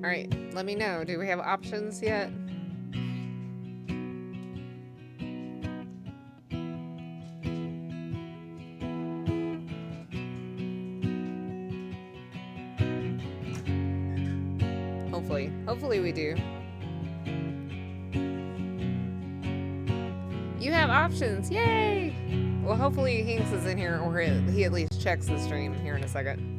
All right, let me know. Do we have options yet? Hopefully we do. You have options. Yay! Well, hopefully Hinks is in here, or he at least checks the stream here in a second.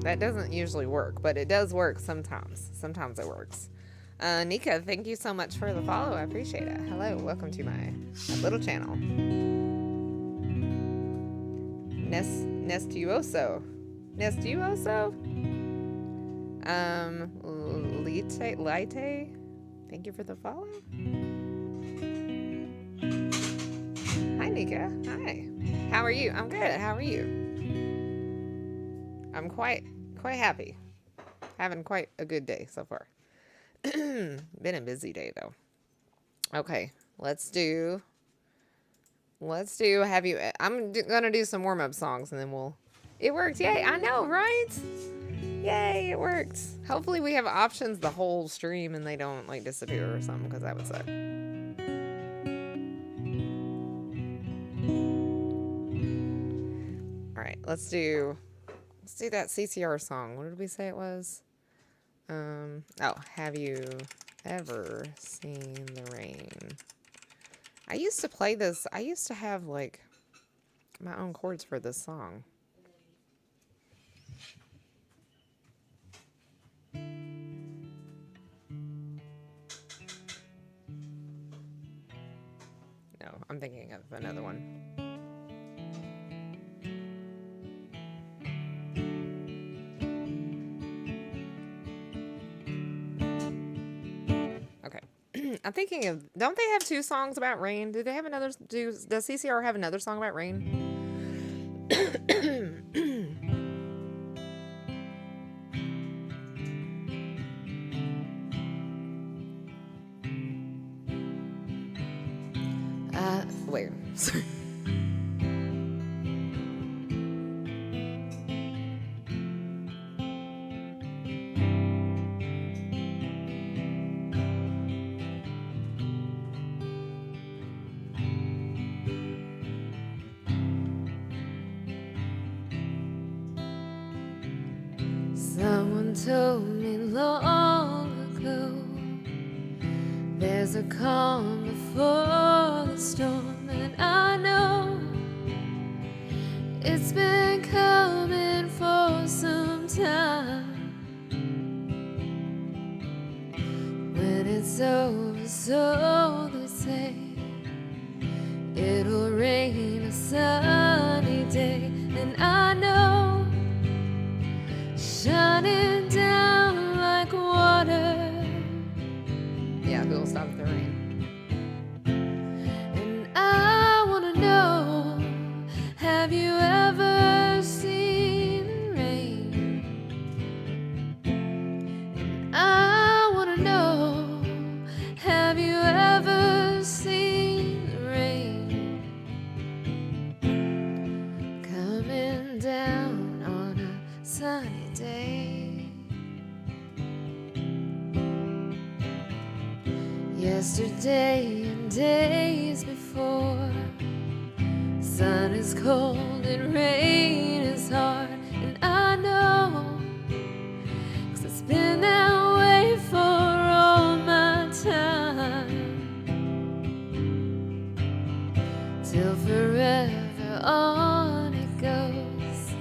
That doesn't usually work, but it does work sometimes. Sometimes it works. Nika, thank you so much for the follow. I appreciate it. Hello, welcome to my little channel. Nestuoso. Lite. Thank you for the follow. Hi, Nika. Hi. How are you? I'm good. How are you? I'm quite happy. Having quite a good day so far. Been a busy day though. Okay, let's do have you. I'm gonna do some warm-up songs and then we'll. It worked. Yay! I know, right? Yay! It worked. Hopefully we have options the whole stream and they don't like disappear or something, because that would suck. All right, let's do that CCR song. What did we say it was? Oh, have you ever seen the rain? I used to play this. I used to have like my own chords for this song. No, I'm thinking of another one. I'm thinking of, don't they have two songs about rain? Do they have another, does CCR have another song about rain? Wait, sorry. Someone told me long ago, there's a calm before the storm, and I know it's been coming for some time. When it's over, so they say, it'll rain a sunny day, and I know shining down like water. Yeah, who'll stop the rain? And I wanna know, have you ever seen the rain? And I wanna know, have you ever seen the rain coming down on a sunny day? Yesterday and days before, sun is cold and rain is hard, and I know, 'cause it's been that way for all my time, till forever on it goes,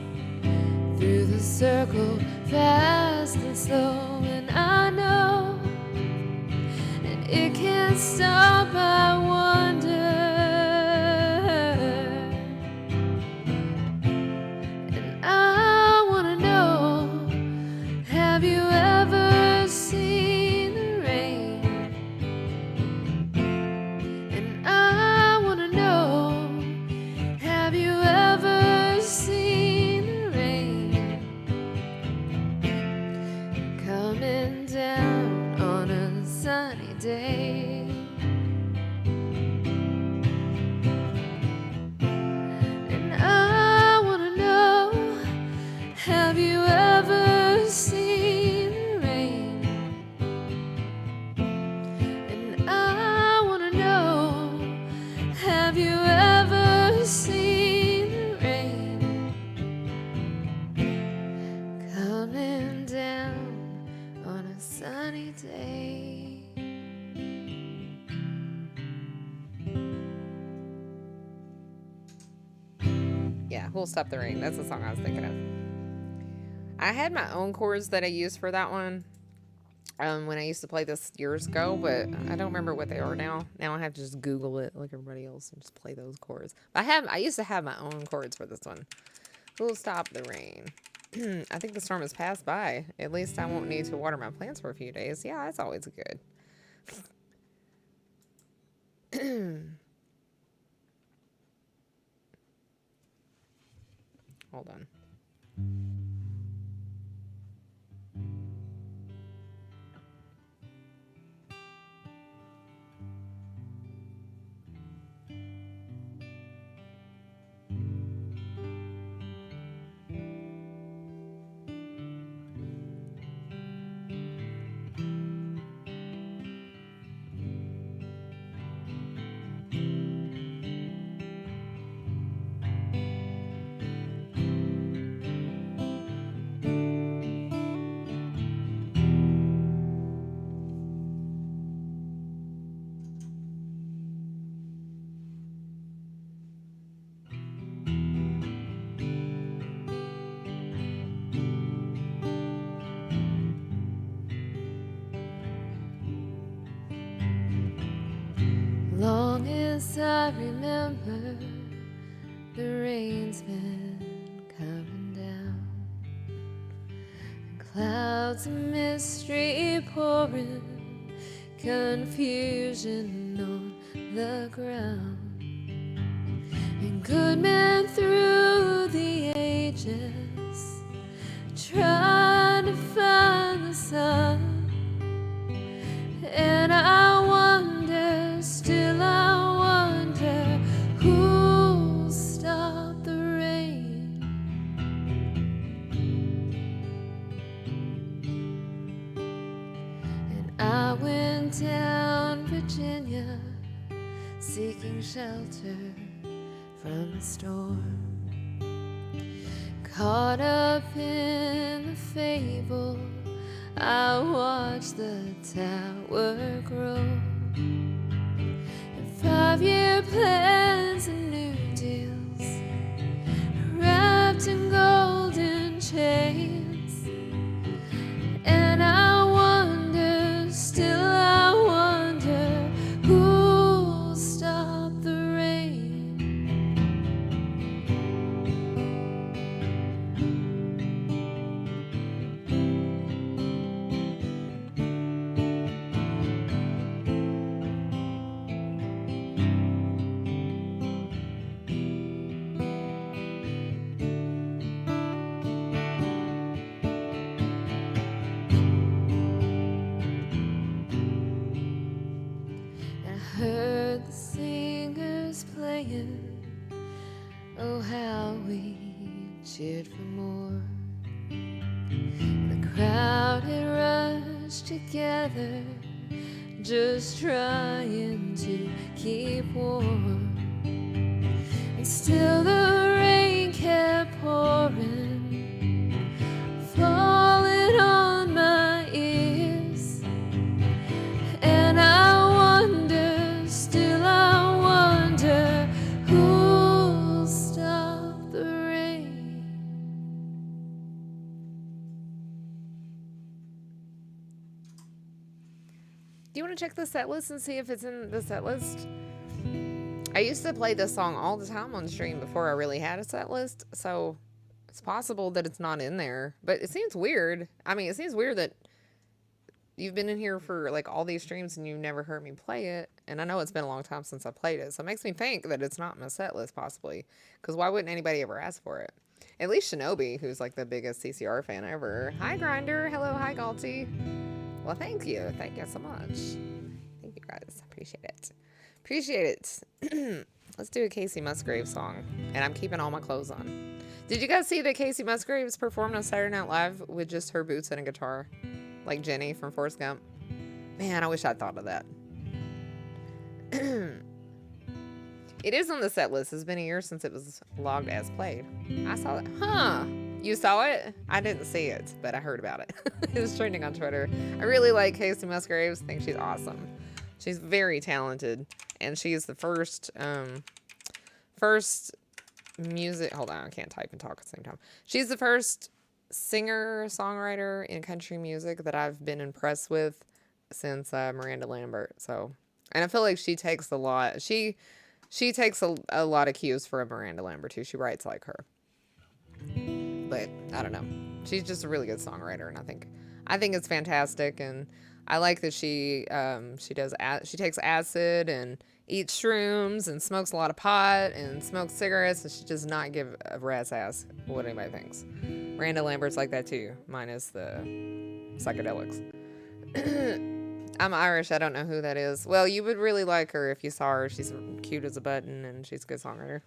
through the circle, fast and slow, and I know, and it can't stop, I wonder, and I wanna know, have you ever seen the rain? And I wanna know, have you ever seen the rain coming down on a sunny day? And I wanna know, have you ever seen sunny day. Yeah, Who'll Stop the Rain. That's the song I was thinking of. I had my own chords that I used for that one when I used to play this years ago, but I don't remember what they are now. Now I have to just Google it like everybody else and just play those chords. But I used to have my own chords for this one. Who'll stop the rain? I think the storm has passed by. At least I won't need to water my plants for a few days. Yeah, that's always good. Hold on. Long as I remember, the rain's been coming down. Clouds of mystery pouring, confusion on the ground. And good men through the ages trying to find the sun. And I wonder, still I wonder, who'll stop the rain? And I went down Virginia, seeking shelter from the storm. Caught up in the fable, I watched the tower grow. And 5-year plans and new deals, wrapped in golden chains. And I wonder, still I wonder, who'll stop the rain? Heard the singers playing, oh how we cheered for more. The crowd had rushed together, just trying to keep warm. And still the rain kept pouring, falling on my ears. And I wonder, still I wonder, who'll stop the rain? Do you want to check the set list and see if it's in the set list? I used to play this song all the time on stream before I really had a set list, so it's possible that it's not in there. But it seems weird. I mean, it seems weird that you've been in here for like all these streams and you've never heard me play it. And I know it's been a long time since I played it. So it makes me think that it's not in my set list possibly. Because why wouldn't anybody ever ask for it? At least Shinobi, who's like the biggest CCR fan ever. Hi, Grinder. Hello, hi, Galty. Well, thank you. Thank you so much. Thank you, guys. Appreciate it. Appreciate it. Let's do a Casey Musgrave song. And I'm keeping all my clothes on. Did you guys see that Casey Musgraves performed on Saturday Night Live with just her boots and a guitar? Like Jenny from Forrest Gump. Man, I wish I'd thought of that. It is on the set list. It's been a year since it was logged as played. I saw that. Huh. You saw it? I didn't see it, but I heard about it. It was trending on Twitter. I really like Casey Musgraves. I think she's awesome. She's very talented, and she's the first music. Hold on, I can't type and talk at the same time. She's the first singer songwriter in country music that I've been impressed with since Miranda Lambert. So, and I feel like she takes a lot. She takes a lot of cues from Miranda Lambert too. She writes like her. But I don't know. She's just a really good songwriter, and I think it's fantastic. And I like that she takes acid and eats shrooms and smokes a lot of pot and smokes cigarettes, and she does not give a rat's ass what anybody thinks. Miranda Lambert's like that too, minus the psychedelics. I'm Irish. I don't know who that is. Well, you would really like her if you saw her. She's cute as a button, and she's a good songwriter.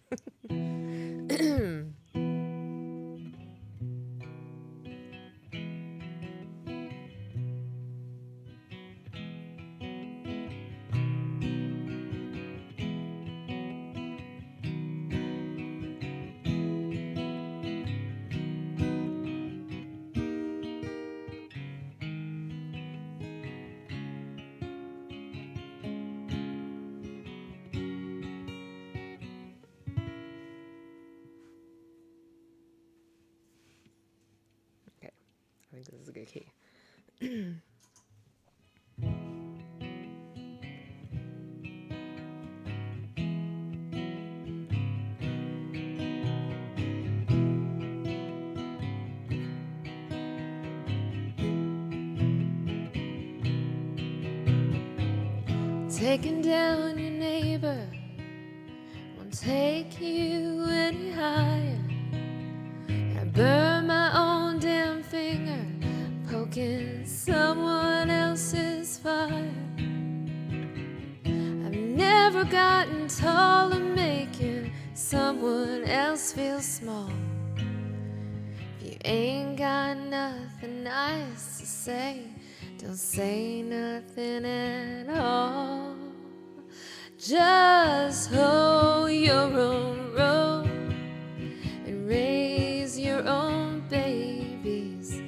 I think this is a good key. Taking down your neighbor won't take you any higher. I burn my own damn finger poking someone else's fire. I've never gotten taller making someone else feel small. If you ain't got nothing nice to say, don't say nothing at all. Just hold your own road and raise your own babies.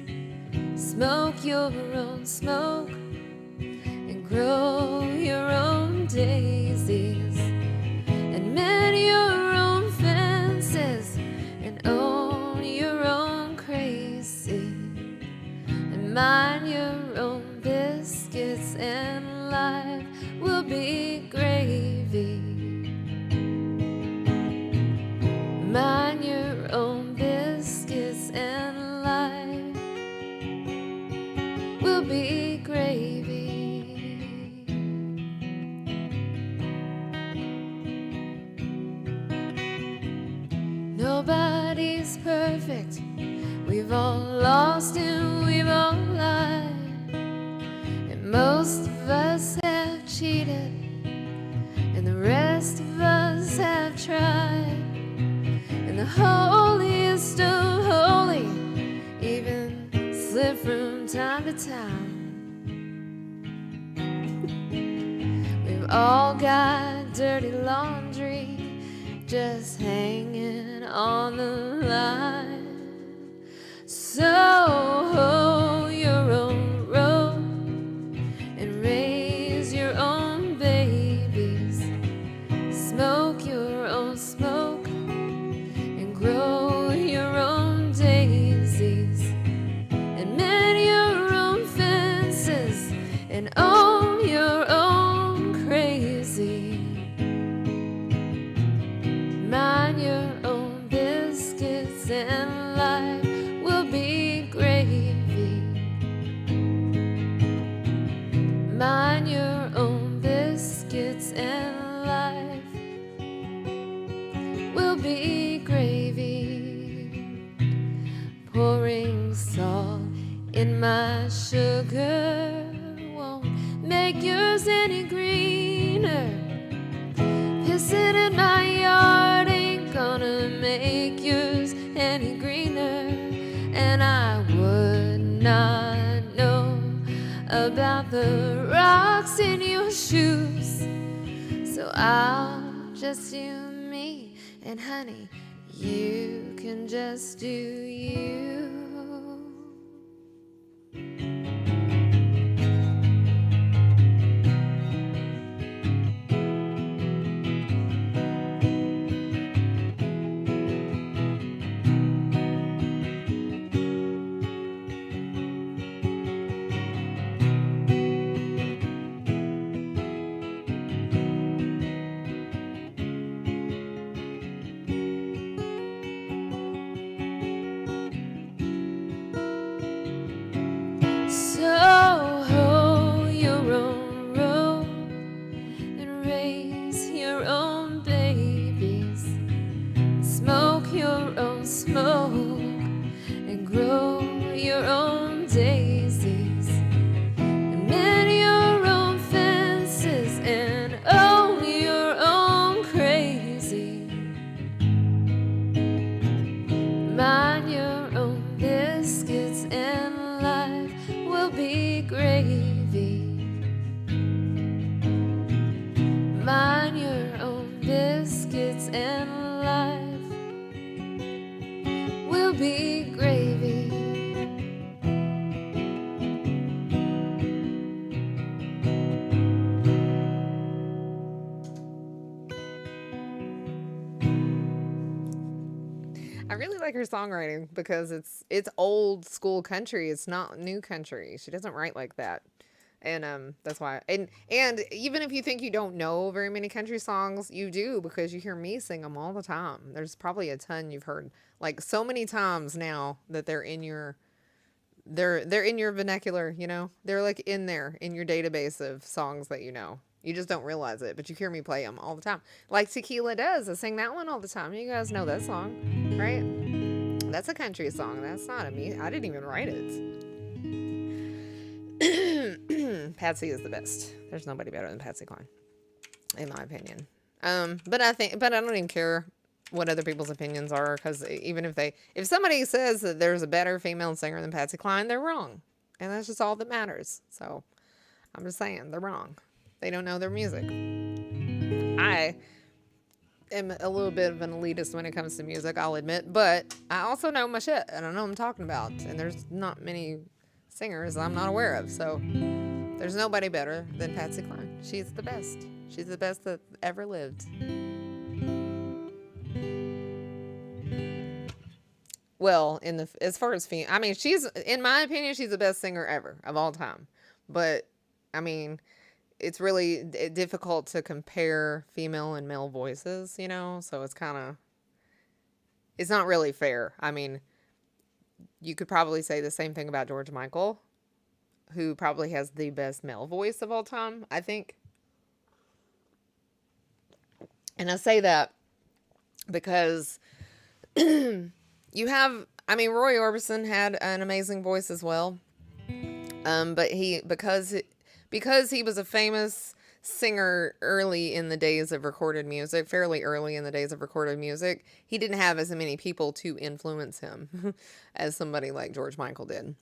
Smoke your own smoke and grow your own daisies. And mend your own fences and own your own crazy. And mind your own biscuits and life will be gravy. Mind your own biscuits and life will be gravy. Nobody's perfect. We've all lost and we've all lied. And most of us have cheated, and the rest of us have tried. And the holiest of holy even slip from time to time. We've all got dirty laundry just hanging on the line. So hold your own road and raise your own babies. Smoke your own smoke and grow your own daisies. And mend your own fences and own your own crazy. Mind your own biscuits and life will be gravy. Mind your own biscuits and life will be gravy. Pouring salt in my sugar won't make yours any greener. Pissing in my yard ain't gonna make yours any greener. And I would not know about the rocks in your shoes. So I'll just you, me, and honey, You can just do you. So hoe your own road and raise your own babies. Smoke your own smoke and grow your own daisies. And mend your own fences and own your own crazy. Mind your own biscuits and life will be gravy. Mind your own biscuits and life will be gravy. I really like her songwriting because it's old school country. It's not new country. She doesn't write like that. And that's why and even if you think you don't know very many country songs, you do because you hear me sing them all the time. There's probably a ton you've heard like so many times now that they're in your they're in your vernacular, you know? They're like in there in your database of songs that you know. You just don't realize it, but you hear me play them all the time. Like Tequila does. I sing that one all the time. You guys know that song, right? That's a country song. That's not a me. I didn't even write it. Patsy is the best. There's nobody better than Patsy Cline, in my opinion. But I don't even care what other people's opinions are because even if somebody says that there's a better female singer than Patsy Cline, they're wrong, and that's just all that matters. So I'm just saying they're wrong. They don't know their music. I am a little bit of an elitist when it comes to music, I'll admit, but I also know my shit and I know what I'm talking about. And there's not many singers I'm not aware of, so there's nobody better than Patsy Cline. She's the best. She's the best that ever lived. Well, as far as I mean, she's in my opinion, she's the best singer ever of all time. But I mean, it's really difficult to compare female and male voices, you know? So it's not really fair. I mean, you could probably say the same thing about George Michael, who probably has the best male voice of all time, I think. And I say that because you have, I mean, Roy Orbison had an amazing voice as well. But because he was a famous singer early in the days of recorded music, fairly early in the days of recorded music, he didn't have as many people to influence him as somebody like George Michael did.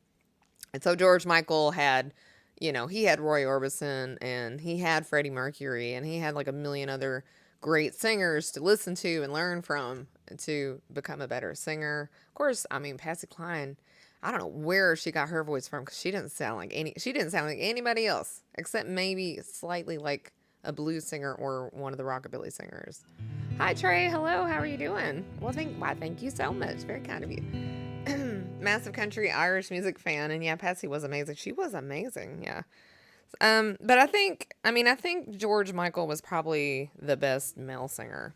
And so George Michael had, he had Roy Orbison and he had Freddie Mercury and he had like a million other great singers to listen to and learn from to become a better singer. Of course, I mean, Patsy Cline, I don't know where she got her voice from because she didn't sound like anybody else except maybe slightly like a blues singer or one of the rockabilly singers. Hi Trey, hello, how are you doing? Well, thank you so much. Very kind of you. Massive country Irish music fan, and yeah, Patsy was amazing. She was amazing, yeah. But I think George Michael was probably the best male singer.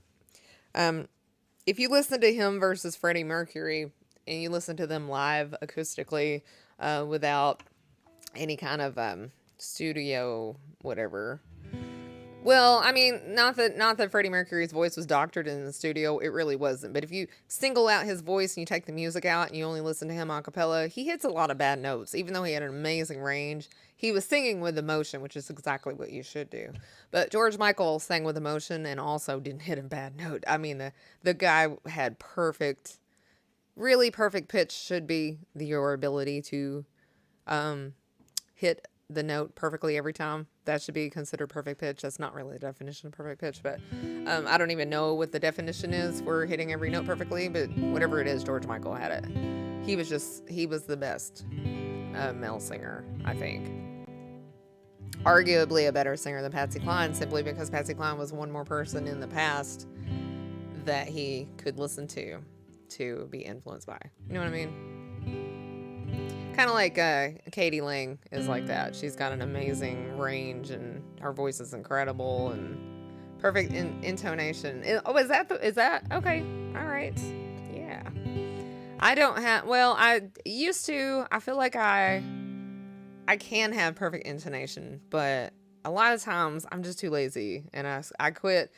If you listen to him versus Freddie Mercury, and you listen to them live acoustically, without any kind of studio whatever. Well, I mean, not that Freddie Mercury's voice was doctored in the studio, it really wasn't. But if you single out his voice and you take the music out and you only listen to him a cappella, he hits a lot of bad notes. Even though he had an amazing range, he was singing with emotion, which is exactly what you should do. But George Michael sang with emotion and also didn't hit a bad note. I mean, the guy had really perfect pitch should be your ability to hit the note perfectly every time. That should be considered perfect pitch. That's not really the definition of perfect pitch, but I don't even know what the definition is for hitting every note perfectly, but whatever it is, George Michael had it. He was the best male singer, I think. Arguably a better singer than Patsy Cline, simply because Patsy Cline was one more person in the past that he could listen to be influenced by. You know what I mean? Kind of like Katie Lang is like that. She's got an amazing range, and her voice is incredible and perfect intonation. Is that okay? All right, yeah. I don't have. Well, I used to. I feel like I can have perfect intonation, but a lot of times I'm just too lazy, and I quit.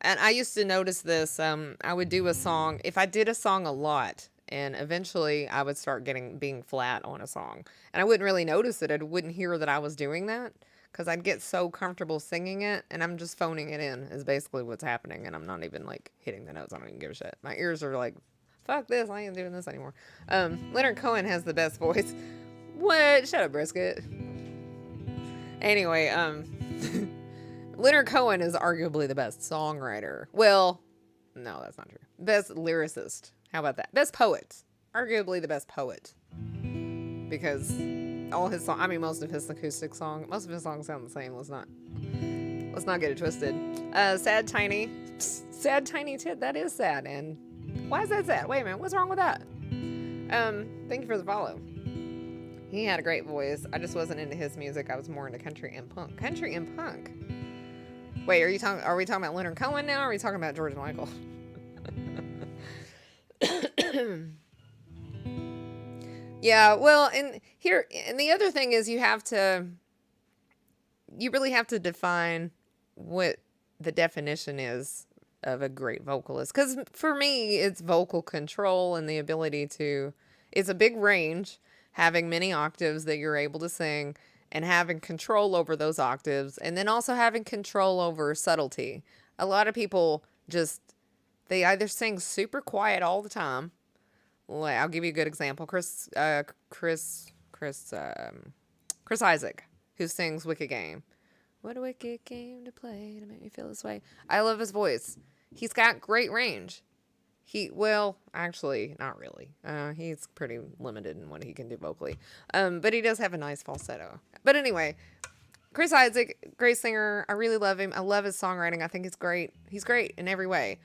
And I used to notice this. I would do a song if I did a song a lot, and eventually I would start being flat on a song, and I wouldn't really notice it. I wouldn't hear that I was doing that because I'd get so comfortable singing it, and I'm just phoning it in. Is basically what's happening, and I'm not even like hitting the notes. I don't even give a shit. My ears are like, fuck this. I ain't doing this anymore. Leonard Cohen has the best voice. What? Shut up, Brisket. Anyway, Leonard Cohen is arguably the best songwriter. Well, no, that's not true. Best lyricist. How about that? Best poet. Arguably the best poet. Because all his songs, I mean, most of his acoustic songs, most of his songs sound the same. Let's not get it twisted. Sad Tiny. Sad Tiny Tit. That is sad. And why is that sad? Wait a minute. What's wrong with that? Thank you for the follow. He had a great voice. I just wasn't into his music. I was more into country and punk. Country and punk. Wait, are we talking about Leonard Cohen now, or are we talking about George Michael? Yeah, well, and the other thing is you really have to define what the definition is of a great vocalist. Because for me, it's vocal control and the ability it's a big range, having many octaves that you're able to sing, and having control over those octaves, and then also having control over subtlety. A lot of people they either sing super quiet all the time. Well, I'll give you a good example. Chris Isaac, who sings Wicked Game. What a wicked game to play to make me feel this way. I love his voice. He's got great range. Well, actually, not really. He's pretty limited in what he can do vocally. But he does have a nice falsetto. But anyway, Chris Isaac, great singer. I really love him. I love his songwriting. I think it's great. He's great in every way.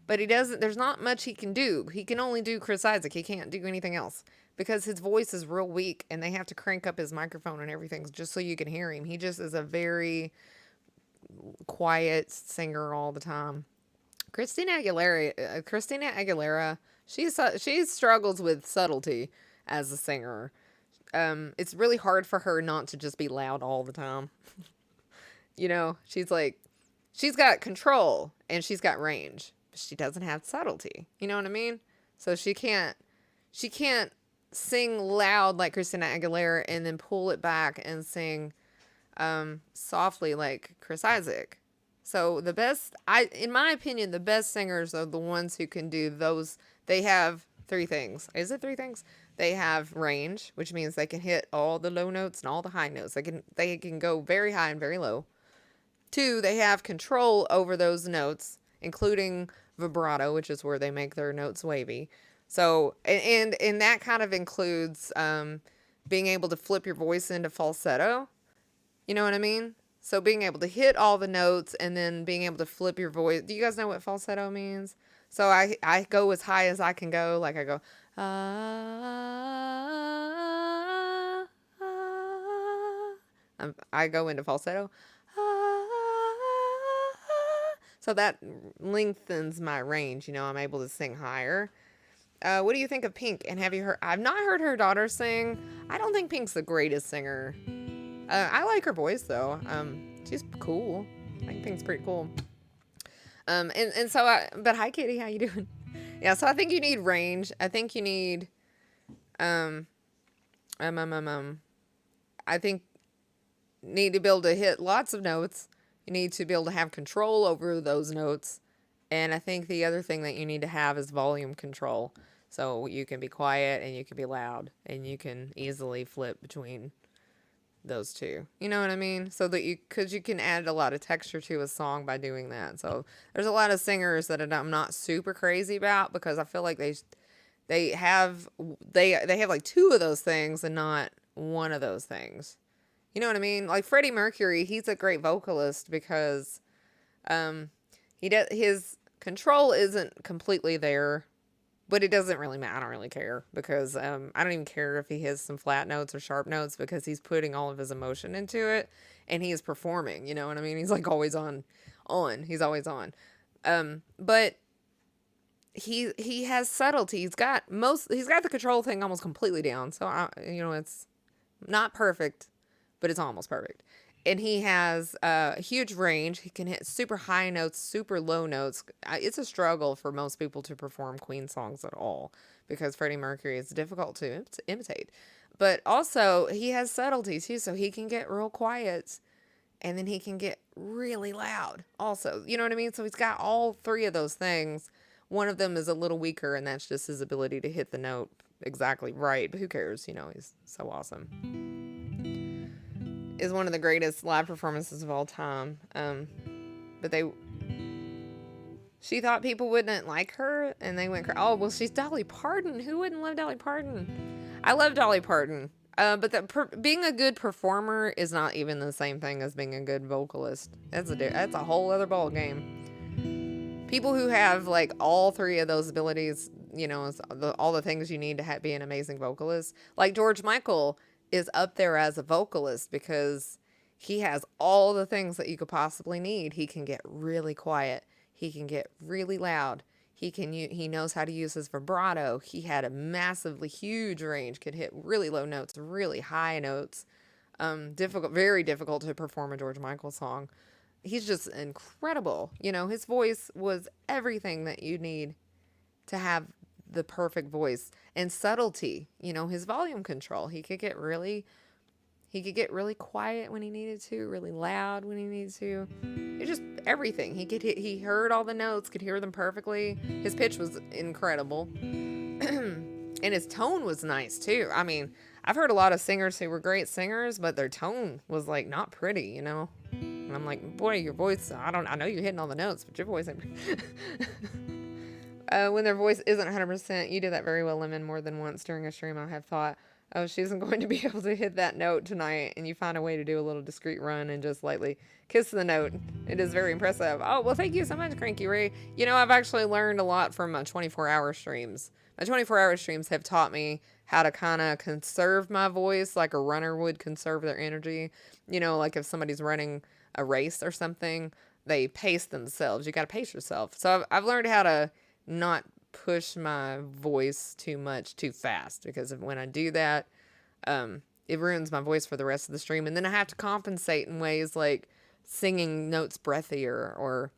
But there's not much he can do. He can only do Chris Isaac. He can't do anything else because his voice is real weak, and they have to crank up his microphone and everything just so you can hear him. He just is a very quiet singer all the time. Christina Aguilera, she struggles with subtlety as a singer. It's really hard for her not to just be loud all the time. You know, she's got control and she's got range, but she doesn't have subtlety. You know what I mean? So she can't sing loud like Christina Aguilera and then pull it back and sing softly like Chris Isaac. So in my opinion, the best singers are the ones who can do those. They have three things. Is it three things? They have range, which means they can hit all the low notes and all the high notes. They can go very high and very low. 2, they have control over those notes, including vibrato, which is where they make their notes wavy. So, and that kind of includes being able to flip your voice into falsetto. You know what I mean? So being able to hit all the notes and then being able to flip your voice. Do you guys know what falsetto means? So I go as high as I can go. Like I go, I go into falsetto. So that lengthens my range. You know, I'm able to sing higher. What do you think of Pink? And have you heard? I've not heard her daughter sing. I don't think Pink's the greatest singer. I like her voice though. She's cool. I think Pink's pretty cool. And so but hi Kitty, how you doing? Yeah, so I think you need range. I think you need, I think need to be able to hit lots of notes. You need to be able to have control over those notes. And I think the other thing that you need to have is volume control. So you can be quiet and you can be loud and you can easily flip between those two. You know what I mean? So that because you can add a lot of texture to a song by doing that. So there's a lot of singers that I'm not super crazy about because I feel like they have they have like two of those things and not one of those things. You know what I mean? Like Freddie Mercury, he's a great vocalist because um his control isn't completely there, but it doesn't really matter. I don't really care because I don't even care if he has some flat notes or sharp notes because he's putting all of his emotion into it and he is performing. You know what I mean? He's like always on. He's always on. But he has subtlety. He's got the control thing almost completely down. So it's not perfect, but it's almost perfect. And he has a huge range. He can hit super high notes, super low notes. It's a struggle for most people to perform Queen songs at all because Freddie Mercury is difficult to imitate. But also, he has subtlety too, so he can get real quiet and then he can get really loud also. You know what I mean? So he's got all three of those things. One of them is a little weaker, and that's just his ability to hit the note exactly right. But who cares? He's so awesome. Is one of the greatest live performances of all time. But she thought people wouldn't like her, and they went, oh, well, she's Dolly Parton. Who wouldn't love Dolly Parton? I love Dolly Parton. But being a good performer is not even the same thing as being a good vocalist. That's a whole other ball game. People who have like all three of those abilities, all the things you need to be an amazing vocalist. Like George Michael is up there as a vocalist because he has all the things that you could possibly need. He can get really quiet. He can get really loud. He knows how to use his vibrato. He had a massively huge range, could hit really low notes, really high notes. Very difficult to perform a George Michael song. He's just incredible. His voice was everything that you need to have the perfect voice and subtlety. His volume control. He could get really quiet when he needed to, really loud when he needed to. It's just everything. He heard all the notes, could hear them perfectly. His pitch was incredible. And his tone was nice too. I mean, I've heard a lot of singers who were great singers, but their tone was like not pretty, And I'm like, boy, your voice, I know you're hitting all the notes, but your voice ain't when their voice isn't 100%, you do that very well, Lemon, more than once during a stream. I have thought, oh, she isn't going to be able to hit that note tonight, and you find a way to do a little discreet run and just lightly kiss the note. It is very impressive. Oh, well, thank you so much, Cranky Ray. I've actually learned a lot from my 24-hour streams. My 24-hour streams have taught me how to kind of conserve my voice like a runner would conserve their energy. Like if somebody's running a race or something, they pace themselves. You got to pace yourself. So I've learned how to not push my voice too much too fast, because when I do that, it ruins my voice for the rest of the stream. And then I have to compensate in ways like singing notes breathier or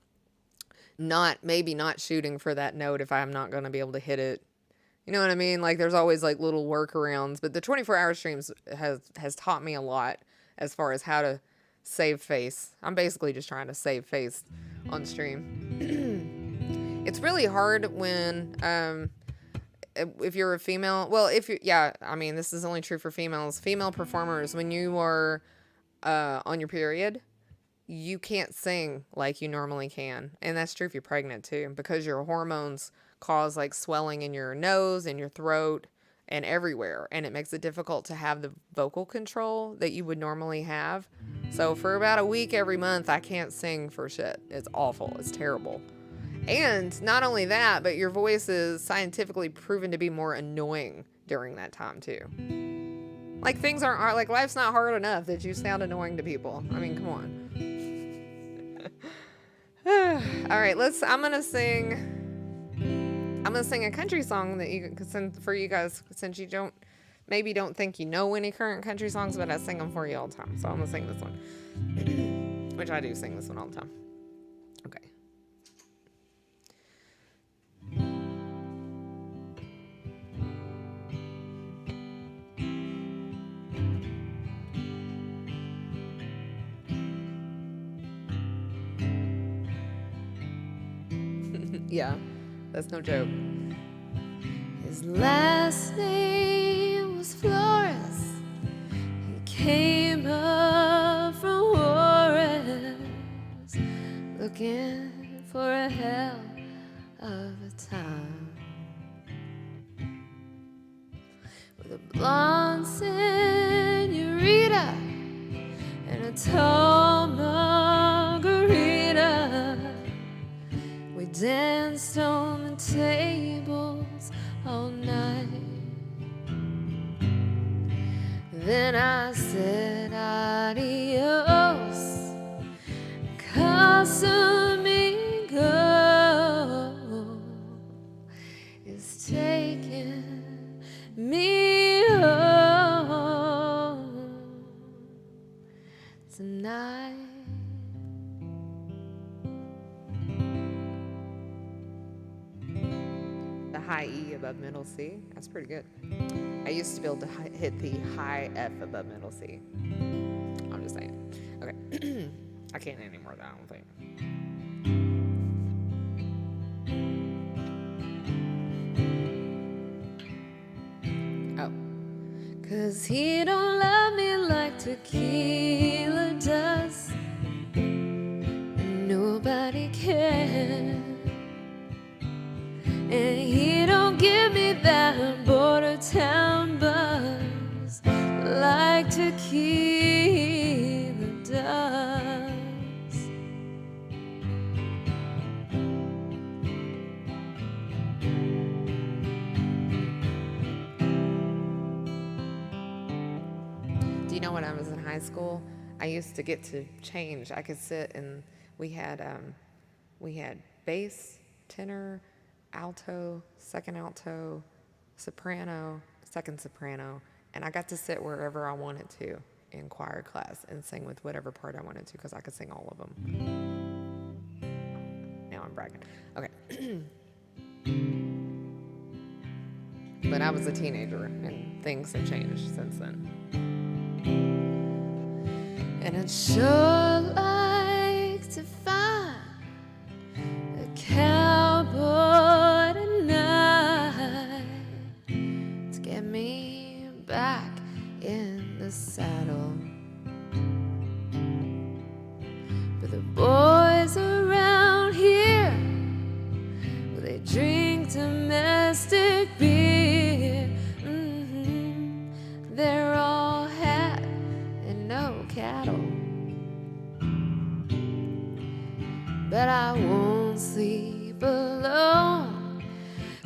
maybe not shooting for that note if I'm not going to be able to hit it. You know what I mean? Like there's always like little workarounds, but the 24-hour streams has taught me a lot as far as how to save face. I'm basically just trying to save face on stream. It's really hard when, if you're a female, well, this is only true for females. Female performers, when you are on your period, you can't sing like you normally can. And that's true if you're pregnant too, because your hormones cause like swelling in your nose and your throat and everywhere. And it makes it difficult to have the vocal control that you would normally have. So for about a week every month, I can't sing for shit. It's awful. It's terrible. And not only that, but your voice is scientifically proven to be more annoying during that time too. Like things aren't hard, like life's not hard enough that you sound annoying to people. I mean, come on. All right, I'm gonna sing a country song that you can send for you guys, since you don't think you know any current country songs, but I sing them for you all the time. So I'm gonna sing this one, which I do sing this one all the time. Okay. Yeah, that's no joke. His last name was Flores. He came up for a hell of a time. With a blonde senorita and a tall margarita. We danced on the tables all night. Then I said adios, Casamigo is taking me home tonight. The high E above middle C, that's pretty good. I used to be able to hit the high F above middle C. I'm just saying. Okay. I can't anymore though, I don't think. Oh. 'Cause he don't love me like tequila does, and nobody can. And he don't give me that border town buzz like tequila does. Do you know when I was in high school, I used to get to change. I could sit and we had bass, tenor, alto, second alto, soprano, second soprano, and I got to sit wherever I wanted to in choir class and sing with whatever part I wanted to because I could sing all of them. Now I'm bragging. Okay. But I was a teenager and things have changed since then. And I'd sure like to find a cowboy tonight to get me back in the saddle. But the boys around here, well, they drink domestic beer. They're all hat and no cattle. But I won't sleep alone,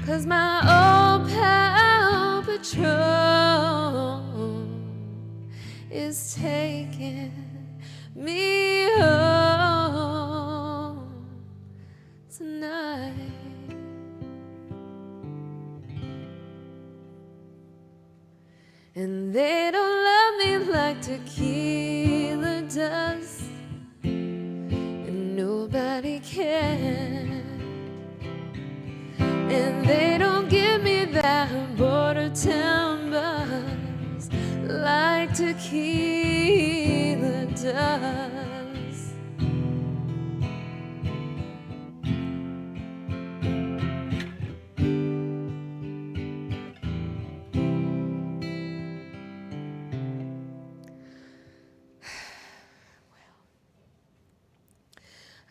'cause my old pal Patron is taking me home tonight. And they don't love me like tequila does, and nobody can. And they don't give me that border town buzz like tequila does.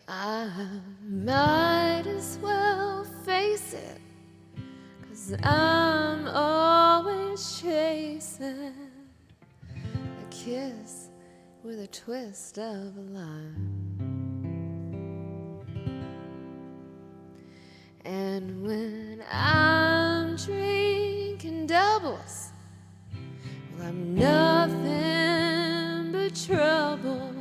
I might as well face it, 'cause I'm always chasing a kiss with a twist of a lime. And when I'm drinking doubles, well, I'm nothing but trouble.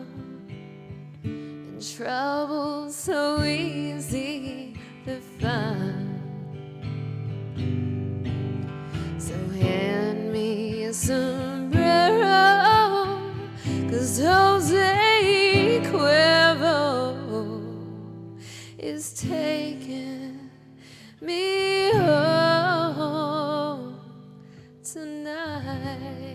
Trouble so easy to find. So hand me a sombrero, 'cause Jose Cuervo is taking me home tonight.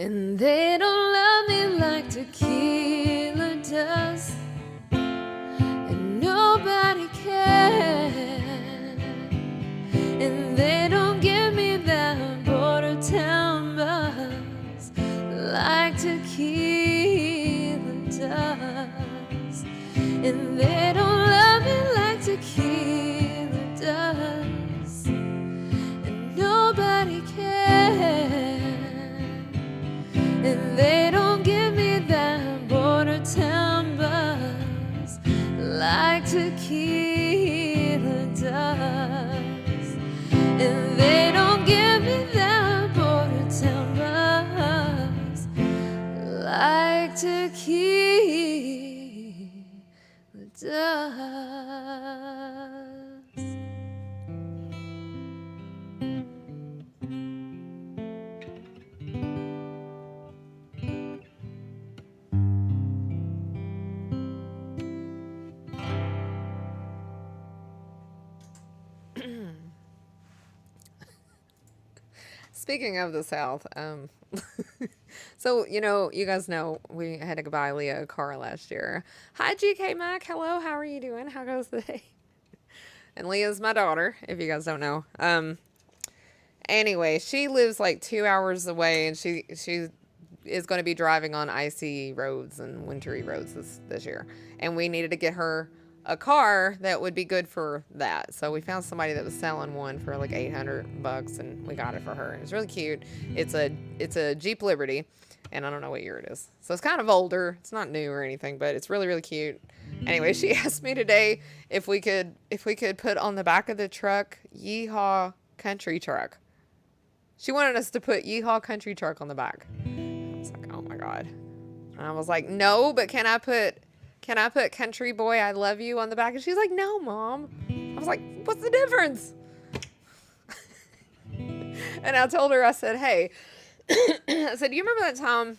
And they don't love me like tequila does, and nobody cares. And they don't give me that border town buzz like tequila does. And they don't love me like tequila does, and nobody cares. And they don't give me that border town buzz like tequila does. And they don't give me that border town buzz like tequila does. Speaking of the South, so, you guys know we had to buy Leah a car last year. Hi, GK Mac. Hello, how are you doing? How goes the day? And Leah's my daughter, if you guys don't know. Anyway, she lives like 2 hours away, and she is going to be driving on icy roads and wintry roads this year. And we needed to get her a car that would be good for that. So we found somebody that was selling one for like $800, and we got it for her. And it's really cute. It's a Jeep Liberty, and I don't know what year it is. So it's kind of older. It's not new or anything, but it's really, really cute. Anyway, she asked me today if we could put on the back of the truck Yeehaw Country Truck. She wanted us to put Yeehaw Country Truck on the back. I was like, oh my God. And I was like, no, but can I put Country Boy I Love You on the back? And she's like, no, Mom. I was like, what's the difference? And I told her, I said, hey, I said, you remember that time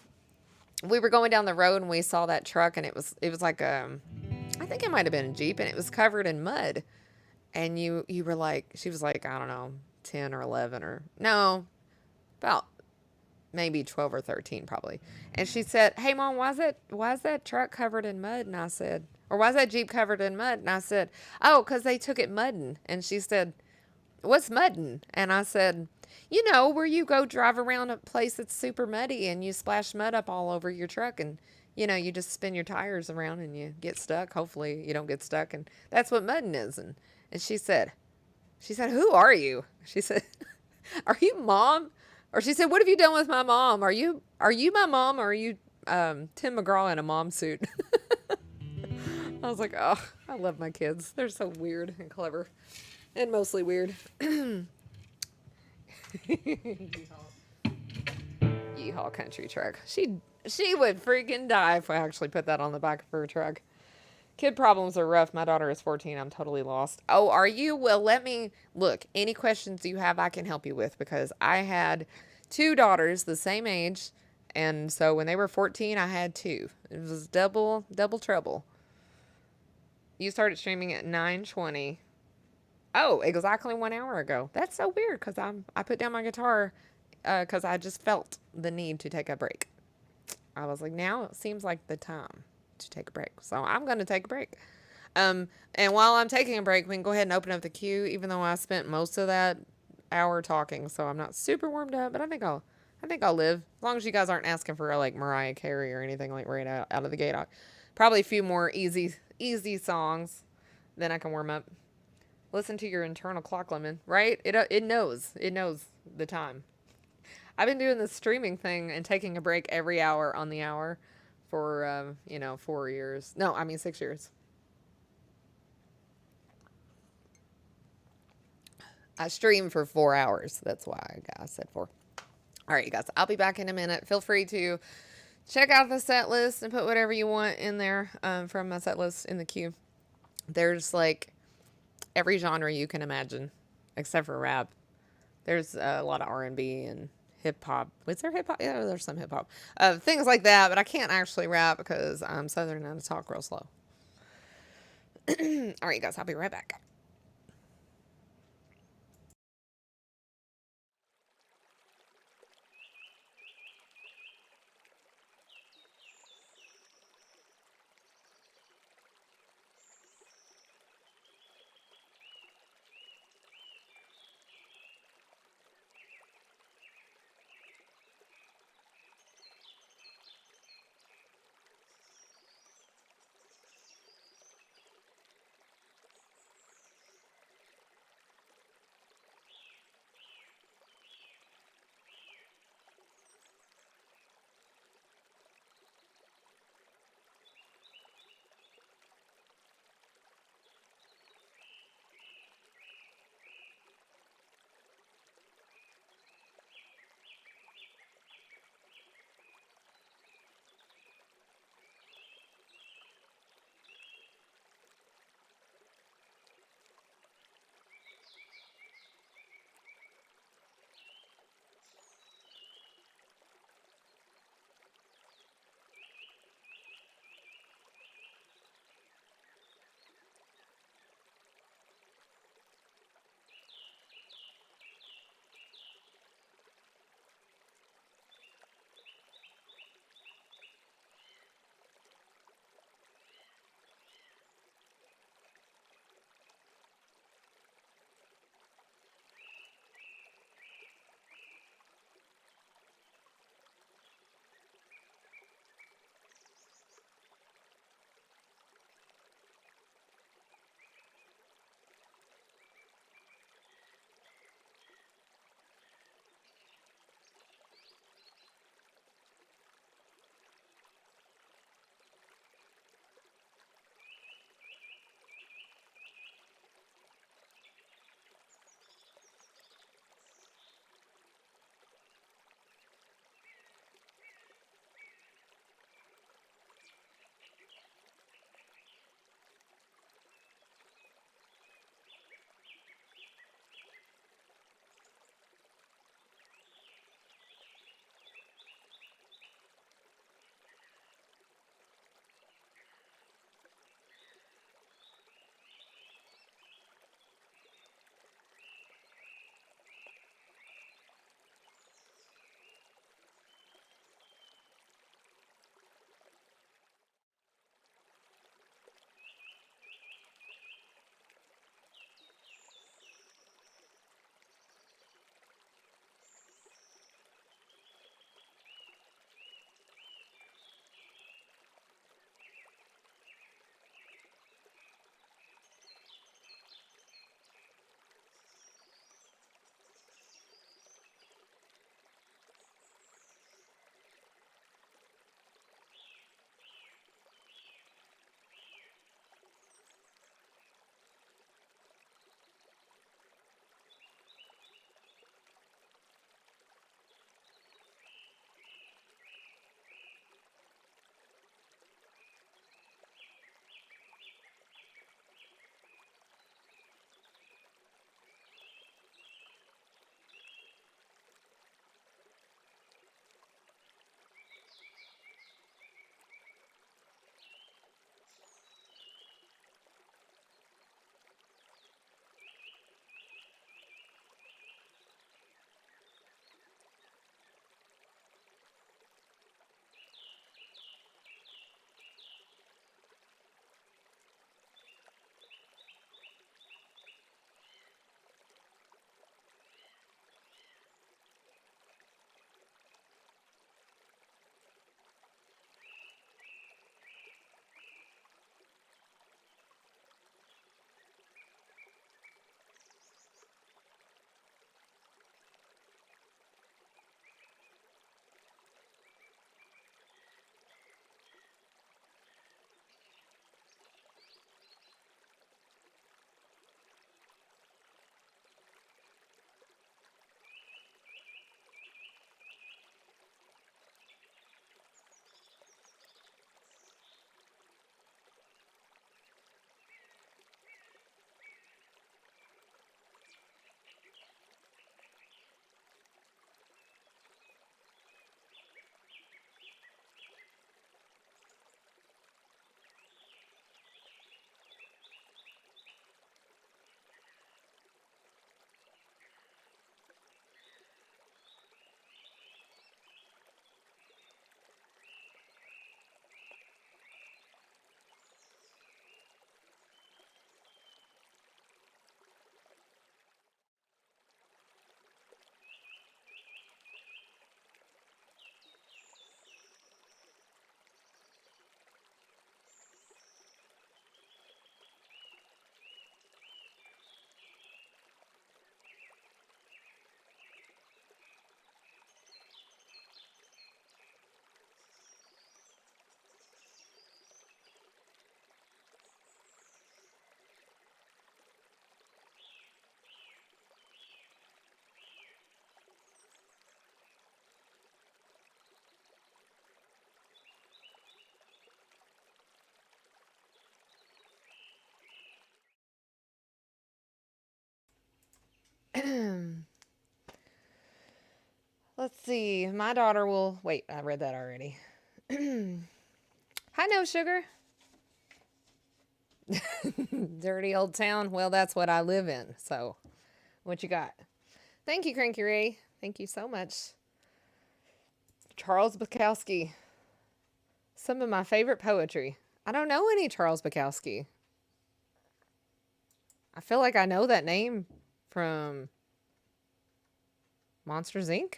we were going down the road and we saw that truck, and it was like I think it might have been a Jeep, and it was covered in mud. And you were like, she was like, I don't know, 10 or 11 or no, about maybe 12 or 13 probably. And she said, hey Mom, why is that truck covered in mud? And I said, or why is that Jeep covered in mud? And I said, oh, because they took it mudding. And she said, what's mudding? And I said, where you go drive around a place that's super muddy and you splash mud up all over your truck, and you just spin your tires around and you get stuck. Hopefully you don't get stuck. And that's what mudding is. And she said, who are you? She said, are you Mom? Or she said, what have you done with my mom? Are you my mom, or are you Tim McGraw in a mom suit? I was like, oh, I love my kids. They're so weird and clever, and mostly weird. Yeehaw Country Truck. She would freaking die if I actually put that on the back of her truck. Kid problems are rough. My daughter is 14. I'm totally lost. Oh, are you? Well, let me look. Any questions you have, I can help you with, because I had 2 daughters the same age. And so when they were 14, I had 2. It was double trouble. You started streaming at 9:20. Oh, exactly 1 hour ago. That's so weird, because I put down my guitar because I just felt the need to take a break. I was like, now it seems like the time to take a break. So I'm going to take a break. And while I'm taking a break, we can go ahead and open up the queue, even though I spent most of that hour talking. So I'm not super warmed up, but I think I'll live. As long as you guys aren't asking for like Mariah Carey or anything like right out of the gate. Probably a few more easy songs. Then I can warm up. Listen to your internal clock, Lemon, right? It knows the time. I've been doing this streaming thing and taking a break every hour on the hour for 4 years. No, I mean 6 years. I stream for 4 hours. That's why I said 4. All right, you guys. I'll be back in a minute. Feel free to check out the set list and put whatever you want in there from my set list in the queue. There's like every genre you can imagine, except for rap. There's a lot of R&B and hip hop. Was there hip hop? Yeah, there's some hip hop. Things like that, but I can't actually rap because I'm Southern and I talk real slow. All right, guys, I'll be right back. Let's see. My daughter will. Wait, I read that already. Hi, No Sugar. Dirty old town. Well, that's what I live in. So, what you got? Thank you, Cranky Ray. Thank you so much. Charles Bukowski. Some of my favorite poetry. I don't know any Charles Bukowski. I feel like I know that name from Monsters Inc.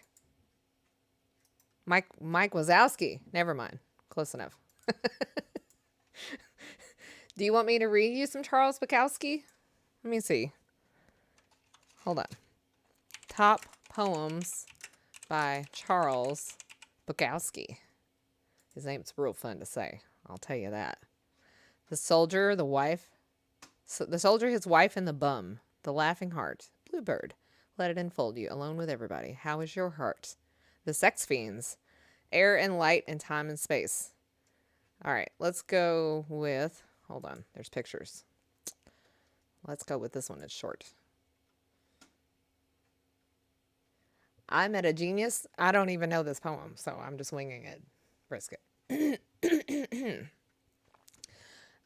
Mike Wazowski. Never mind. Close enough. Do you want me to read you some Charles Bukowski? Let me see. Hold on. Top poems by Charles Bukowski. His name's real fun to say. I'll tell you that. The soldier, his wife, and the bum. The laughing heart. Bluebird. Let it enfold you, alone with everybody. How is your heart? The sex fiends. Air and light and time and space. All right, let's go with... Hold on, there's pictures. Let's go with this one. It's short. I met a genius. I don't even know this poem, so I'm just winging it. Brisket.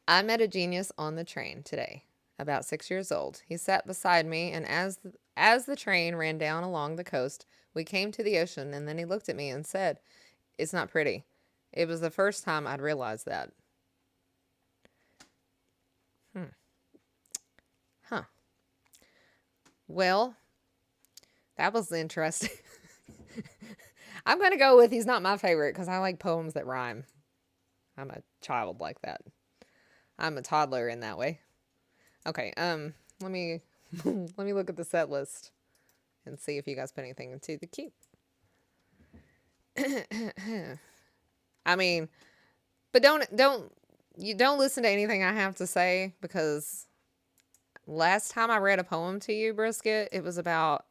I met a genius on the train today, about 6 years old. He sat beside me, and as the train ran down along the coast, we came to the ocean, and then he looked at me and said, "It's not pretty." It was the first time I'd realized that. Huh. Well, that was interesting. I'm going to go with he's not my favorite because I like poems that rhyme. I'm a child like that. I'm a toddler in that way. Okay, let me let me look at the set list and see if you guys put anything into the queue. I mean, but don't listen to anything I have to say, because last time I read a poem to you, Brisket, it was about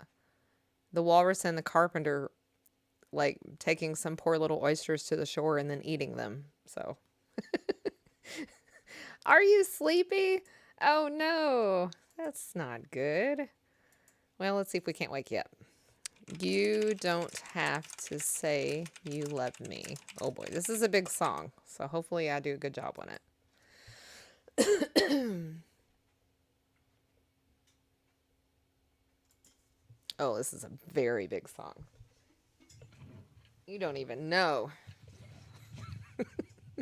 the walrus and the carpenter, like, taking some poor little oysters to the shore and then eating them. So, are you sleepy? Oh no, that's not good. Well, let's see if we can't wake you up. You don't have to say you love me. Oh boy, this is a big song, so hopefully I do a good job on it. Oh, this is a very big song. You don't even know.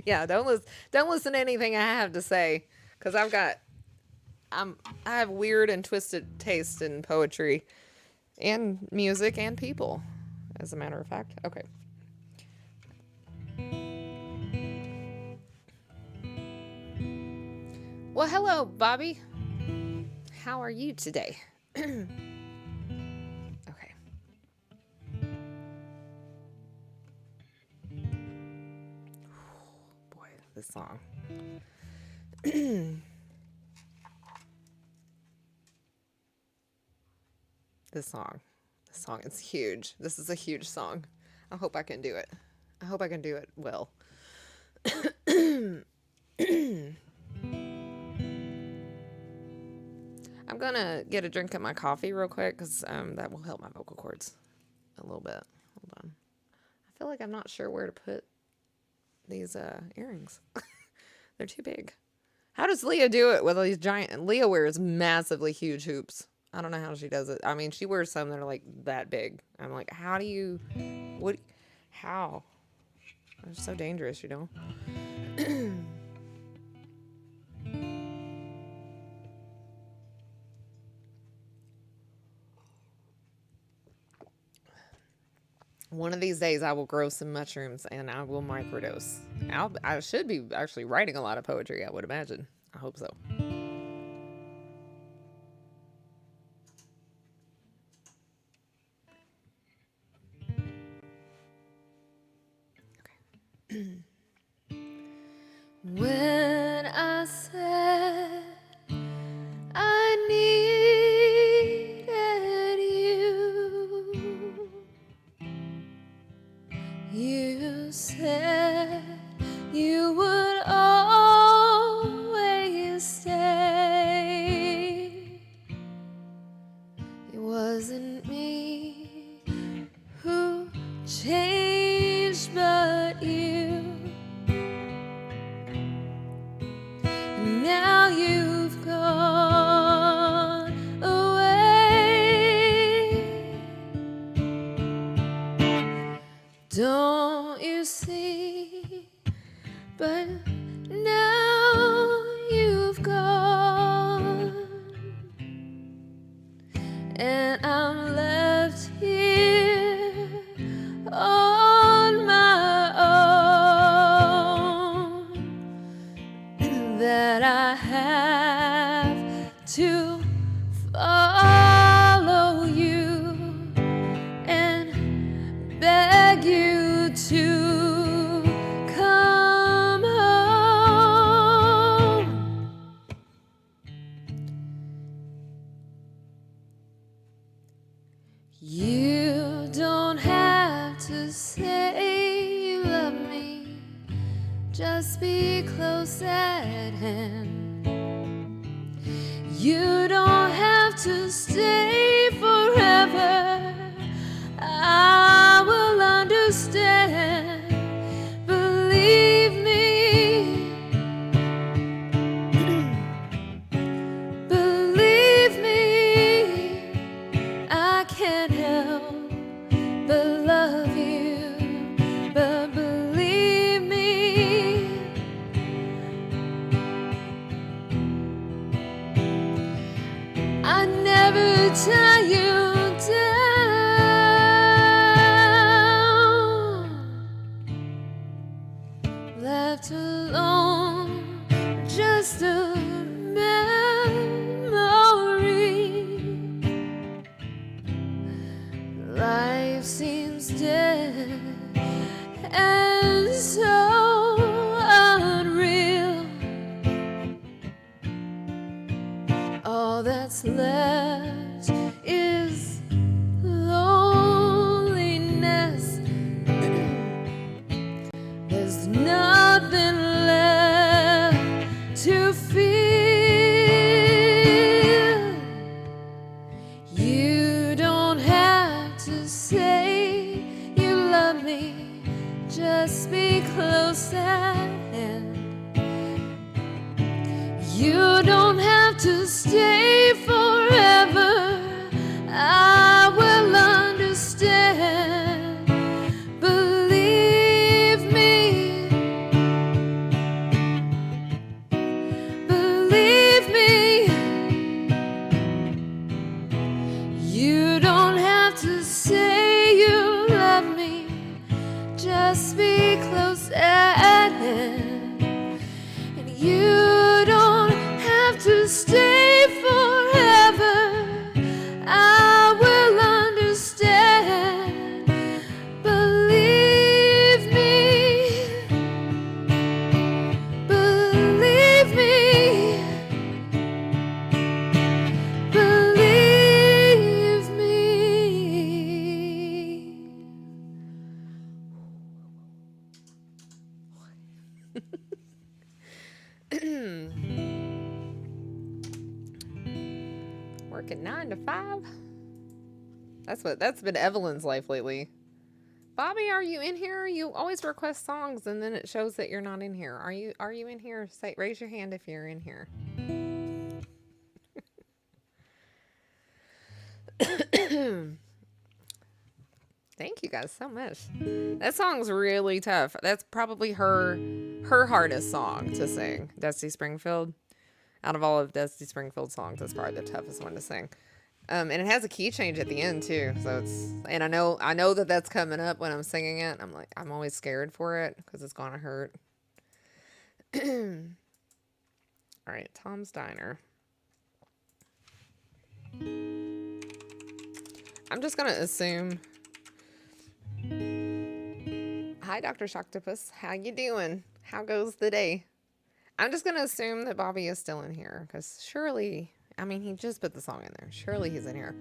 Yeah, don't listen to anything I have to say, because I have weird and twisted taste in poetry and music and people, as a matter of fact. Okay. Well, hello, Bobby. How are you today? Okay. Boy, this song. This song is huge. This is a huge song. I hope I can do it. I hope I can do it well. I'm gonna get a drink of my coffee real quick, because that will help my vocal cords a little bit. Hold on. I feel like I'm not sure where to put these earrings. They're too big. How does Leah do it with these giant... Leah wears massively huge hoops. I don't know how she does it. I mean, she wears some that are like that big. I'm like, how do you... What... How? It's so dangerous, you know? One of these days I will grow some mushrooms and I will microdose. I should be actually writing a lot of poetry, I would imagine. I hope so. Okay. When I said I needed you, you said you would always stay. It wasn't me who changed but you. Now you've gone away. Don't you see? But now you've gone, and I'm left here on my own. That I have to follow you and beg you to come home. You don't have to say you love me, just be close at hand. You don't have to stay forever, I will understand. Believe me, believe me, I can't help but love you. But believe me, I never tie you down. Left alone, just a memory. Life seems dead and so unreal. All that's left is loneliness. There's nothing left to feel. You don't have to say you love me, just be close at hand. You don't have to stay forever, I will understand. Believe me, believe me, you don't have to say you love me, just be close at hand. And you don't have to stay forever, I will understand. Believe me, believe me, believe me. Working 9 to 5. That's been Evelyn's life lately. Bobby, are you in here? You always request songs and then it shows that you're not in here. Are you in here? Raise your hand if you're in here. Thank you guys so much. That song's really tough. That's probably her hardest song to sing. Dusty Springfield. Out of all of Dusty Springfield's songs, it's probably the toughest one to sing. And it has a key change at the end too. So and I know that that's coming up when I'm singing it. I'm always scared for it because it's gonna hurt. All right, Tom's Diner. I'm just gonna assume. Hi, Dr. Shocktopus. How you doing? How goes the day? I'm just gonna assume that Bobby is still in here because surely, I mean, he just put the song in there. Surely he's in here.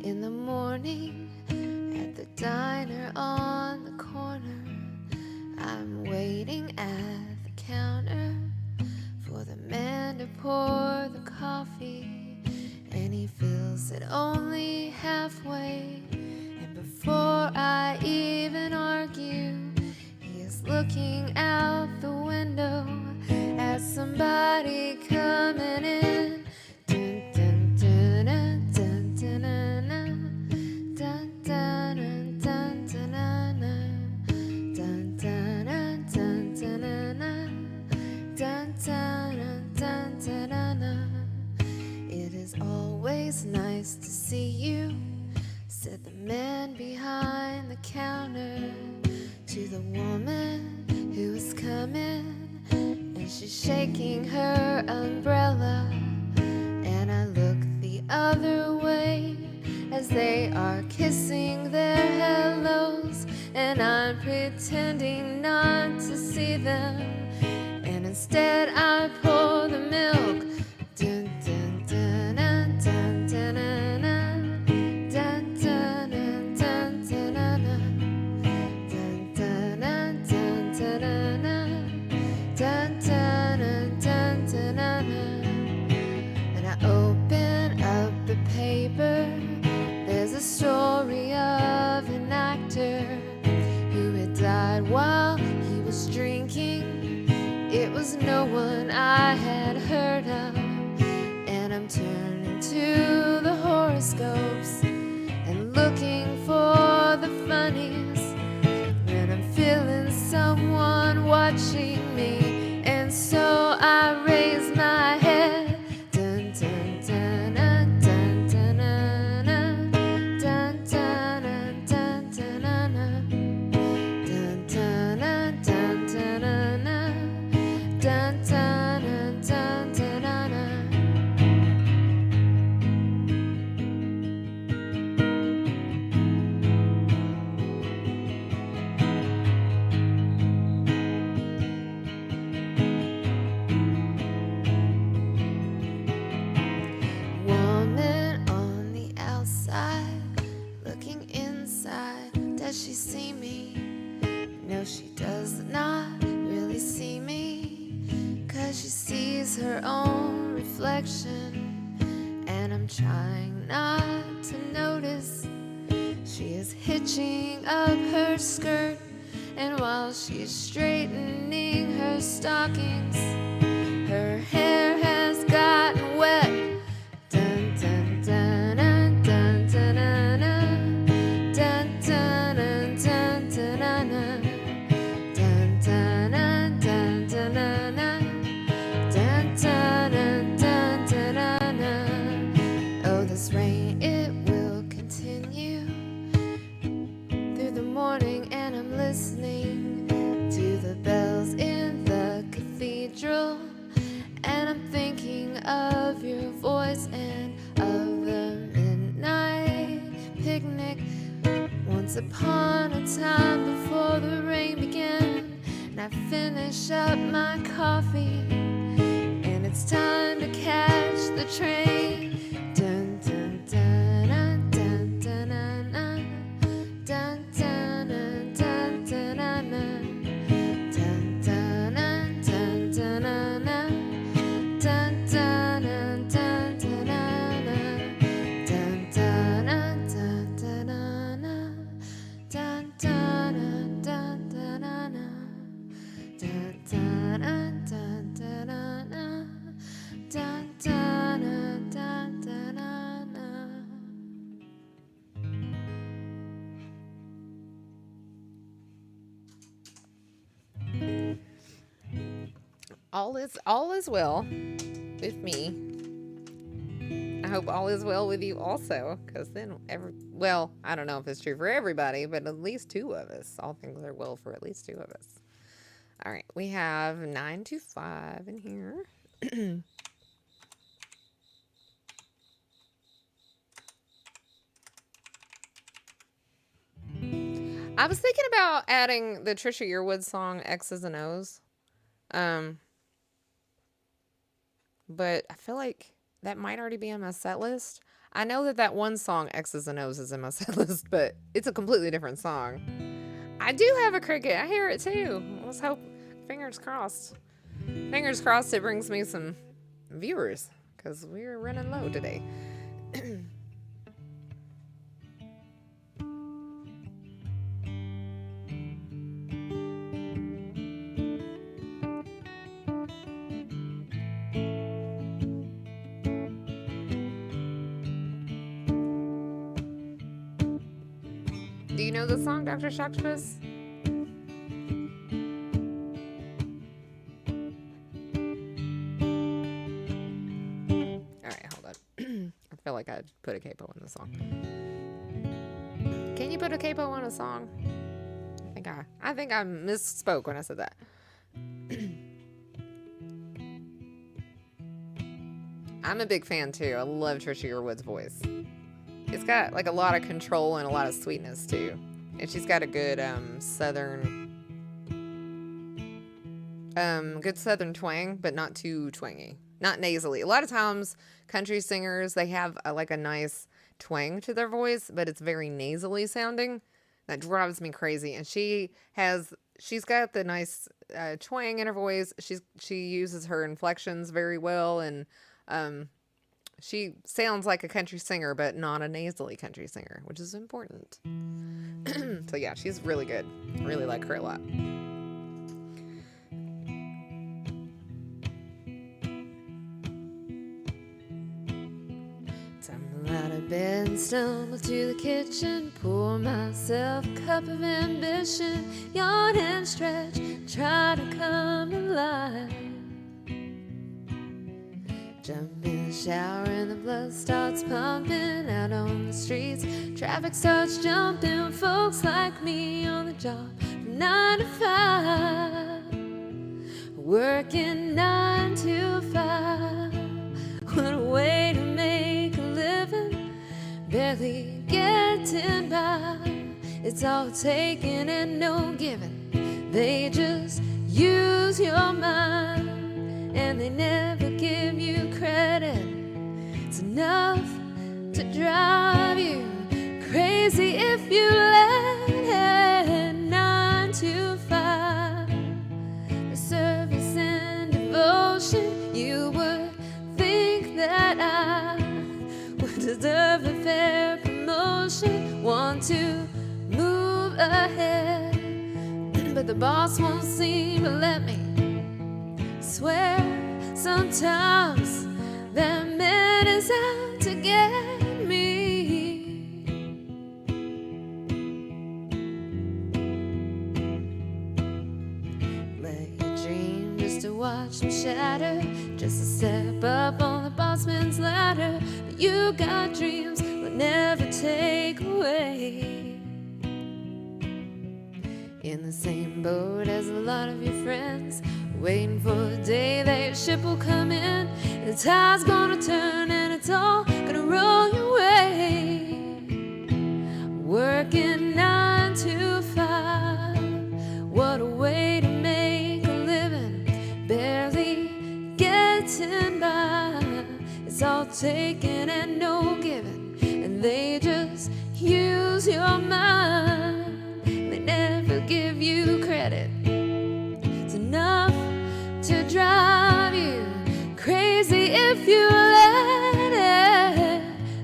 in the morning at the diner on the corner. I'm waiting at the counter for the man to pour the coffee, and he fills it only halfway. And before I even argue, he is looking out the window at somebody coming in. Dun, dun, dun, dun, dun, dun, dun, dun, dun, dun, dun, dun, dun, dun, dun, dun, dun, dun, dun, dun. It is always nice to see you, said the man behind the counter to the woman who was coming, and she's shaking her umbrella. And I look the other way as they are kissing their hellos, and I'm pretending not to see them, and instead I pour the milk. Dun, dun, dun, dun, dun, dun, dun, dun, dun, dun, dun, dun, dun, dun, dun, dun, dun, dun, dun. And I open up the paper. There's a story of an actor who had died while he was drinking. It was no one I had heard of. And I'm turning to the horoscopes and looking for the funnies when I'm feeling someone watching me. And so I raise my head. Dun, dun, dun, dun, dun, dun, dun, dun, dun, dun, dun, dun, dun, dun, dun, dun, dun, dun, dun. Woman on the outside, looking inside. Does she see me? No, she does not really see me, 'cause she sees her own reflection. And I'm trying not to notice. She is hitching up her skirt, and while she's straightening her stockings, her hair has gotten wet. Dun, dun, dun, dun, dun, dun, dun, dun, dun, dun, dun, dun. Dun, dun, dun, dun, dun, dun, dun, dun, dun, dun, dun. Oh, this rain, it will continue through the morning, and I'm listening to the bells in the cathedral, and I'm thinking of your voice and of the midnight picnic once upon a time before the rain began. And I finish up my coffee, and it's time to catch the train. Dun, dun, dun, dun, dun, dun, dun, dun, dun, dun, dun, dun, dun, dun, dun, dun, dun, dun, dun, dun, All is well with me. I hope all is well with you also, because then well, I don't know if it's true for everybody, but at least two of us. All things are well for at least two of us. All right, we have 925 in here. I was thinking about adding the Trisha Yearwood song X's and O's. But I feel like that might already be on my set list. I know that one song X's and O's is in my set list, but it's a completely different song. I do have a cricket. I hear it too. Let's hope. Fingers crossed. Fingers crossed it brings me some viewers because we're running low today. Do you know the song, Dr. Shocktopus? Alright, hold on. I feel like I put a capo in the song. Can you put a capo on a song? I think I misspoke when I said that. I'm a big fan too. I love Trisha Yearwood's voice. It's got like a lot of control and a lot of sweetness too. And she's got a good southern twang, but not too twangy. Not nasally. A lot of times country singers, they have like a nice twang to their voice, but it's very nasally sounding. That drives me crazy. And she's got the nice twang in her voice. She uses her inflections very well, and she sounds like a country singer, but not a nasally country singer, which is important. So yeah, she's really good. I really like her a lot. Tumble out of bed, stumble to the kitchen, pour myself a cup of ambition, yawn and stretch, try to come to life. Jump in the shower and the blood starts pumping out on the streets. Traffic starts jumping, folks like me on the job from 9 to 5, working 9 to 5. What a way to make a living, barely getting by. It's all taking and no giving. They just use your mind, and they never give you credit. It's enough to drive you crazy if you let it. 9 to 5, the service and devotion. You would think that I would deserve a fair promotion, want to move ahead, but the boss won't seem to let me. Swear sometimes that man is out to get me. Let your dream just to watch me shatter, just to step up on the bossman's ladder. But you got dreams will never take away. In the same boat as a lot of your friends, waiting for the day that your ship will come in. The tide's gonna turn and it's all gonna roll your way. Working 9 to 5, what a way to make a living, barely getting by. It's all taking and no giving, and they just use your mind. They never give you credit. It's enough to drive you crazy if you let it.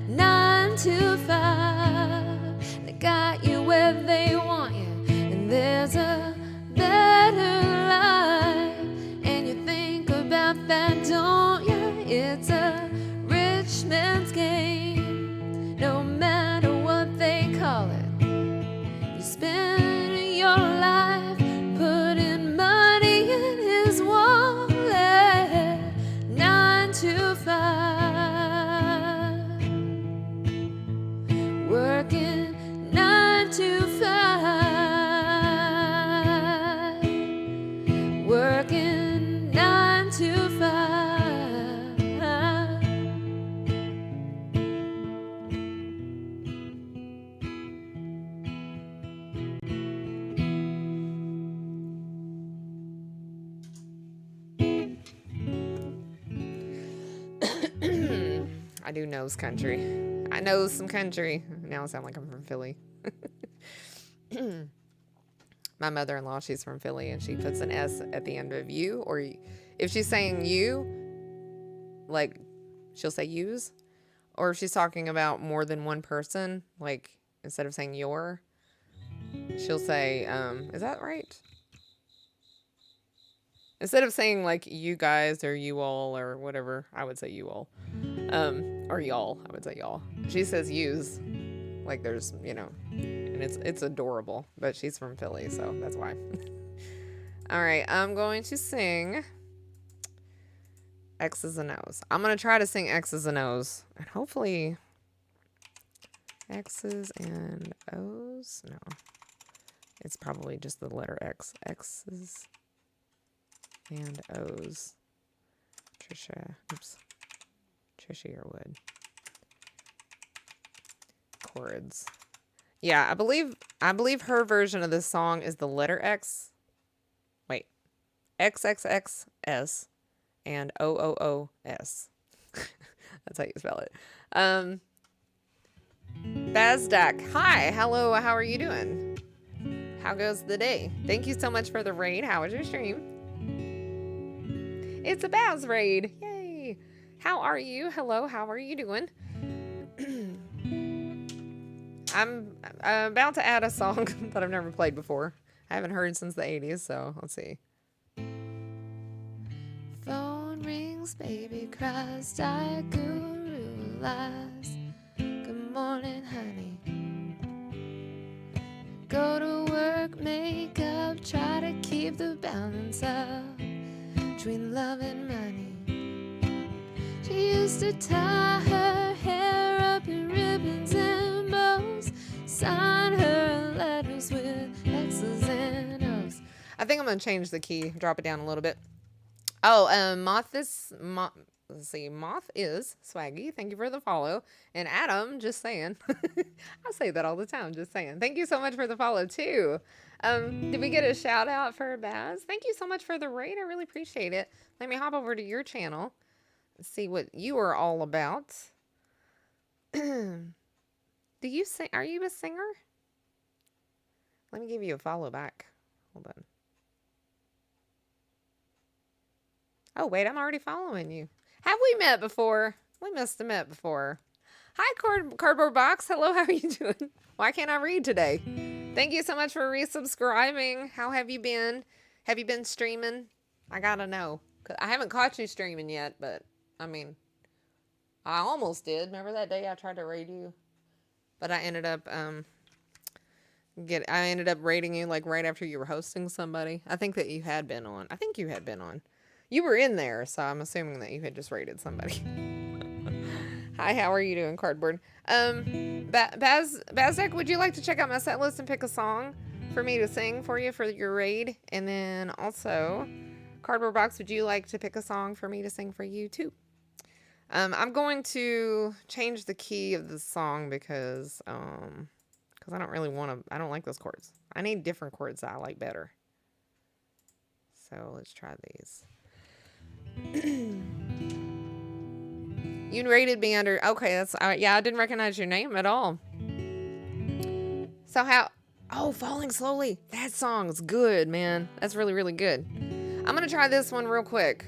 9 to 5, they got you where they want you, and there's a better life. And you think about that, don't you? It's a rich man's game, no matter what they call it. You spend your life putting money in his wallet. 9 to 5, working 9 to 5, working 9 to 5. I do nose country. I know some country. Now I sound like I'm from Philly. My mother-in-law, she's from Philly, and she puts an S at the end of you. Or if she's saying you, like, she'll say yous. Or if she's talking about more than one person, like, instead of saying your, she'll say, is that right? Instead of saying, like, you guys or you all or whatever, I would say you all. Or y'all, I would say y'all. She says yous. Like, there's, and it's adorable. But she's from Philly, so that's why. All right, I'm going to sing X's and O's. I'm going to try to sing X's and O's. And hopefully X's and O's. No. It's probably just the letter X. X's and O's. Trisha Yearwood. Chords. Yeah, I believe her version of this song is the letter X. Wait. XXXS and OOOS. That's how you spell it. Bazdak. Hi. Hello. How are you doing? How goes the day? Thank you so much for the raid. How was your stream? It's a Baz raid. Yay. How are you? Hello. How are you doing? I'm about to add a song that I've never played before. I haven't heard since the 80s, so let's see. Phone rings, baby cries, guru lies. Good morning, honey. Go to work, make up, try to keep the balance up between love and money. She used to tie her hair up in ribbons and bows, sign her letters with X's and O's. I think I'm going to change the key, drop it down a little bit. Oh, Moth is Swaggy. Thank you for the follow. And Adam, just saying. I say that all the time, just saying. Thank you so much for the follow, too. Did we get a shout out for Baz? Thank you so much for the raid. I really appreciate it. Let me hop over to your channel and see what you are all about. Do you sing? Are you a singer? Let me give you a follow back. Hold on. Oh, wait, I'm already following you. Have we met before? We must have met before. Hi, Cardboard Box. Hello, how are you doing? Why can't I read today? Thank you so much for resubscribing. How have you been? Have you been streaming? I gotta know. I haven't caught you streaming yet, but, I mean, I almost did. Remember that day I tried to raid you? But I ended up, raiding you, like, right after you were hosting somebody. I think that you had been on. I think you had been on. You were in there, so I'm assuming that you had just raided somebody. Hi, how are you doing, Cardboard? Bazek, would you like to check out my set list and pick a song for me to sing for you for your raid? And then also, Cardboard Box, would you like to pick a song for me to sing for you, too? I'm going to change the key of the song because I don't really want to, I don't like those chords. I need different chords that I like better. So let's try these. You rated me under. Okay, that's yeah. I didn't recognize your name at all. So how? Oh, Falling Slowly. That song's good, man. That's really, really good. I'm gonna try this one real quick.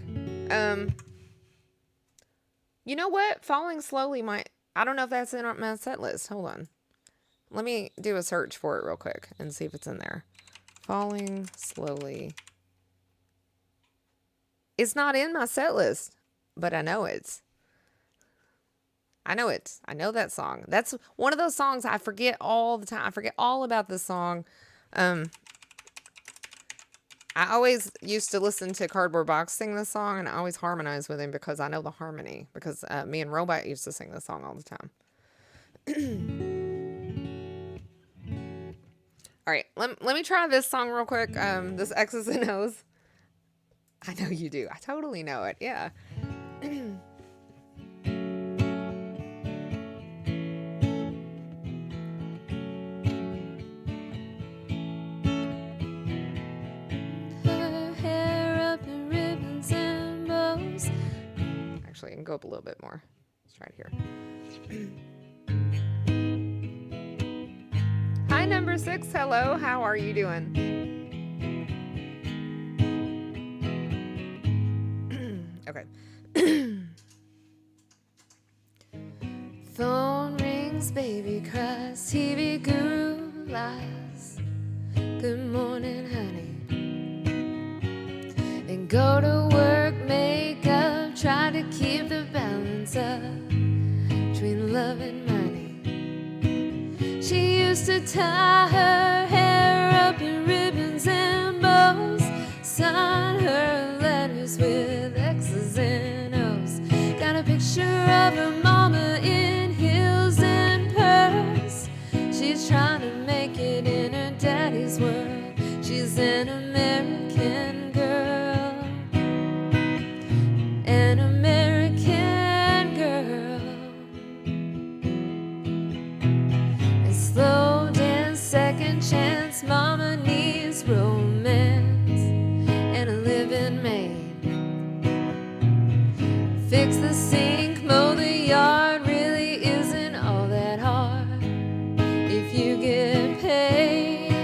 You know what? Falling Slowly might. I don't know if that's in my set list. Hold on. Let me do a search for it real quick and see if it's in there. Falling Slowly. It's not in my set list, but I know it. I know that song. That's one of those songs I forget all the time. I forget all about this song. I always used to listen to Cardboard Box sing this song, and I always harmonize with him because I know the harmony. Because me and Robot used to sing this song all the time. All right, let me try this song real quick. This X's and O's. I know you do. I totally know it. Yeah. Her hair up in ribbons and bows. Actually, I can go up a little bit more. Let's try it here. number 6. Hello, how are you doing? Okay. Phone rings, baby cries, TV guru lies. Good morning, honey. And go to work, make up, try to keep the balance up between love and money. She used to tie her hair up in ribbons and bows, sign her letters with X's and O's. Got a picture of her mama in heels and pearls. She's trying to make it in her daddy's world. She's an American girl, an American girl. And slow dance, second chance, mama needs romance and a living maid. Fix the sink, mow the yard, really isn't all that hard if you get paid.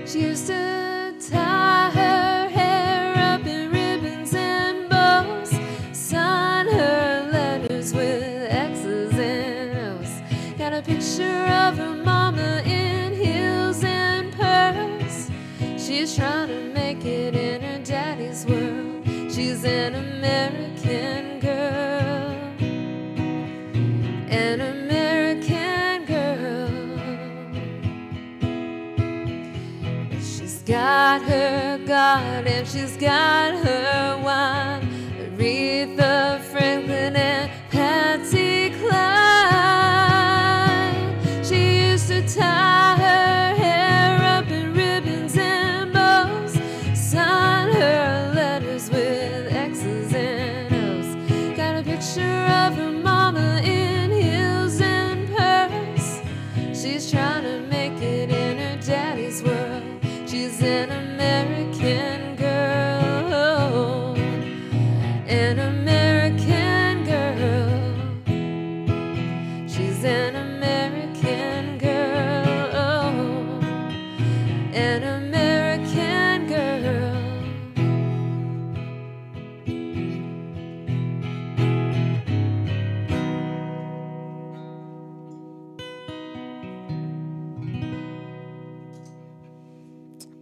She used to tie her hair up in ribbons and bows, sign her letters with X's and O's. Got a picture of her mama in heels and pearls. She's trying to make it in her daddy's world. She's an American girl, an American girl. She's got her God and she's got her wine, Aretha Franklin and Patsy Cline. She used to tie her hair up in ribbons and bows, sign her letters with X's and O's. Got a picture of her mama in heels and pearls. She's trying to make it in her daddy's world. She's an American girl, an American girl. She's an American girl, an American girl.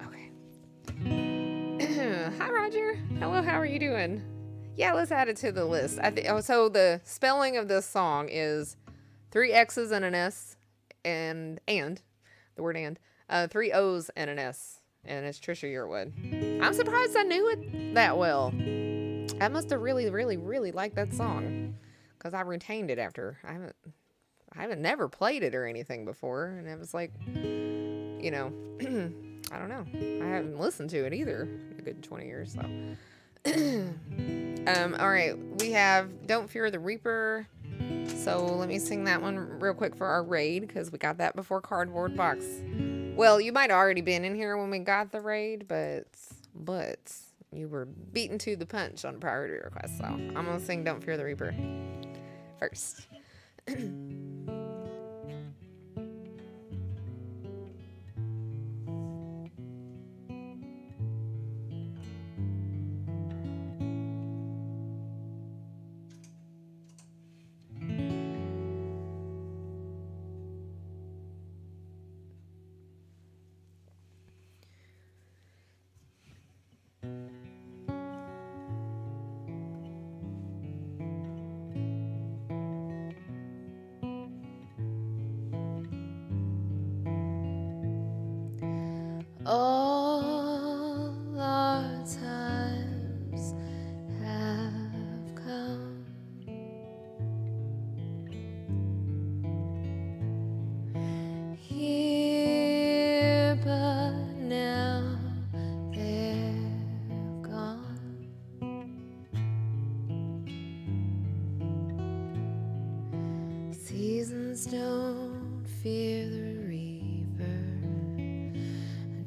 Okay. Hi, Roger. Hello, how are you doing? Yeah, let's add it to the list. So the spelling of this song is 3 X's and an S, and the word and 3 O's and an S, and it's Trisha Yearwood. I'm surprised I knew it that well. I must have really, really, really liked that song, because I retained it after. I haven't never played it or anything before, and it was like, you know, I don't know. I haven't listened to it either in a good 20 years, so. All right, we have Don't Fear the Reaper. So let me sing that one real quick for our raid, because we got that before Cardboard Box. Well, you might have already been in here when we got the raid, but you were beaten to the punch on priority request. So I'm gonna sing Don't Fear the Reaper first. All our times have come. Here, but now they're gone. Seasons don't fear the reaper.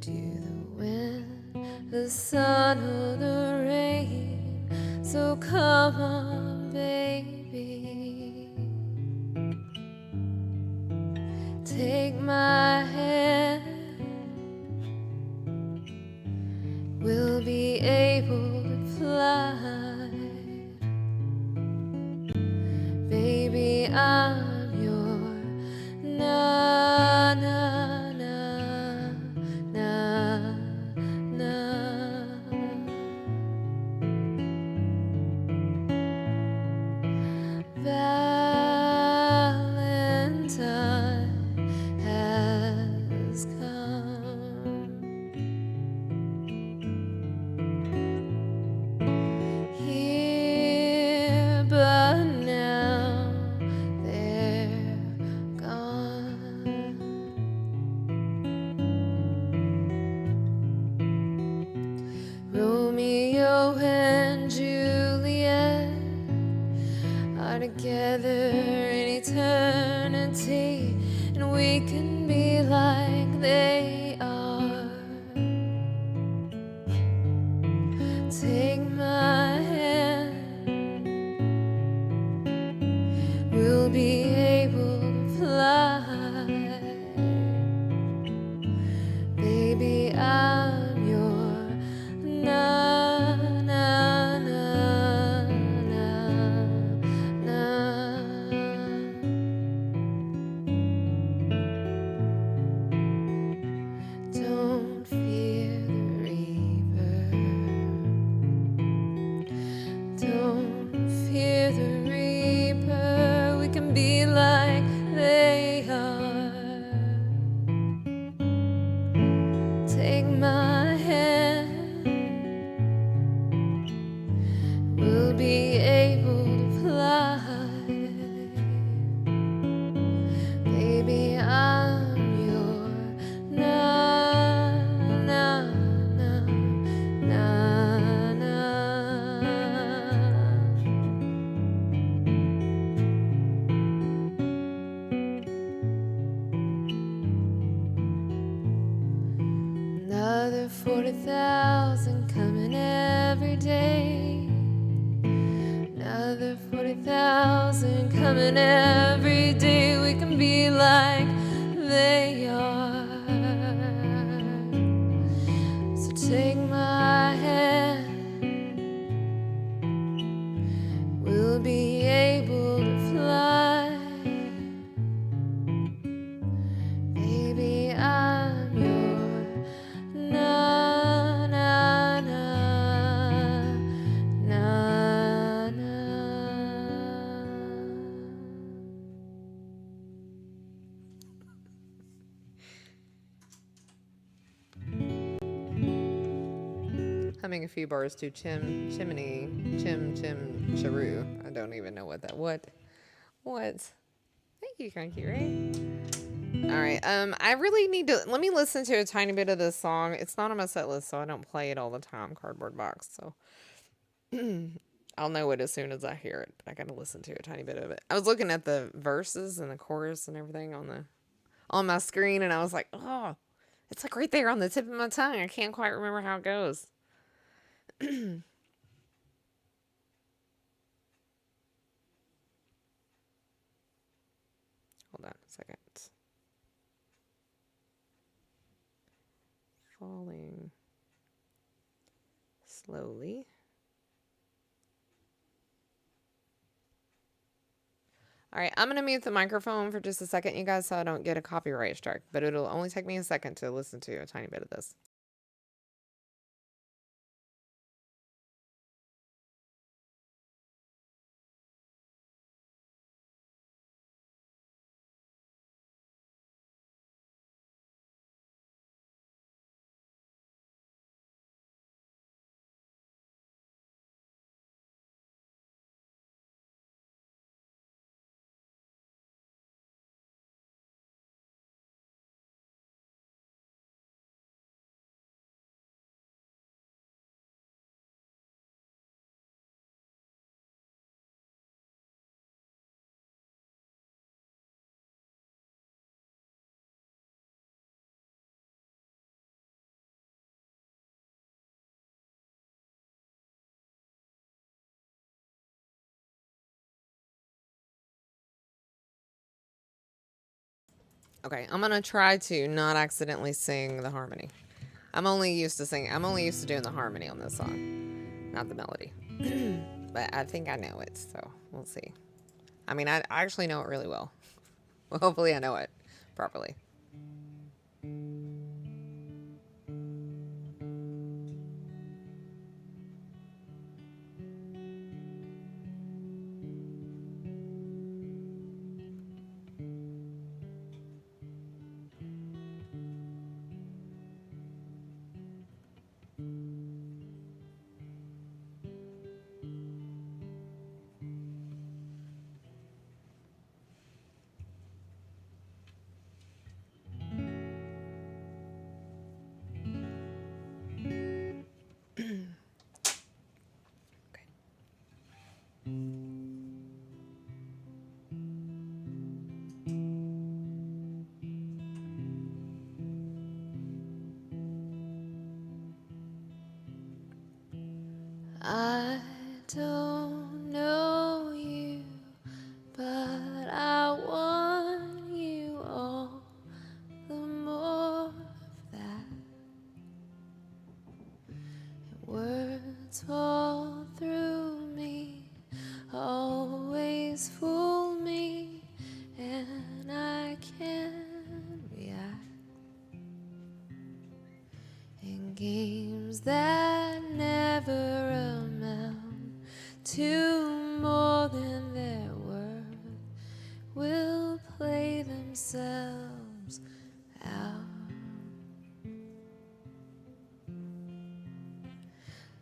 Do the wind, the sun, or the rain. So come on, baby. Take my hand. will be able to fly. Baby, I'm your na na na na na. Valentine has come. Here, but now they're gone. Romeo and Juliet are together in eternity, and we can be like they are. Take my hand, we'll be able to fly. Baby, I'm your na na na na na. Don't fear the reaper. Don't fear the reaper. We can be like they are. Take my hand, we'll be able to fly. Baby, I'm your na na na na na. Another 40,000 coming every day. Another 40,000 coming every day. We can be like they are. So take my hand, we'll be able to fly. Baby, I'm your na na na na na. Humming a few bars to chimney, chim, charoo. I don't even know what that, what? Thank you, Cranky Ray. All right, I really need to, let me listen to a tiny bit of this song. It's not on my set list, so I don't play it all the time, Cardboard Box, so I'll know it as soon as I hear it, but I gotta listen to a tiny bit of it. I was looking at the verses and the chorus and everything on my screen, and I was like, oh, it's like right there on the tip of my tongue. I can't quite remember how it goes. Hold on a second. Falling slowly. All right, I'm going to mute the microphone for just a second, you guys, so I don't get a copyright strike, but it'll only take me a second to listen to a tiny bit of this. Okay, I'm going to try to not accidentally sing the harmony. I'm only used to singing. I'm only used to doing the harmony on this song, not the melody. But I think I know it, so we'll see. I mean, I actually know it really well. Well, hopefully I know it properly. Okay. I don't know you, but I want you all the more of that. Words fall through me, always fool me, and I can't react. In games that never amount to more than their worth will play themselves out.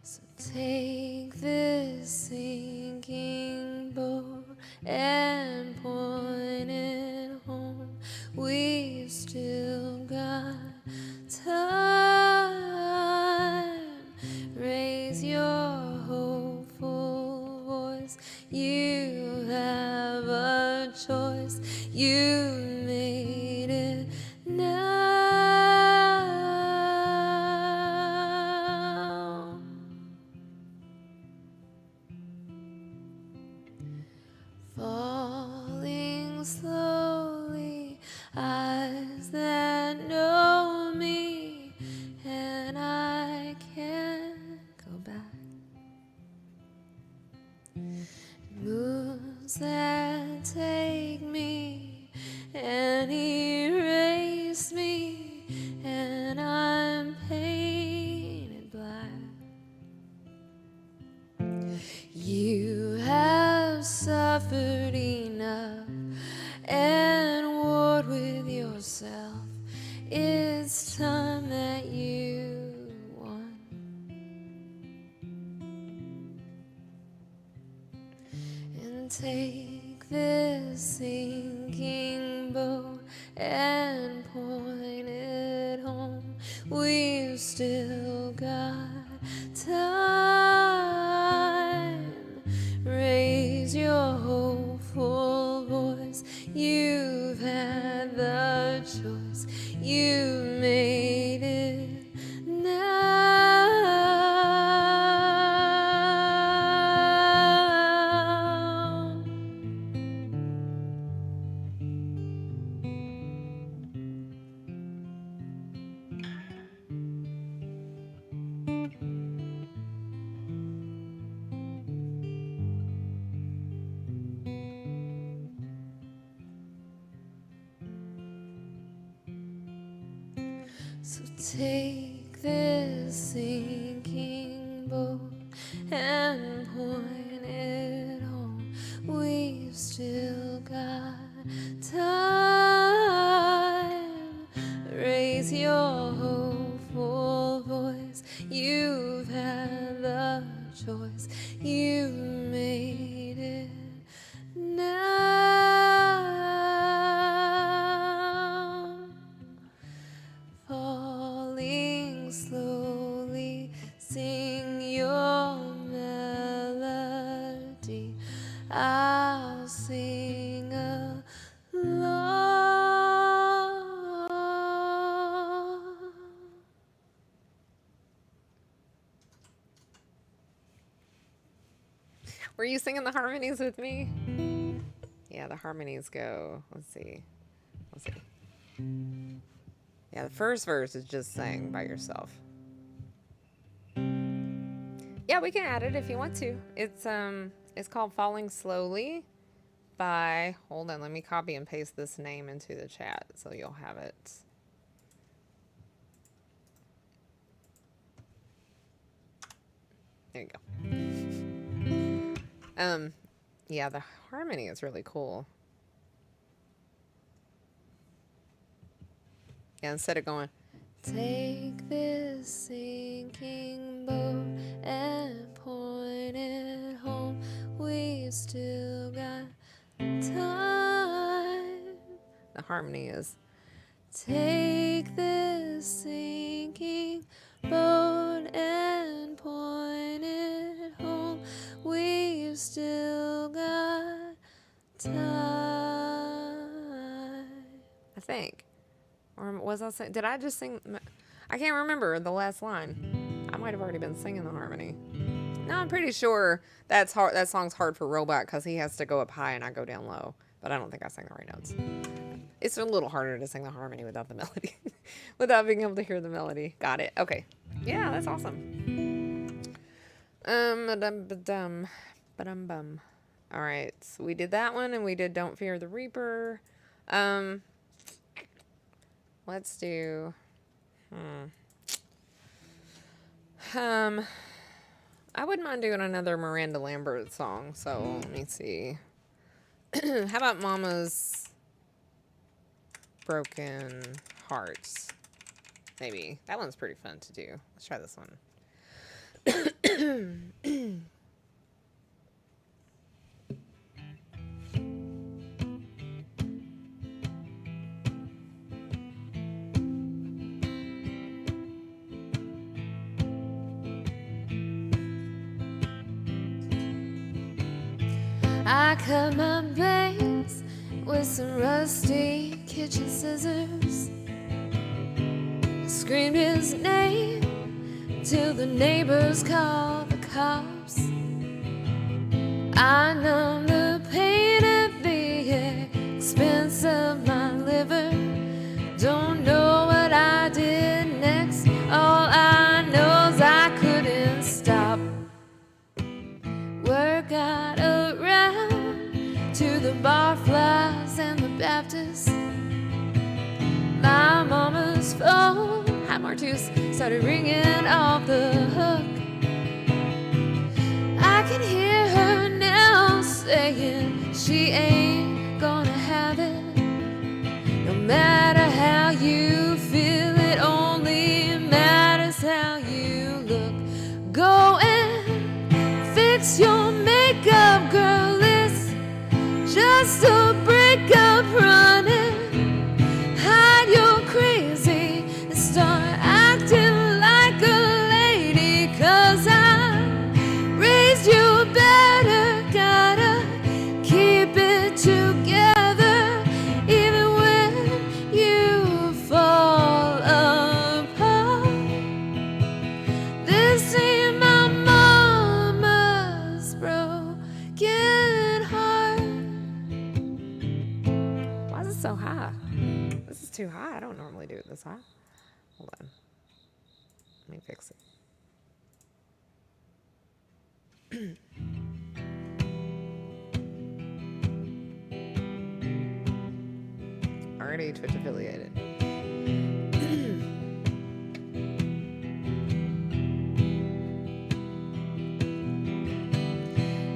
So take this sinking boat and point it home. We've still got time. Raise your hopeful voice. You have a choice. You made it now. Falling slowly, eyes that know me, and I can't go back. Moves that take me and erase me, and I'm painted black. You have suffered enough and warred with yourself. It's time that you won. And take this sinking boat and point it home. We've still got time. Raise your hopeful voice. You've had the choice. You made it now. So take this sinking boat and point it home. We've still got time. Raise your hopeful voice. You've had the choice. You made it now. Falling slowly, sing your melody. I'll sing along. Were you singing the harmonies with me? Yeah, the harmonies go. Let's see. Yeah, the first verse is just sang by yourself. Yeah, we can add it if you want to. It's called Falling Slowly by, hold on, let me copy and paste this name into the chat so you'll have it. There you go. Yeah, the harmony is really cool. Yeah, instead of going, take this sinking boat and point it home, we've still got time. The harmony is, take this sinking boat and point it home, we've still got time. I think. Or was I saying, did I just sing? I can't remember the last line. I might have already been singing the harmony. No, I'm pretty sure that's hard. That song's hard for Robot because he has to go up high and I go down low. But I don't think I sang the right notes. It's a little harder to sing the harmony without the melody, without being able to hear the melody. Got it. Okay. Yeah, that's awesome. Ba-dum. All right, so we did that one, and we did Don't Fear the Reaper. Let's do. I wouldn't mind doing another Miranda Lambert song. So let me see. How about Mama's Broken Hearts? Maybe that one's pretty fun to do. Let's try this one. I cut my bangs with some rusty kitchen scissors. Screamed his name till the neighbors called the cops. I numbed the pain at the expense of my liver. Don't know what I did next. All I know is I couldn't stop. Word got around to the barflies and the Baptists. My mama's phone, had more juice, started ringing off the hook. I can hear her now saying she ain't gonna have it. No matter how you feel, it only matters how you look. Go and fix your makeup, girl. It's just a breakup running. Hide your crazy and start acting like a lady. 'Cause I raised you better. Gotta keep it together even when you fall apart. This ain't my mama's broken heart. Why is it so high? This is too high. I don't normally do it this high. Hold on. Let me fix it. Already Twitch affiliated.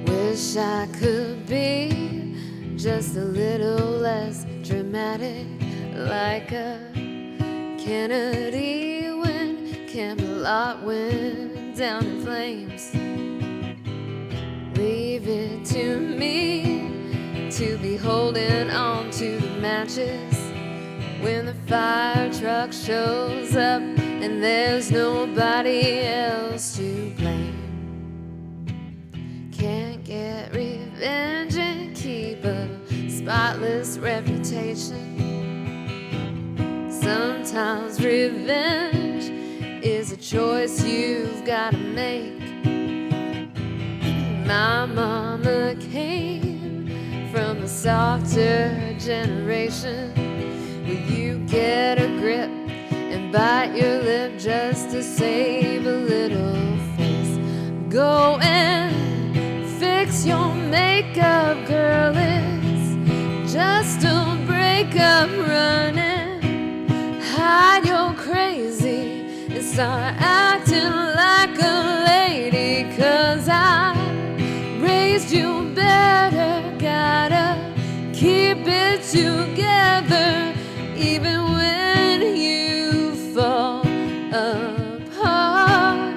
Wish I could be just a little less dramatic, like a Kennedy when Camelot went down in flames. Leave it to me to be holding on to the matches when the fire truck shows up and there's nobody else to blame. Can't get revenge and keep a spotless reputation. Sometimes revenge is a choice you've gotta make. My mama came from a softer generation. Will you get a grip bite your lip just to save a little face. Go and fix your makeup, girl. It's just a breakup running. Hide your crazy and start acting like a lady. 'Cause I raised you better, gotta keep it together, even when you fall apart.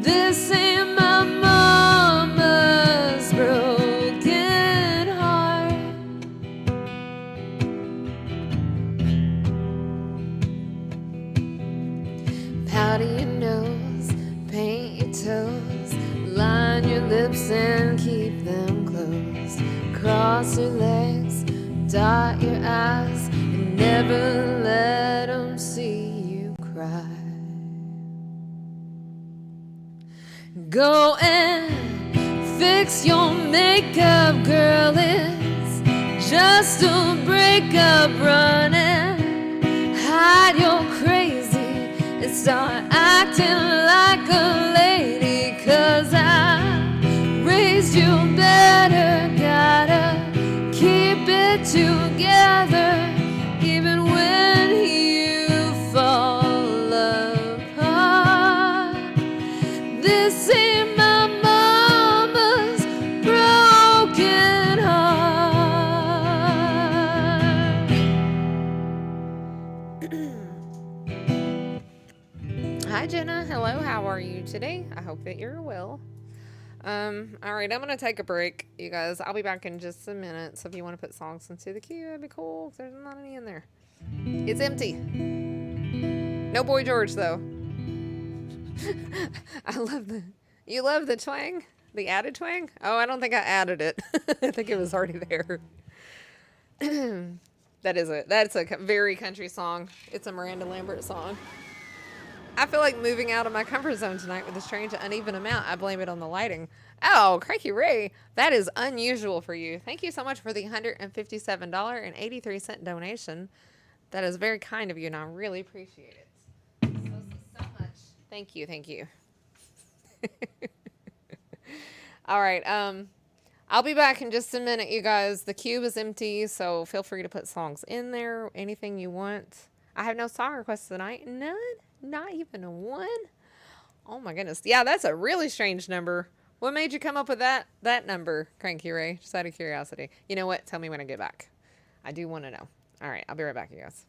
This ain't my mama's broken heart. Powder your nose, paint your toes, line your lips and keep them closed. Cross your legs, dot your eyes, and never let them see you cry. Go and fix your makeup, girl. It's just a breakup running. Hide your crazy and start acting like a lady. 'Cause I raised you better, gotta keep it together, even when you fall apart. This ain't my mama's broken heart. Hi, Jenna. Hello. How are you today? I hope that you're well. All right, I'm gonna take a break, you guys. I'll be back in just a minute. So if you want to put songs into the queue, that'd be cool. 'Cause there's not any in there. It's empty. No Boy George though. I love the. You love the twang, the added twang. Oh, I don't think I added it. I think it was already there. That's a very country song. It's a Miranda Lambert song. I feel like moving out of my comfort zone tonight with a strange uneven amount. I blame it on the lighting. Oh, Cranky Ray, that is unusual for you. Thank you so much for the $157.83 donation. That is very kind of you, and I really appreciate it. So much. Thank you, thank you. All right, I'll be back in just a minute, you guys. The queue is empty, so feel free to put songs in there, anything you want. I have no song requests tonight. None? Not even a one? Oh my goodness. Yeah, that's a really strange number. What made you come up with that number, Cranky Ray? Just out of curiosity. You know what? Tell me when I get back. I do want to know. All right, I'll be right back, you guys.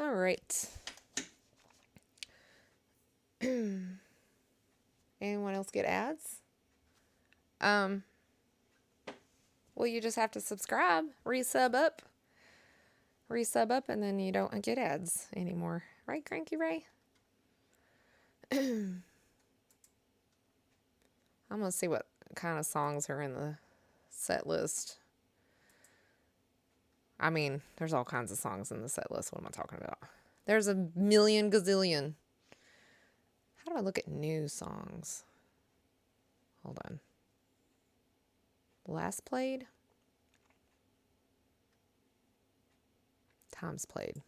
All right. Anyone else get ads? Well, you just have to subscribe, resub up, and then you don't get ads anymore. Right, Cranky Ray? I'm going to see what kind of songs are in the set list. I mean, there's all kinds of songs in the set list. What am I talking about? There's a million gazillion. How do I look at new songs? Hold on. Last played? Times played.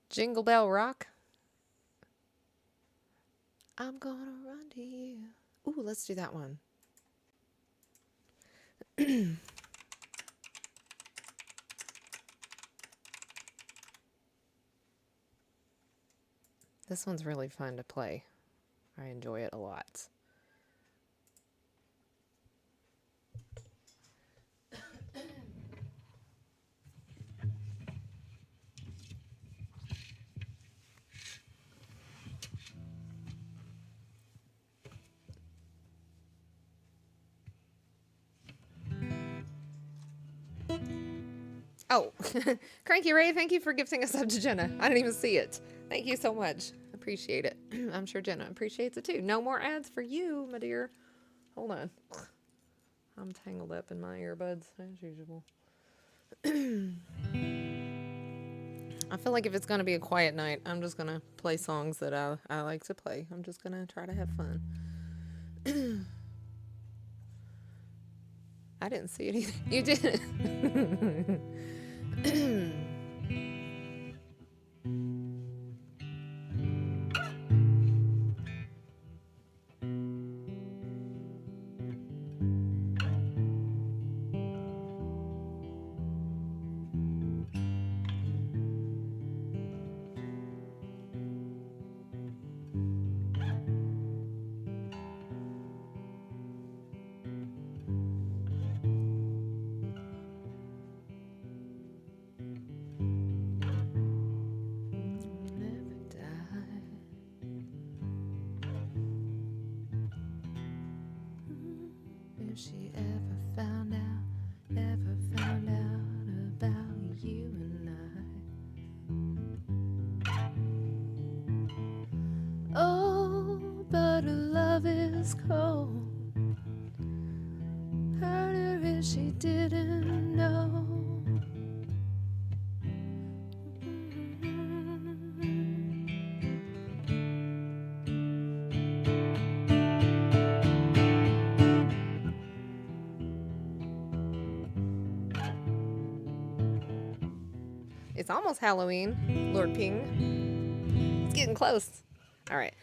Jingle Bell Rock. I'm gonna run to you. Ooh, let's do that one. This one's really fun to play. I enjoy it a lot. Oh, Cranky Ray, thank you for gifting us up to Jenna. I didn't even see it. Thank you so much. Appreciate it. I'm sure Jenna appreciates it too. No more ads for you, my dear. Hold on. I'm tangled up in my earbuds as usual. I feel like if it's going to be a quiet night, I'm just going to play songs that I like to play. I'm just going to try to have fun. I didn't see it either. You didn't. If she ever found out about you and I. Oh, but her love is cold. Hurt her if she didn't know. It's almost Halloween, Lord Ping. It's getting close. All right.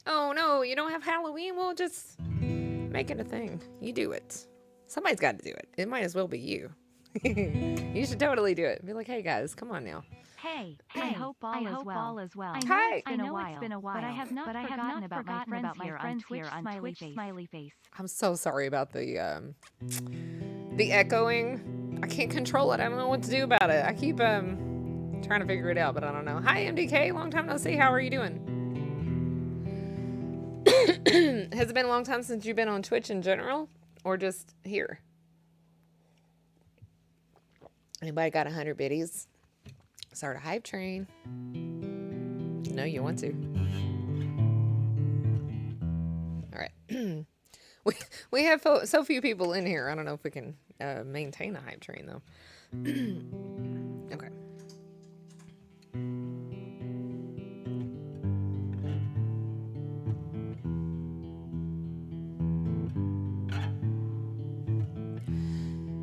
Oh, no, you don't have Halloween? Well, just make it a thing. You do it. Somebody's got to do it. It might as well be you. You should totally do it. Be like, hey, guys, come on now. Hey, I hope all is well. Hi. I know it's been a while, but I have not forgotten about my friends here on Twitch, smiley face. I'm so sorry about the echoing. I can't control it. I don't know what to do about it. I keep trying to figure it out, but I don't know. Hi, MDK. Long time no see. How are you doing? Has it been a long time since you've been on Twitch in general, or just here? Anybody got 100 biddies? Start a hype train. No, you want to. All right. We have so few people in here. I don't know if we can maintain a hype train, though. Okay.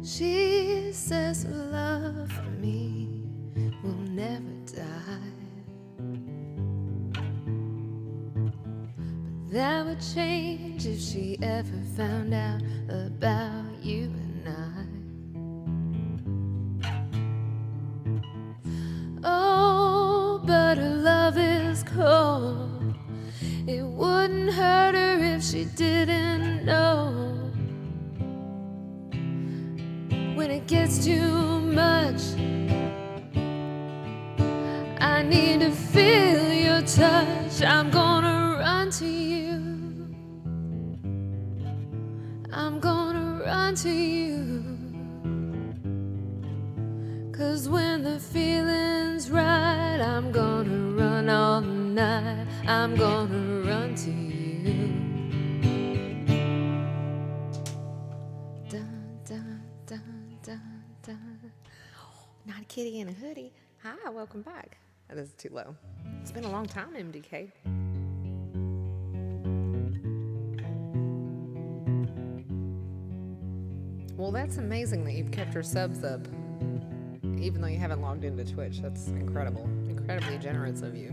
She says her love for me will never die, but that would change if she ever found out about you and I. Oh, but her love is cold. It wouldn't hurt her if she didn't know. when it gets too much. I need to feel your touch. I'm gonna run to you. I'm gonna run to you. 'Cause when the feeling's right, I'm gonna run all night. I'm gonna run to you. Dun, dun, dun, dun, dun. Not a kitty in a hoodie. Hi, welcome back. That is too low. It's been a long time, MDK. Well, that's amazing that you've kept your subs up, even though you haven't logged into Twitch. That's incredible. Incredibly generous of you.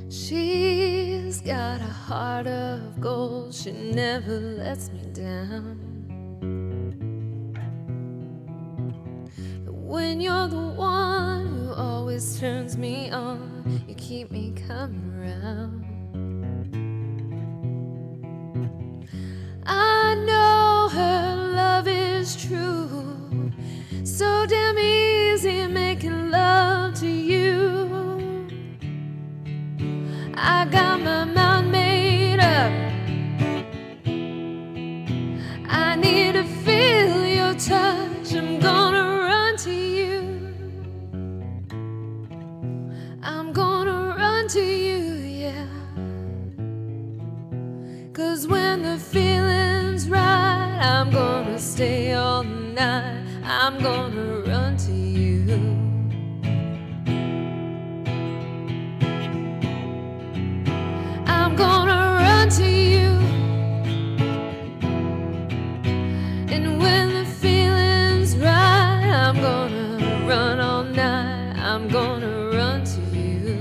She's got a heart of gold. She never lets me down. But when you're the one who always turns me on, you keep me coming around. I know her love is true, so damn easy making love to you. I got my mind made up. I need to feel your touch. I'm gonna run to you. I'm gonna run to you, yeah. 'Cause when the feeling's right, I'm gonna stay all night. I'm gonna run to you. I'm gonna run to you. And when the feeling's right, I'm gonna run all night. I'm gonna run to you.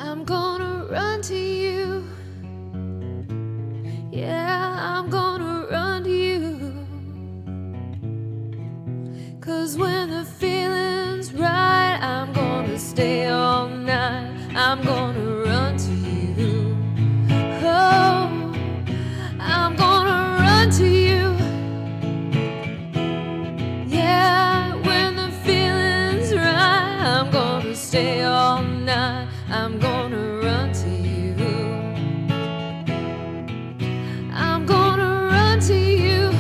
I'm gonna run to you. Yeah, I'm gonna run to you. 'Cause when the feeling's right, I'm gonna stay all night. I'm gonna run to you. Oh, I'm gonna run to you. Yeah, when the feeling's right, I'm gonna stay all night. I'm gonna run to you. I'm gonna run to you.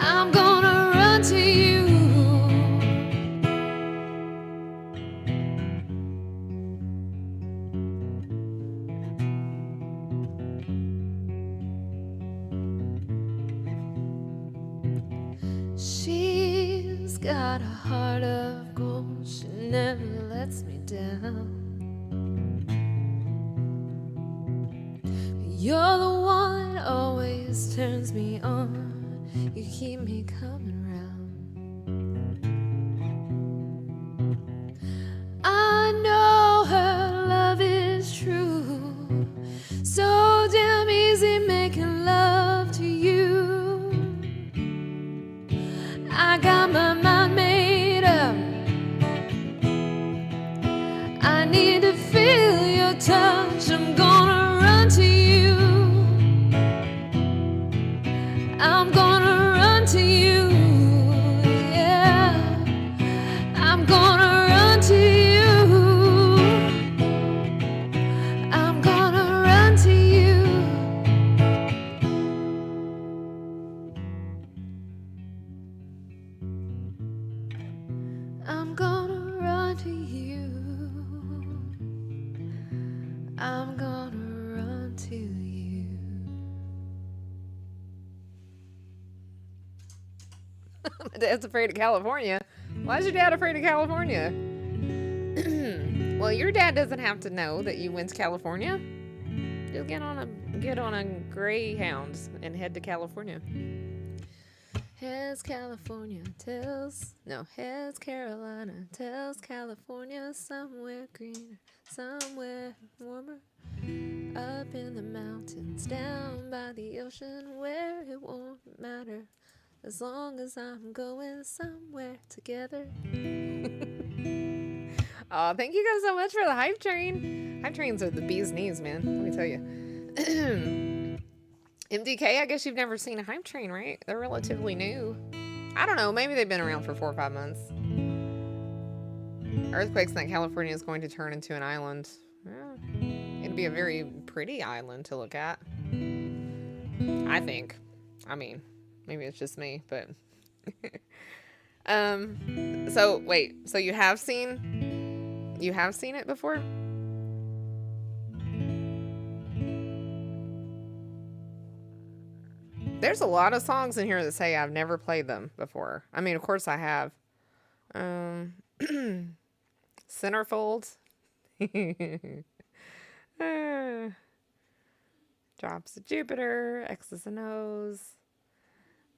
I'm gonna run to you. She's got a heart of gold. She never lets me down. You're the one always turns me on. You keep me coming round. I know her love is true, so damn easy making love to you. I got my mind made up. I need to feel your touch. I'm gonna run to you. I'm gonna run to you. Yeah, I'm gonna run to you. I'm gonna run to you. I'm gonna run to you. I'm gonna My dad's afraid of California. Why is your dad afraid of California? Well, your dad doesn't have to know that you went to California. You'll get on a Greyhound and head to California. Here's California tells here's Carolina tells California somewhere greener, somewhere warmer, up in the mountains, down by the ocean, where it won't matter as long as I'm going somewhere together. Oh, thank you guys so much for the hype train. Hype trains are the bee's knees, man. Let me tell you. MDK, I guess you've never seen a hype train, right? They're relatively new. I don't know. Maybe they've been around for 4 or 5 months. Earthquakes in California is going to turn into an island. Yeah. It'd be a very pretty island to look at. I think. I mean, maybe it's just me, but... So, wait. So you have seen... You have seen it before? There's a lot of songs in here that say I've never played them before. I mean, of course I have. Centerfold. Drops of Jupiter. X's and O's.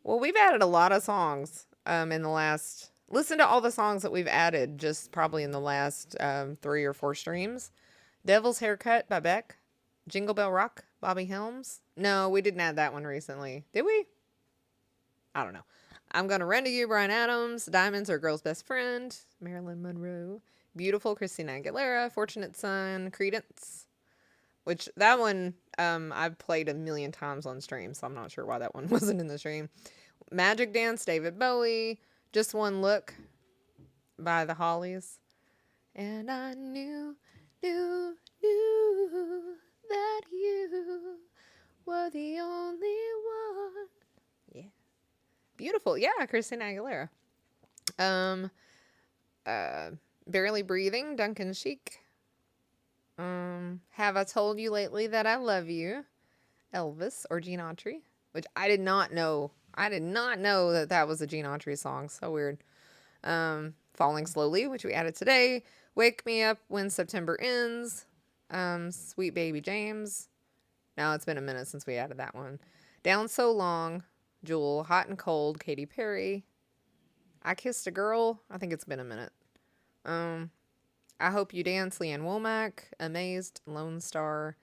Well, we've added a lot of songs in the last... Listen to all the songs that we've added just probably in the last 3 or 4 streams. Devil's Haircut by Beck. Jingle Bell Rock, Bobby Helms. No, we didn't add that one recently. Did we? I don't know. I'm Gonna Run to You, Bryan Adams. Diamonds Are Girl's Best Friend, Marilyn Monroe. Beautiful, Christina Aguilera. Fortunate Son, Credence. Which, that one, I've played a million times on stream, so I'm not sure why that one wasn't in the stream. Magic Dance, David Bowie. Just One Look by the Hollies. And I knew that you were the only one. Yeah. Beautiful. Yeah, Christina Aguilera. Barely Breathing, Duncan Sheik. Have I Told You Lately That I Love You? Elvis or Gene Autry, which I did not know. I did not know that that was a Gene Autry song. So weird. Falling Slowly, which we added today. Wake Me Up When September Ends. Sweet Baby James. Now it's been a minute since we added that one. Down So Long. Jewel. Hot and Cold. Katy Perry. I Kissed a Girl. I think it's been a minute. I Hope You Dance. Leanne Womack. Amazed. Lone Star.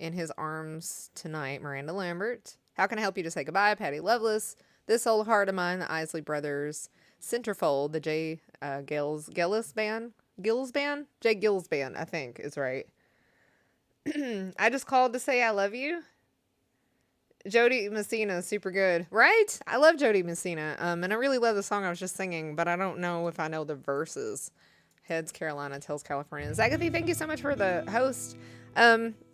In His Arms Tonight. Miranda Lambert. How Can I Help You to Say Goodbye? Patty Loveless. This Old Heart of Mine. The Isley Brothers. Centerfold. The Jay Gills Band. Gills Band? Jay Gills Band, I think is right. I Just Called to Say I Love You. Jody Messina is super good, right? I love Jody Messina. And I really love the song I was just singing, but I don't know if I know the verses. Heads Carolina, tails California. Zagathy, thank you so much for the host.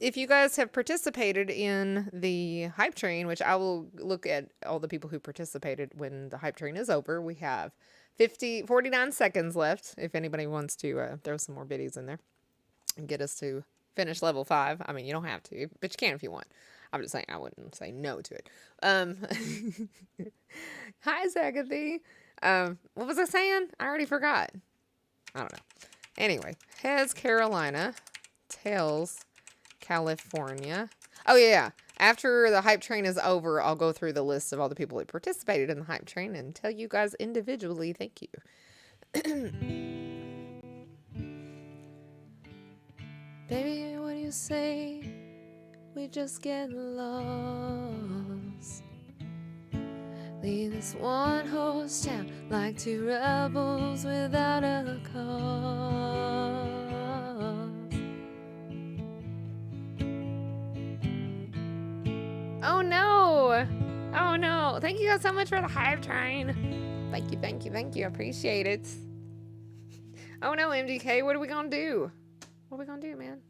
If you guys have participated in the hype train, which I will look at all the people who participated when the hype train is over. We have 49 seconds left. If anybody wants to throw some more biddies in there and get us to finish level 5. I mean, you don't have to, but you can if you want. I'm just saying I wouldn't say no to it. Hi, Zagathy. What was I saying? I already forgot. I don't know. Anyway, heads Carolina, tails California. Oh, yeah. After the hype train is over, I'll go through the list of all the people who participated in the hype train and tell you guys individually thank you. Baby, what do you say? We just get lost. Leave this one horse town like 2 rebels without a cause. Oh no! Oh no! Thank you guys so much for the hype train. Thank you, thank you, thank you. I appreciate it. Oh no, MDK, what are we gonna do? What are we gonna do, man?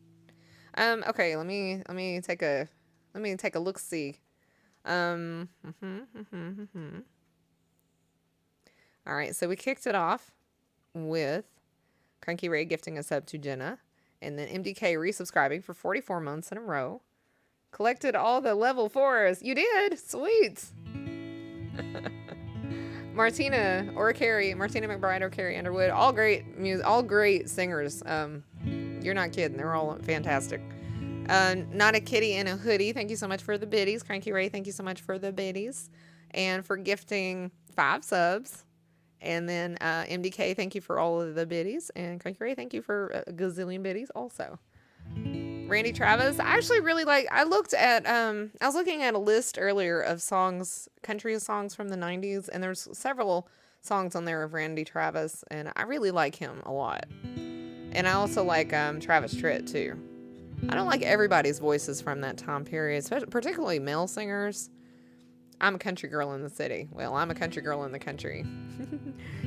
Okay, let me take a look see. All right, so we kicked it off with Cranky Ray gifting a sub to Jenna, and then MDK resubscribing for 44 months in a row. Collected all the level 4s. You did? Sweet. Martina or Carrie, Martina McBride or Carrie Underwood, all great music, all great singers. You're not kidding. They're all fantastic. Not a kitty in a hoodie. Thank you so much for the biddies. Cranky Ray, thank you so much for the biddies. And for gifting 5 subs. And then MDK, thank you for all of the biddies. And Cranky Ray, thank you for a gazillion biddies also. Randy Travis, I actually really like, I was looking at a list earlier of songs, country songs from the 90s, and there's several songs on there of Randy Travis, and I really like him a lot. And I also like Travis Tritt too. I don't like everybody's voices from that time period, especially, particularly male singers. I'm a country girl in the city. Well, I'm a country girl in the country.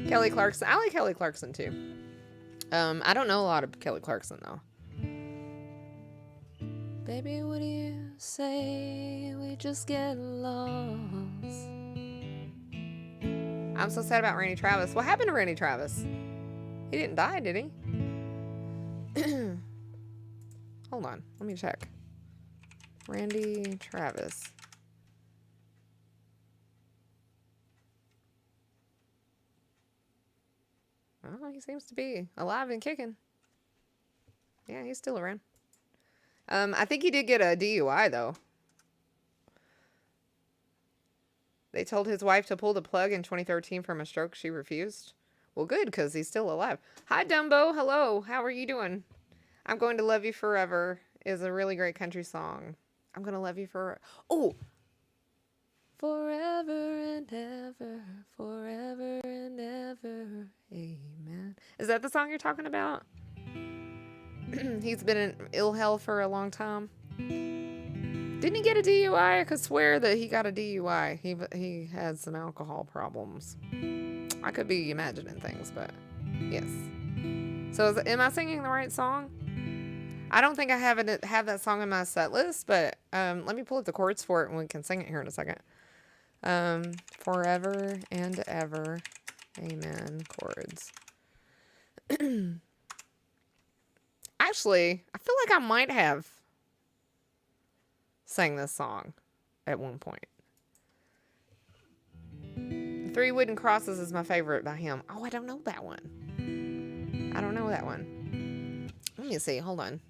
Kelly Clarkson. I like Kelly Clarkson too. I don't know a lot of Kelly Clarkson though. Baby, what do you say we just get lost? I'm so sad about Randy Travis. What happened to Randy Travis? He didn't die, did he? Hold on. Let me check. Randy Travis. Oh, he seems to be alive and kicking. Yeah, he's still around. I think he did get a DUI, though. They told his wife to pull the plug in 2013 from a stroke. She refused. Well, good, because he's still alive. Hi, Dumbo. Hello. How are you doing? I'm Going to Love You Forever is a really great country song. I'm going to love you for... Oh! Forever and ever, forever and ever, amen. Is that the song you're talking about? He's been in ill health for a long time. Didn't he get a DUI? I could swear that he got a DUI. He had some alcohol problems. I could be imagining things, but yes. So am I singing the right song? I don't think I have that song in my set list, but let me pull up the chords for it and we can sing it here in a second. Forever and ever, amen, chords. Actually, I feel like I might have sang this song at one point. Three Wooden Crosses is my favorite by him. Oh, I don't know that one. I don't know that one. Let me see. Hold on.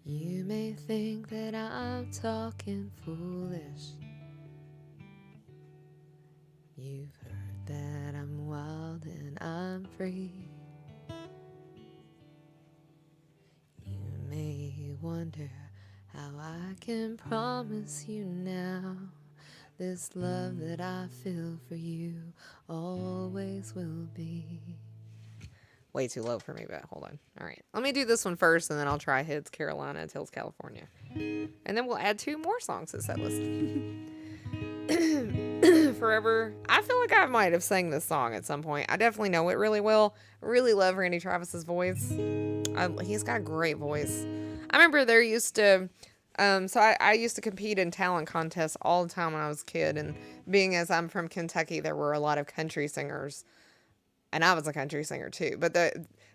You may think that I'm talking foolish. You've heard that I'm wild and I'm free. You may wonder how I can promise you now this love that I feel for you always will be. Way too low for me, but hold on. All right. Let me do this one first, and then I'll try Hits Carolina, Tills California. And then we'll add 2 more songs to the set list. Forever. I feel like I might have sang this song at some point. I definitely know it really well. Really love Randy Travis's voice. He's got a great voice. I remember there used to... I used to compete in talent contests all the time when I was a kid. And being as I'm from Kentucky, there were a lot of country singers. And I was a country singer too. But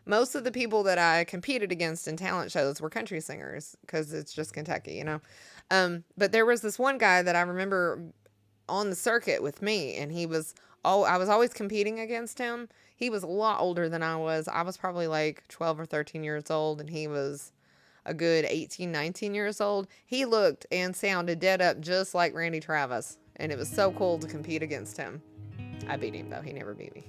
most of the people that I competed against in talent shows were country singers because it's just Kentucky, you know. But there was this one guy that I remember on the circuit with me, and I was always competing against him. He was a lot older than I was. I was probably like 12 or 13 years old, and he was a good 18, 19 years old. He looked and sounded dead up just like Randy Travis, and it was so cool to compete against him. I beat him, though. He never beat me.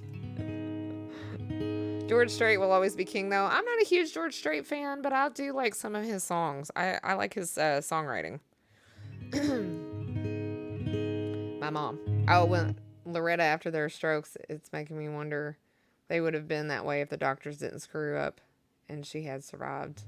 George Strait will always be king, though. I'm not a huge George Strait fan, but I do like some of his songs. I like his songwriting. My mom. Oh, when Loretta, after their strokes, it's making me wonder they would have been that way if the doctors didn't screw up and she had survived.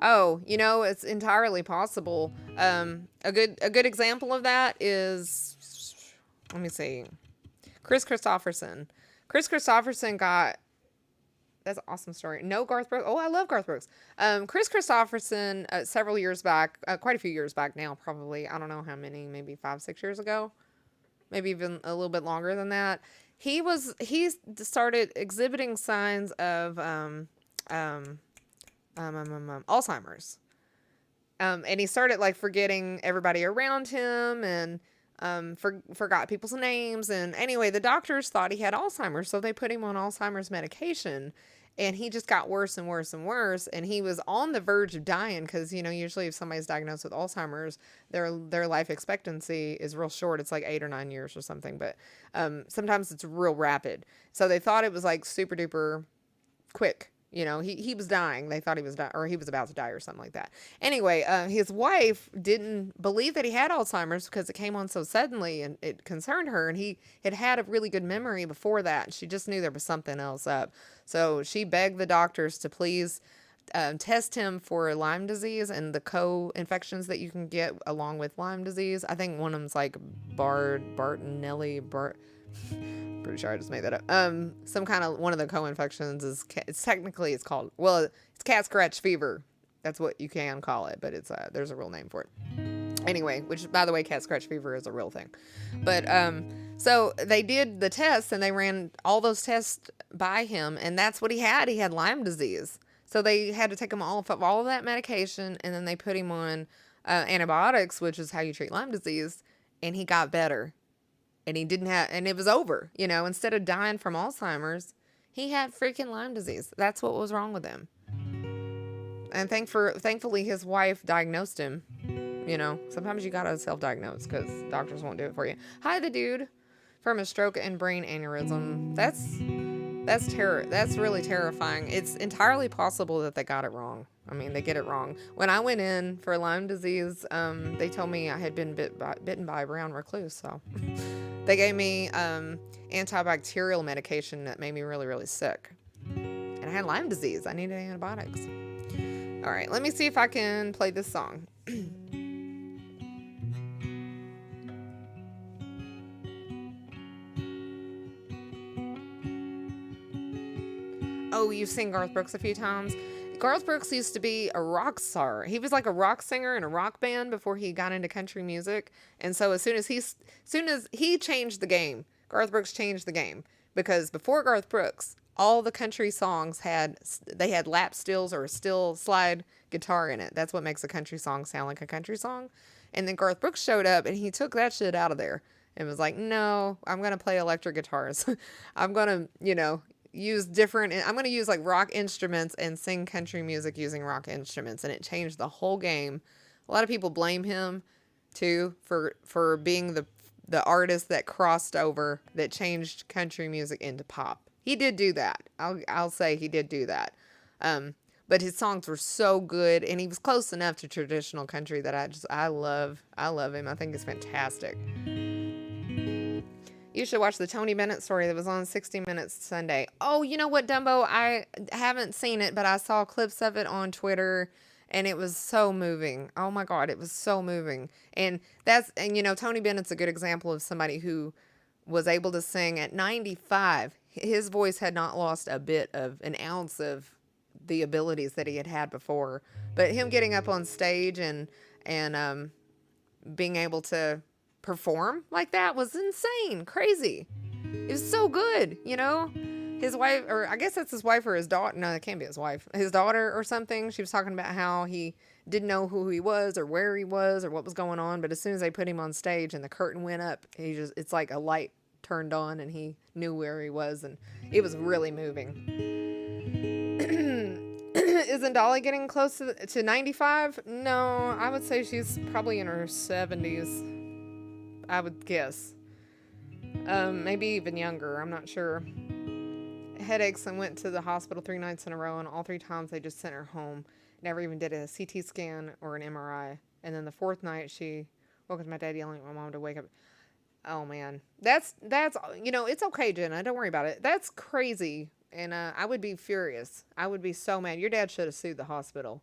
Oh, you know, it's entirely possible. A good example of that is, let me see, Chris Christopherson. Chris Christopherson got, that's an awesome story. No Garth Brooks. Oh, I love Garth Brooks. Chris Christopherson, several years back, quite a few years back now, probably, I don't know how many, maybe 5-6 years ago, maybe even a little bit longer than that. He started exhibiting signs of, Alzheimer's. And he started like forgetting everybody around him and forgot people's names. And anyway, the doctors thought he had Alzheimer's, so they put him on Alzheimer's medication. And he just got worse and worse and worse. And he was on the verge of dying because, usually if somebody's diagnosed with Alzheimer's, their life expectancy is real short. It's like 8 or 9 years or something. But sometimes it's real rapid. So they thought it was like super duper quick. He was dying. They thought he was dying, or he was about to die or something like that. Anyway, his wife didn't believe that he had Alzheimer's because it came on so suddenly and it concerned her. And he had a really good memory before that. And she just knew there was something else up. So she begged the doctors to please test him for Lyme disease and the co-infections that you can get along with Lyme disease. I think one of them's like Bartonelli. Pretty sure I just made that up. Some kind of one of the co-infections is it's called, well, it's cat scratch fever. That's what you can call it, but it's there's a real name for it. Anyway, which by the way, cat scratch fever is a real thing. But so they did the tests and they ran all those tests by him, and that's what he had. He had Lyme disease. So they had to take him off of all of that medication, and then they put him on antibiotics, which is how you treat Lyme disease, and he got better. And he didn't have, and it was over, instead of dying from Alzheimer's, he had freaking Lyme disease. That's what was wrong with him. And thankfully his wife diagnosed him. Sometimes you gotta self-diagnose because doctors won't do it for you. Hi, the dude from a stroke and brain aneurysm. That's really terrifying. It's entirely possible that they got it wrong. I mean, they get it wrong. When I went in for Lyme disease, they told me I had been bitten by a brown recluse. So they gave me antibacterial medication that made me really, really sick. And I had Lyme disease. I needed antibiotics. All right, let me see if I can play this song. Oh, you've seen Garth Brooks a few times. Garth Brooks used to be a rock star. He was like a rock singer in a rock band before he got into country music. And so as soon as he changed the game, Garth Brooks changed the game, because before Garth Brooks, all the country songs had lap stills or a still slide guitar in it. That's what makes a country song sound like a country song. And then Garth Brooks showed up and he took that shit out of there and was like, no, I'm going to play electric guitars. I'm going to, I'm going to use like rock instruments and sing country music using rock instruments. And it changed the whole game. A lot of people blame him too for being the artist that crossed over, that changed country music into pop. He did do that. I'll say he did do that. But his songs were so good, and he was close enough to traditional country that I love him. I think he's fantastic. You should watch the Tony Bennett story that was on 60 Minutes Sunday. Oh, you know what, Dumbo? I haven't seen it, but I saw clips of it on Twitter, and it was so moving. Oh my God, it was so moving. And Tony Bennett's a good example of somebody who was able to sing at 95. His voice had not lost a bit of an ounce of the abilities that he had before. But him getting up on stage and being able to perform like that was insane, crazy. It was so good, His wife, or I guess that's his wife or his daughter. No, that can't be his wife. His daughter or something. She was talking about how he didn't know who he was or where he was or what was going on. But as soon as they put him on stage and the curtain went up, it's like a light turned on and he knew where he was, and it was really moving. Isn't Dolly getting close to 95? No, I would say she's probably in her 70s. I would guess. Maybe even younger. I'm not sure. Headaches, and went to the hospital 3 nights in a row, and all 3 times they just sent her home. Never even did a CT scan or an MRI. And then the 4th night, she woke up to my dad yelling at my mom to wake up. Oh man, that's it's okay, Jenna. Don't worry about it. That's crazy, and I would be furious. I would be so mad. Your dad should have sued the hospital.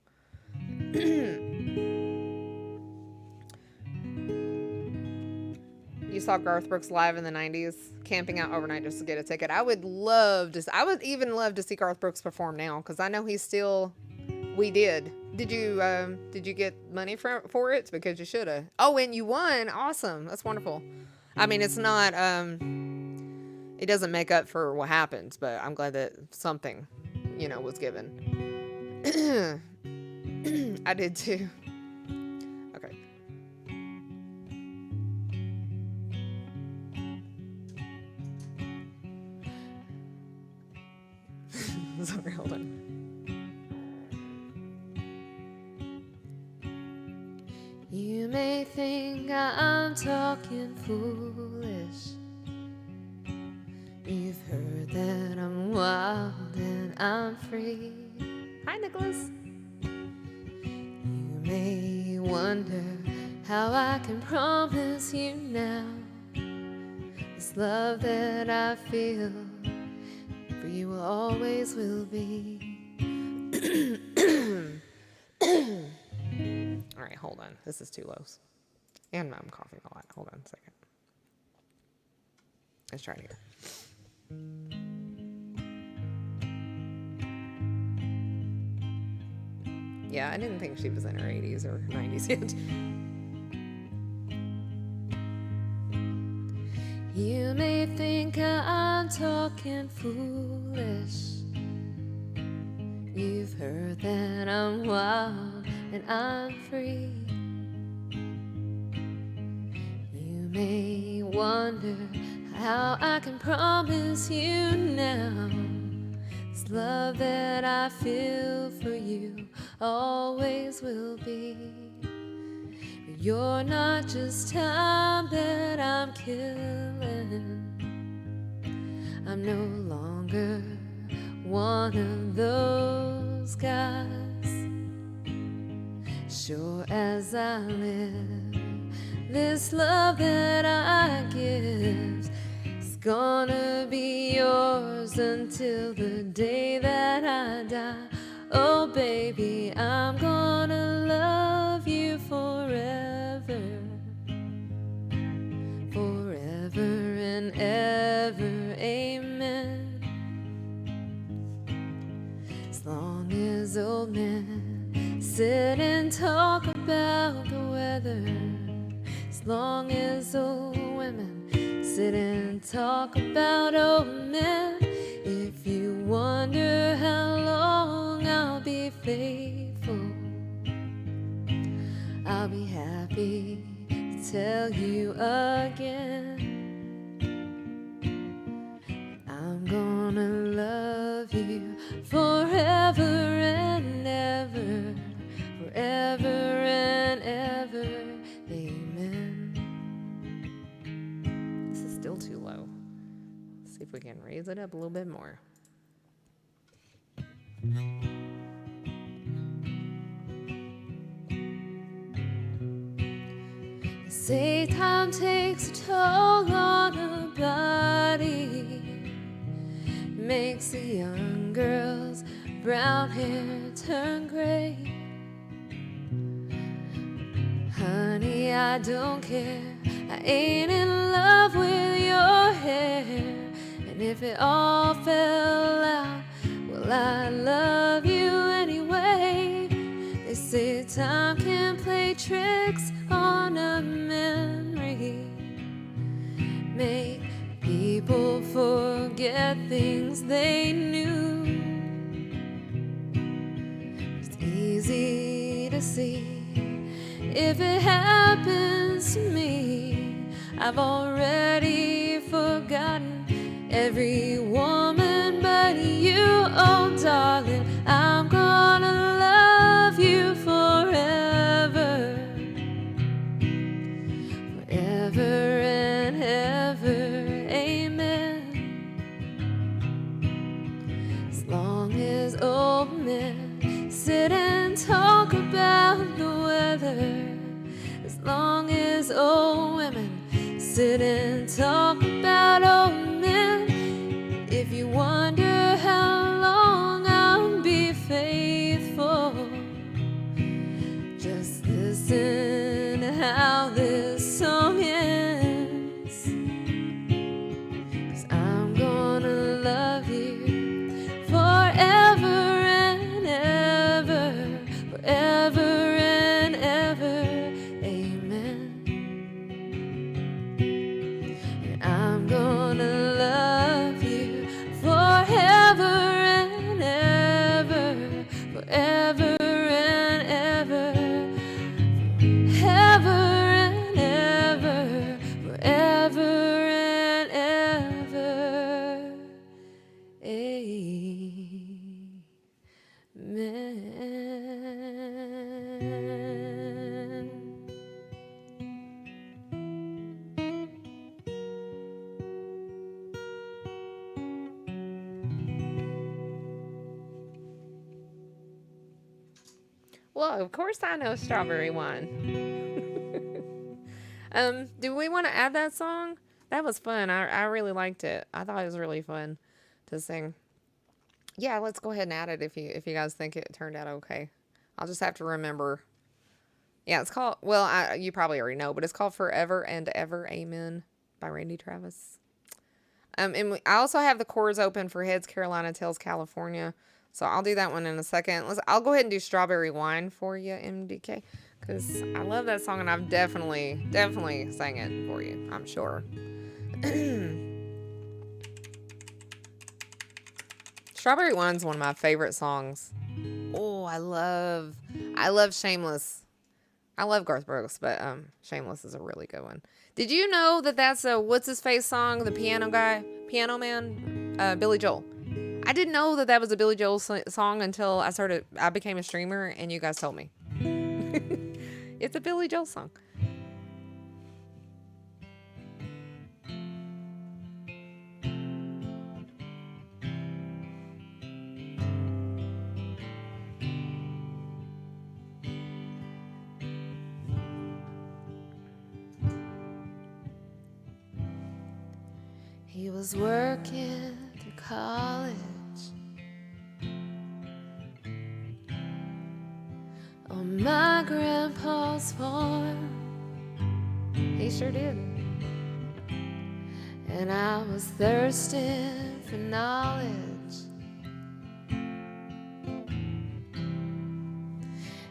You saw Garth Brooks live in the 90s, camping out overnight just to get a ticket. I would even love to see Garth Brooks perform now, because I know he's still. We did. Did you get money for it? Because you should have. Oh, and you won. Awesome. That's wonderful. I mean, it's not, it doesn't make up for what happens, but I'm glad that something, was given. I did too. Okay. Sorry, hold on. You may think I'm talking foolish. You've heard that I'm wild and I'm free. Hi, Nicholas. You may wonder how I can promise you now this love that I feel for you will always will be. All right, hold on. This is too low. And I'm coughing a lot. Hold on a second. Let's try it again. Yeah, I didn't think she was in her 80s or 90s yet. You may think I'm talking foolish. You've heard that I'm wild and I'm free. You may wonder how I can promise you now this love that I feel for you always will be. You're not just time that I'm killing. I'm no longer one of those guys. Sure as I live, this love that I give is gonna be yours until the day that I die. Oh baby, I'm gonna love you forever, forever and ever, amen. As long as old men sit and talk about the weather, as long as old women sit and talk about old men, if you wonder how long I'll be faithful, I'll be happy to tell you again. I'm gonna love you forever and ever, forever and ever, amen. This is still too low. Let's see if we can raise it up a little bit more. They say time takes a toll on a body, makes a young girl's brown hair turn gray. Honey, I don't care, I ain't in love with your hair. And if it all fell out, well, I love you anyway. They say time can play tricks on a memory, make people forget things they knew. It's easy to see if it happens to me. I've already forgotten every woman but you, oh darling. I'm gonna love you forever, forever and ever, amen. As long as old men sit and talk about the weather, as long as old women sit and talk about old men, if you wonder how long I'll be faithful, just listen to how this song ends. 'Cause I'm gonna love you forever and ever, forever and ever, amen. And Well, of course I know Strawberry Wine. Do we want to add that song? That was fun. I really liked it. I thought it was really fun to sing. Yeah, let's go ahead and add it if you guys think it turned out okay. I'll just have to remember. Yeah, it's called, well, you probably already know, but it's called Forever and Ever Amen by Randy Travis. I also have the chords open for Heads, Carolina, Tails, California. So I'll do that one in a second. I'll go ahead and do Strawberry Wine for you, MDK, because I love that song and I've definitely sang it for you, I'm sure. Strawberry Wine's one of my favorite songs. Oh, I love Shameless. I love Garth Brooks, but Shameless is a really good one. Did you know that that's a What's His Face song, the piano man, Billy Joel? I didn't know that was a Billy Joel song until I became a streamer and you guys told me. It's a Billy Joel song. He was working through college on my grandpa's farm. He sure did. And I was thirsting for knowledge.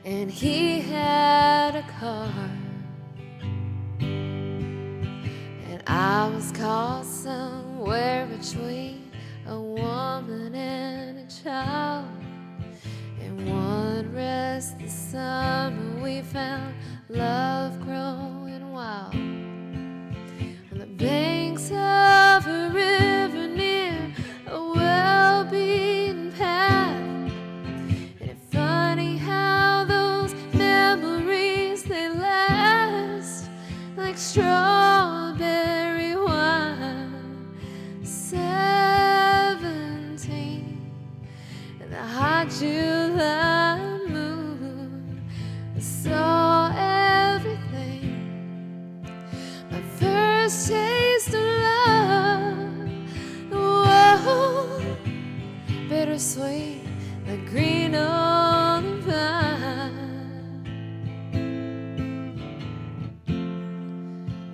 And he had a car. And I was caught somewhere between a woman and a child. And one restless summer we found love growing wild. On the banks of a river near a well-beaten path. And it's funny how those memories, they last like strawberry wine. 17 and the hot July moon, I saw everything. My first taste of love, whoa, bittersweet, like green on the vine,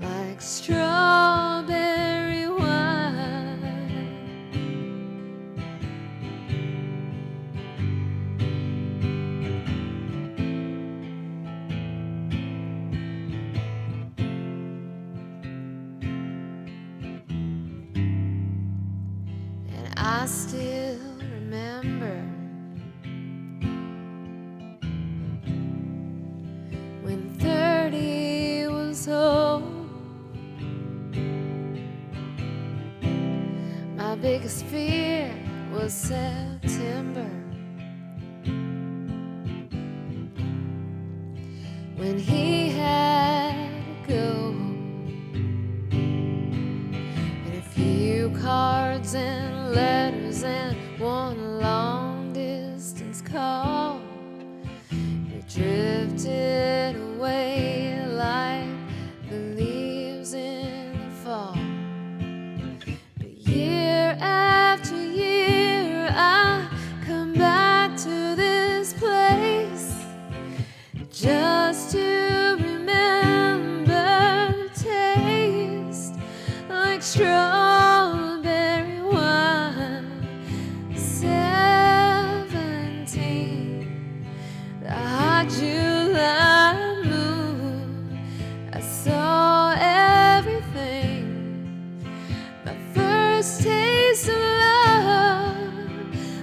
like strawberry wine. And I still remember when 30 was old. My biggest fear was September, when he had to go. And a few cards and letters and one long distance call. We drifted away like the leaves in the fall. But year after year I come back to this place just to remember the taste, like strawberry wine. 17, the hot July moon, I saw everything. My first taste of love,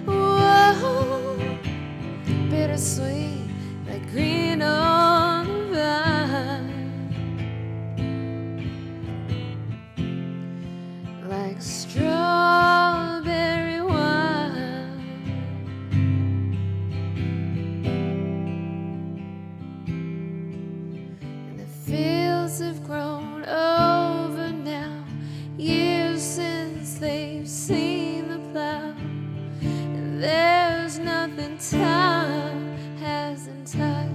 whoa, bittersweet, like green on the vine, like strawberry wine. And the fields have grown over now, years since they've seen the plow. And there's nothing time hasn't touched.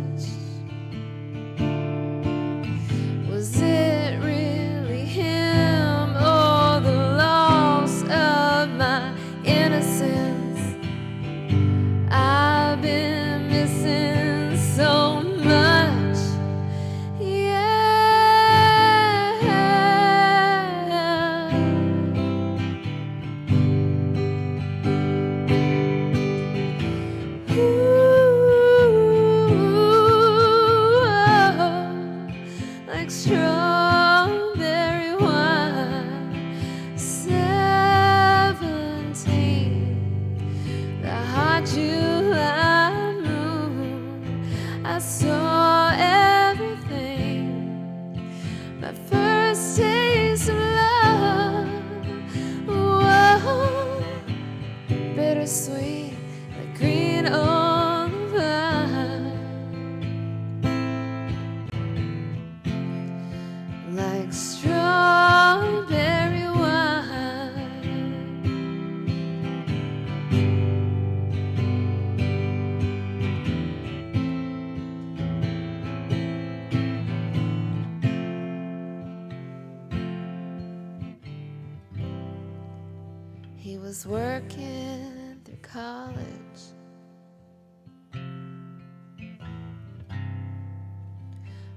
He was working through college,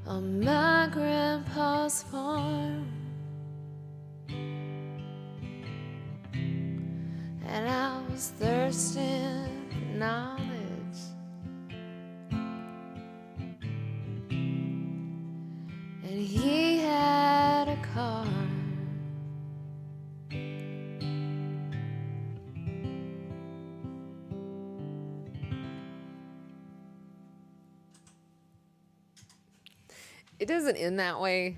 on my grandpa's farm, and I was thirsting for knowledge. And he had a car. It doesn't end that way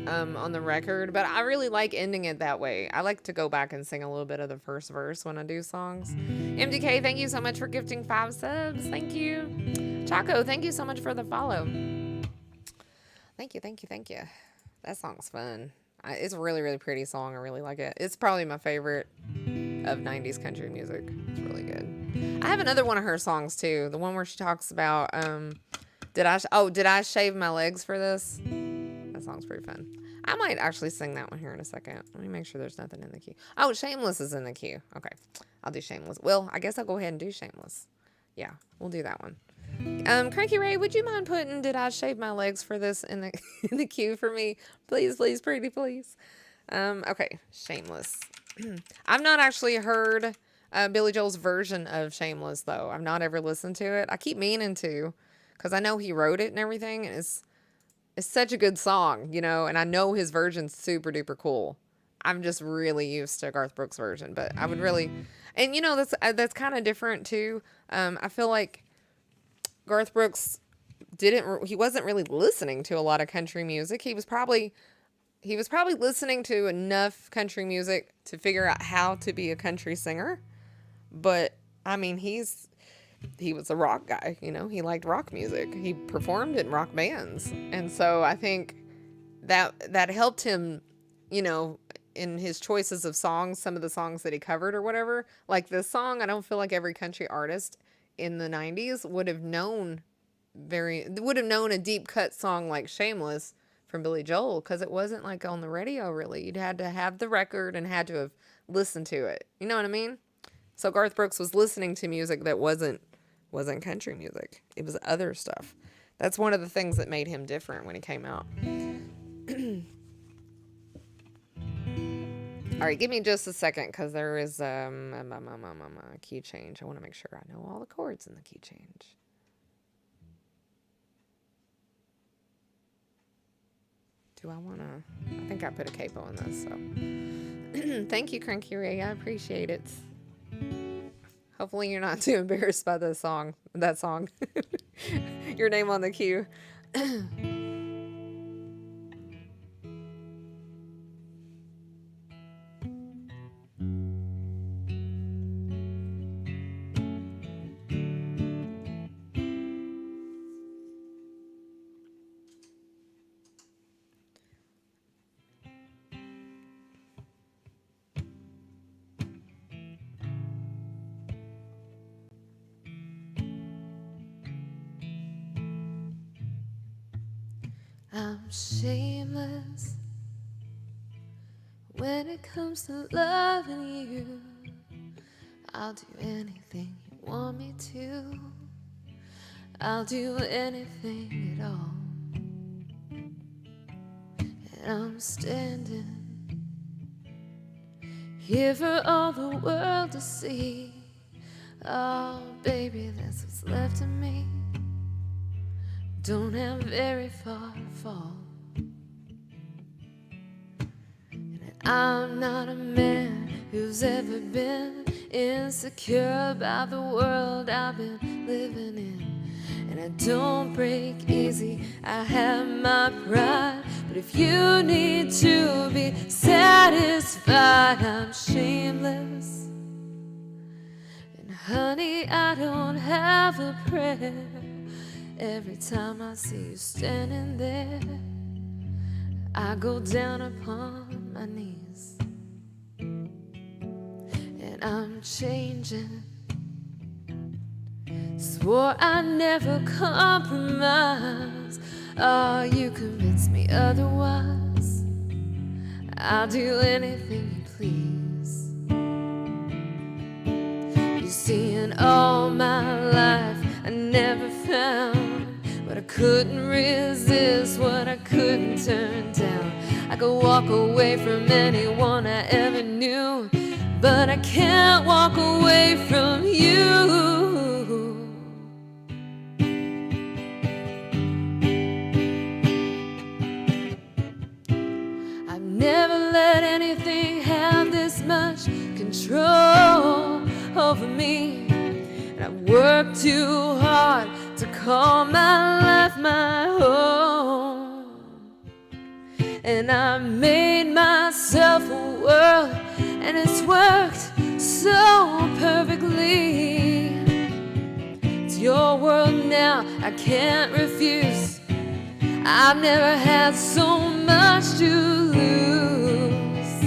on the record, but I really like ending it that way. I like to go back and sing a little bit of the first verse when I do songs. MDK, thank you so much for gifting 5 subs. Thank you. Chaco, thank you so much for the follow. Thank you, thank you, thank you. That song's fun. It's a really, really pretty song. I really like it. It's probably my favorite of 90s country music. It's really good. I have another one of her songs too. The one where she talks about, did I shave my legs for this? That song's pretty fun. I might actually sing that one here in a second. Let me make sure there's nothing in the queue. Oh, Shameless is in the queue. Okay. I'll do Shameless. Well, I guess I'll go ahead and do Shameless. Yeah, we'll do that one. Cranky Ray, would you mind putting Did I Shave My Legs for this in the in the queue for me? Please, please, pretty please. Okay, Shameless. I've not actually heard Billy Joel's version of Shameless, though. I've not ever listened to it. I keep meaning to, because I know he wrote it and everything. And it's such a good song, you know, and I know his version's super duper cool. I'm just really used to Garth Brooks' version, but I would really, and you know, that's kind of different too. I feel like Garth Brooks he wasn't really listening to a lot of country music. He was probably listening to enough country music to figure out how to be a country singer. But I mean, he was a rock guy, you know, he liked rock music. He performed in rock bands. And so I think that helped him, you know, in his choices of songs, some of the songs that he covered or whatever. Like this song, I don't feel like every country artist in the 90s would have known a deep cut song like Shameless from Billy Joel, because it wasn't like on the radio really. You'd had to have the record and had to have listened to it. You know what I mean? So Garth Brooks was listening to music that wasn't country music. It was other stuff. That's one of the things that made him different when he came out. All right, give me just a second, because there is a key change. I want to make sure I know all the chords in the key change. Do I want to? I think I put a capo in this, so. Thank you, Cranky Ray. I appreciate it. Hopefully you're not too embarrassed by that song. Your name on the queue. I'm shameless when it comes to loving you. I'll do anything you want me to. I'll do anything at all. And I'm standing here for all the world to see. Oh, baby, that's what's left of me. Don't have very far to fall. And I'm not a man who's ever been insecure about the world I've been living in. And I don't break easy, I have my pride. But if you need to be satisfied, I'm shameless. And honey, I don't have a prayer. Every time I see you standing there, I go down upon my knees. And I'm changing. Swore I'd never compromise. Oh, you convince me otherwise. I'll do anything you please. couldn't resist what I couldn't turn down. I could walk away from anyone I ever knew, but I can't walk away from you. I've never let anything have this much control over me. And I've worked too hard to call my life my home. And I made myself a world, and it's worked so perfectly. It's your world now, I can't refuse. I've never had so much to lose.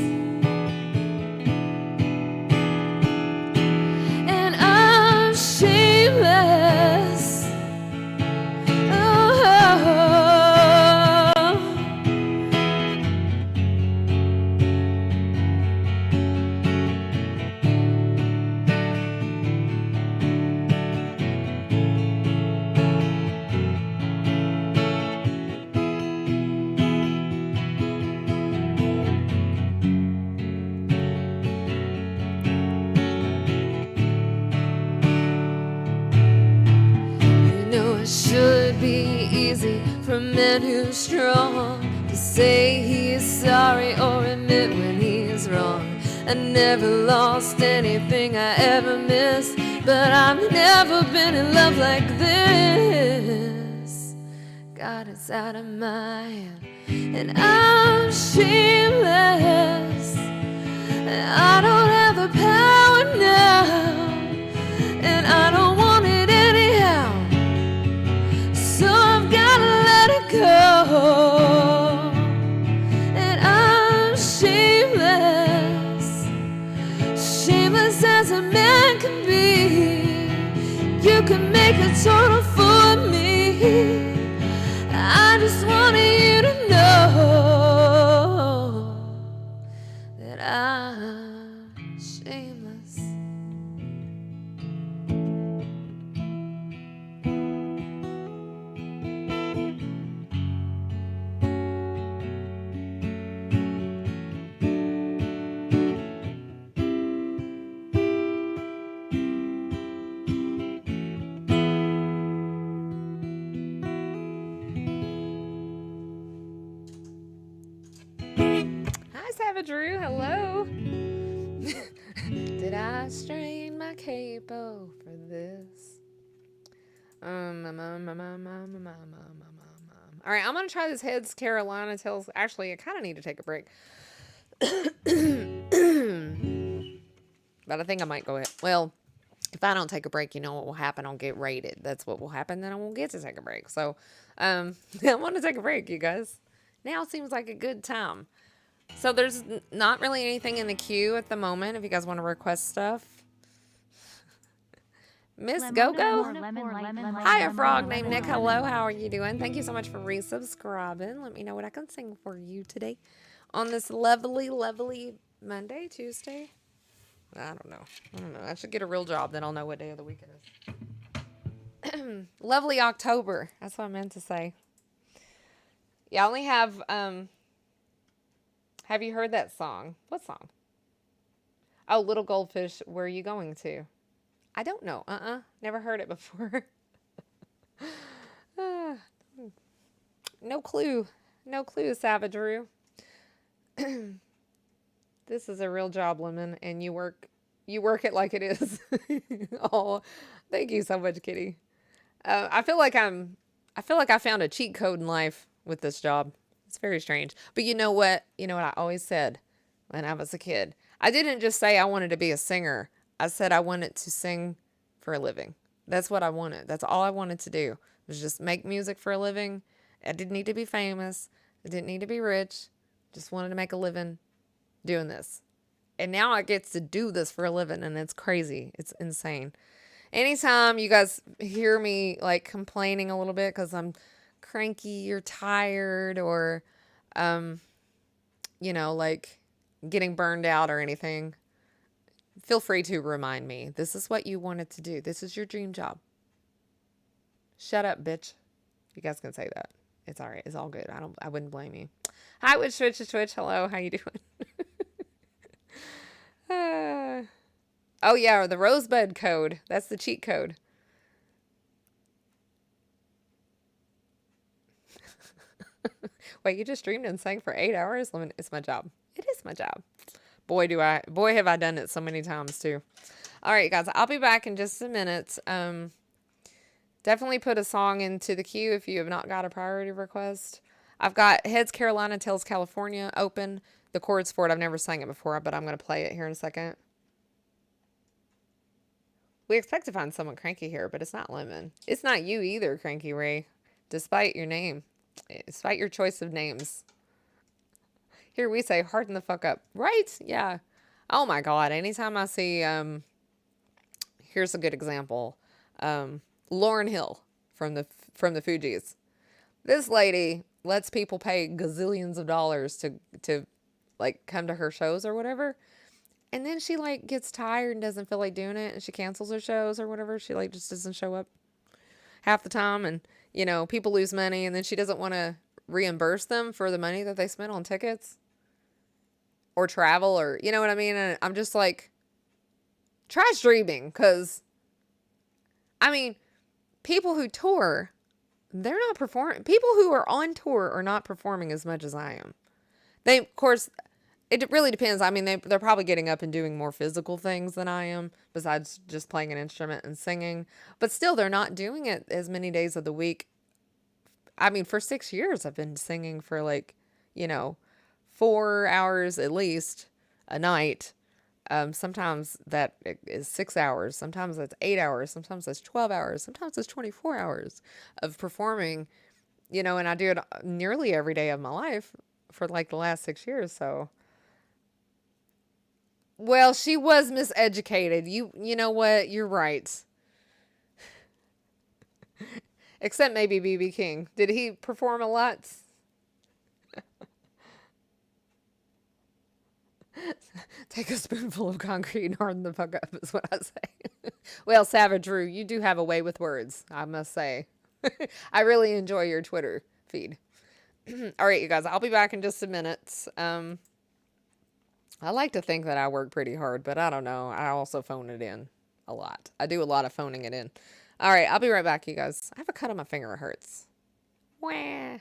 And I'm shameless. Oh. It should be easy for a man who's strong to say he's sorry or admit when he's wrong. I never lost anything I ever missed, but I've never been in love like this. God, it's out of my hand, and I'm shameless. I don't have the power now, and I don't want it anyhow. So I've gotta let it go. And I'm shameless, shameless as a man can be. You can make a total fool of me. I just wanted you to know that I'm shameless. Hi, Savage-Roo. Hello. Did I strain my capo for this? All right, I'm gonna try this Heads Carolina Tales. Actually, I kind of need to take a break, but I think I might go ahead. Well, if I don't take a break, you know what will happen? I'll get rated. That's what will happen. Then I won't get to take a break. So, I want to take a break, you guys. Now seems like a good time. So there's not really anything in the queue at the moment. If you guys want to request stuff, Miss Go-Go. Hi, a frog named Nick. Hello, how are you doing? Thank you so much for resubscribing. Let me know what I can sing for you today on this lovely, lovely Monday, Tuesday. I don't know. I should get a real job, then I'll know what day of the week it is. Lovely October. That's what I meant to say. Yeah, I only have you heard that song? What song? Oh, Little Goldfish, Where Are You Going To? I don't know. Never heard it before. No clue. No clue, Savage-Roo. This is a real job, Lemon, and you work it like it is. Oh, thank you so much, Kitty. I feel like I found a cheat code in life with this job. It's very strange. But you know what? You know what I always said when I was a kid? I didn't just say I wanted to be a singer. I said I wanted to sing for a living. That's what I wanted. That's all I wanted to do, was just make music for a living. I didn't need to be famous. I didn't need to be rich. Just wanted to make a living doing this. And now I get to do this for a living, and it's crazy. It's insane. Anytime you guys hear me like complaining a little bit because I'm cranky or tired or, like getting burned out or anything, feel free to remind me. This is what you wanted to do. This is your dream job. Shut up, bitch. You guys can say that. It's all right. It's all good. I wouldn't blame you. Hi, Twitch. Hello. How you doing? Oh yeah, the Rosebud code. That's the cheat code. Wait, you just streamed and sang for 8 hours? It's my job. It is my job. Boy, have I done it so many times too. All right, guys, I'll be back in just a minute. Definitely put a song into the queue if you have not got a priority request. I've got Heads Carolina, Tails California open. The chords for it, I've never sang it before, but I'm going to play it here in a second. We expect to find someone cranky here, but it's not Lemon. It's not you either, Cranky Ray, despite your name. Despite your choice of names. Here we say, harden the fuck up. Right? Yeah. Oh my God. Anytime I see, here's a good example. Lauryn Hill from the Fugees. This lady lets people pay gazillions of dollars to like come to her shows or whatever. And then she like gets tired and doesn't feel like doing it, and she cancels her shows or whatever. She like just doesn't show up half the time, and you know, people lose money, and then she doesn't want to reimburse them for the money that they spent on tickets or travel, or you know what I mean. And I'm just like, try streaming, because I mean, people who tour, they're not performing. People who are on tour are not performing as much as I am. They, of course, it really depends. I mean, they're probably getting up and doing more physical things than I am, besides just playing an instrument and singing. But still, they're not doing it as many days of the week. I mean, for 6 years, I've been singing for like, 4 hours at least a night. Sometimes that is 6 hours. Sometimes that's 8 hours. Sometimes that's 12 hours. Sometimes it's 24 hours of performing, and I do it nearly every day of my life for like the last 6 years. So, well, she was miseducated. You know what? You're right. Except maybe BB King. Did he perform a lot? Take a spoonful of concrete and harden the fuck up is what I say. Well, Savage Rue, you do have a way with words, I must say. I really enjoy your Twitter feed. All right, you guys, I'll be back in just a minute. I like to think that I work pretty hard, but I don't know. I also phone it in a lot. I do a lot of phoning it in. All right, I'll be right back, you guys. I have a cut on my finger. It hurts. Wah.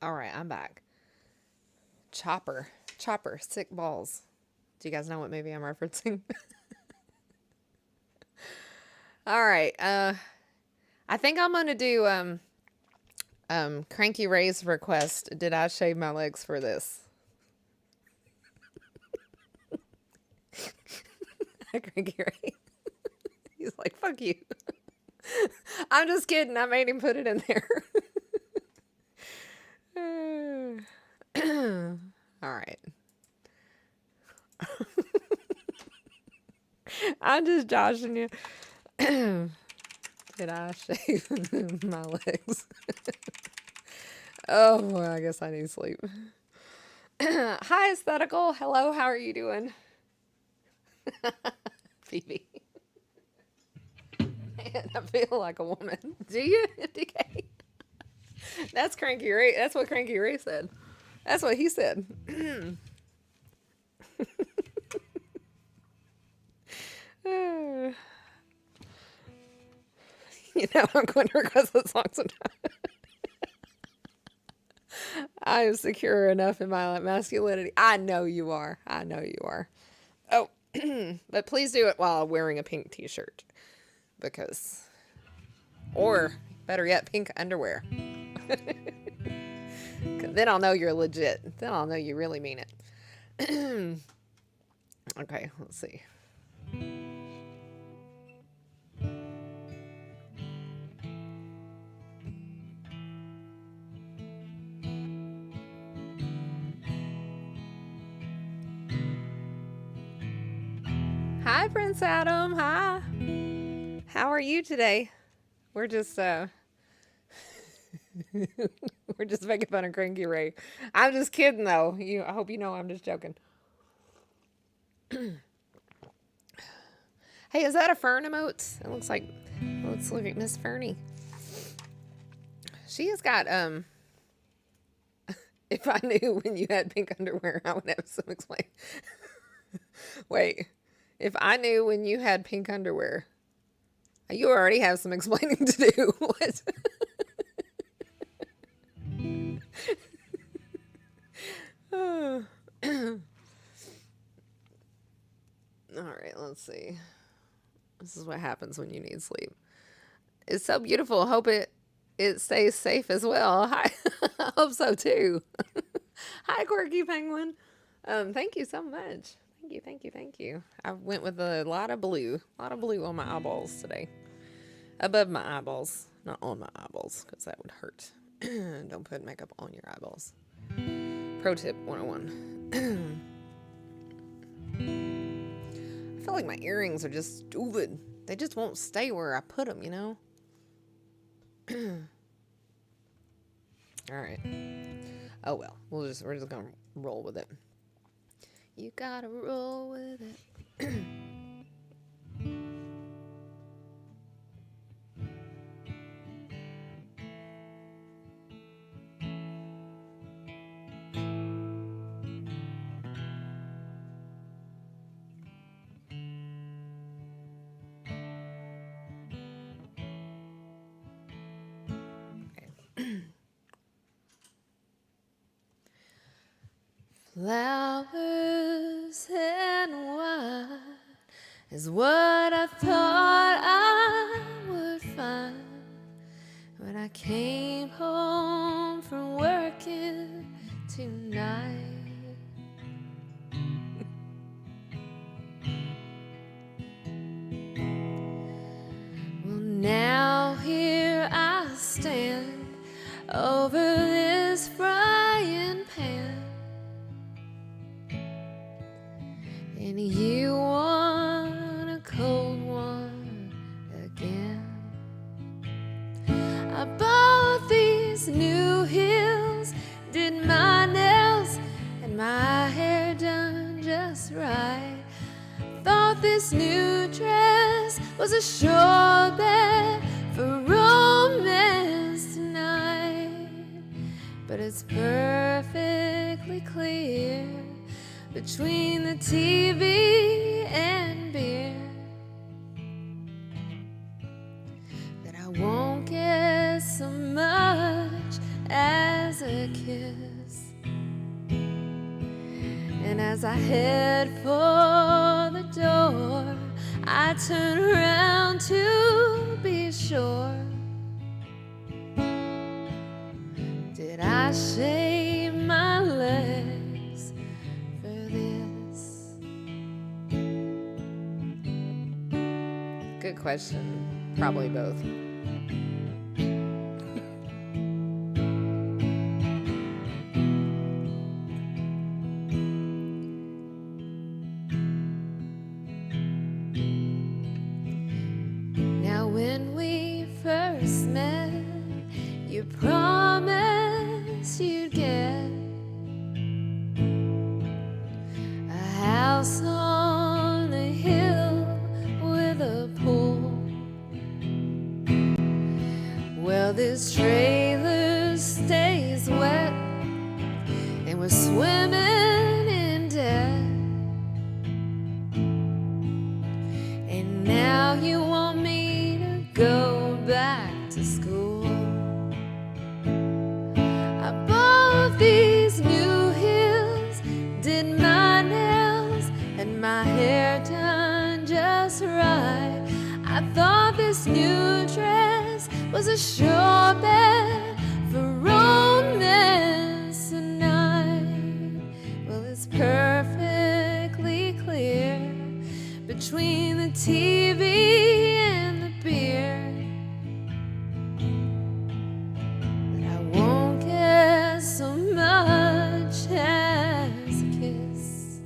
All right, I'm back. Chopper, sick balls. Do you guys know what movie I'm referencing? All right. I think I'm gonna do Cranky Ray's request. Did I shave my legs for this? Cranky Ray. He's like, fuck you. I'm just kidding. I made him put it in there. All right. I'm just joshing you. Did I shave my legs? Oh, well, I guess I need sleep. Hi, Aesthetical. Hello, how are you doing? Phoebe. Man, I feel like a woman. Do you, DK? That's Cranky Ray. That's what Cranky Ray said. That's what he said. You know, I'm going to request the song sometime. I am secure enough in my masculinity. I know you are. I know you are. Oh, but please do it while wearing a pink t-shirt. Because, or better yet, pink underwear. Then I'll know you're legit. Then I'll know you really mean it. Okay, let's see. Hi, Prince Adam. Hi. How are you today? We're just we're just making fun of Cranky Ray. I'm just kidding though. I hope you know I'm just joking. Hey, is that a Fern emote? It looks like, let's look at Miss Fernie. She has got if I knew when you had pink underwear, I would have some explain. Wait. If I knew when you had pink underwear, you already have some explaining to do. What? All right, let's see. This is what happens when you need sleep. It's so beautiful. Hope it stays safe as well. Hi. I hope so too. Hi, Quirky Penguin. Thank you so much. Thank you. I went with a lot of blue on my eyeballs today. Above my eyeballs, not on my eyeballs, because that would hurt. Don't put makeup on your eyeballs. Pro tip 101. I feel like my earrings are just stupid. They just won't stay where I put them, you know? All right. Oh well, we're just gonna roll with it. You gotta roll with it. Flowers and wine is what I thought I would find when I came home from working tonight. Well, now here I stand over this frying pan, and you want a cold one again. I bought these new heels, did my nails and my hair done just right. Thought this new dress was a sure bet for romance tonight, but it's perfectly clear between the TV and beer that I won't get so much as a a kiss. And as I head for the door, I turn around to be sure. Did I shave my legs for this? Good question. Probably both. Now when we first met, you promised you'd get a house on a hill with a pool. Well, this trailer stays wet and we're swimming in debt. And now you want me to go back to school. I bought these new heels, did my nails and my hair done just right. I thought this new dress was a sure bet for romance tonight. Well, it's perfectly clear between the TV and the beer that I won't get so much as a kiss.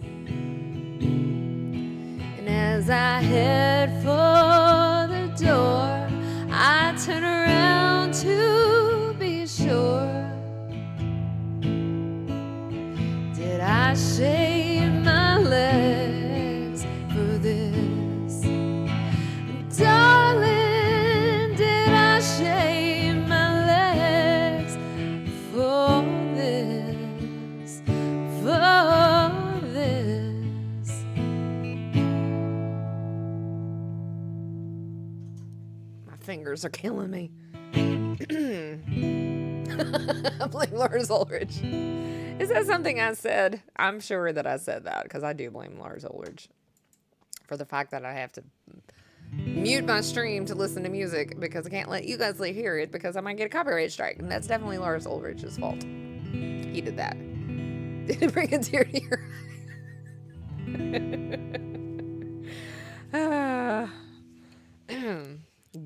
And as I head for the door, I turn around to be sure. Did I shave my legs for this? Darling, did I shave my legs for this? For this? My fingers are killing me. I blame Lars Ulrich. Is that something I said? I'm sure that I said that because I do blame Lars Ulrich for the fact that I have to mute my stream to listen to music because I can't let you guys hear it because I might get a copyright strike. And that's definitely Lars Ulrich's fault. He did that. Did it bring a tear to your eye?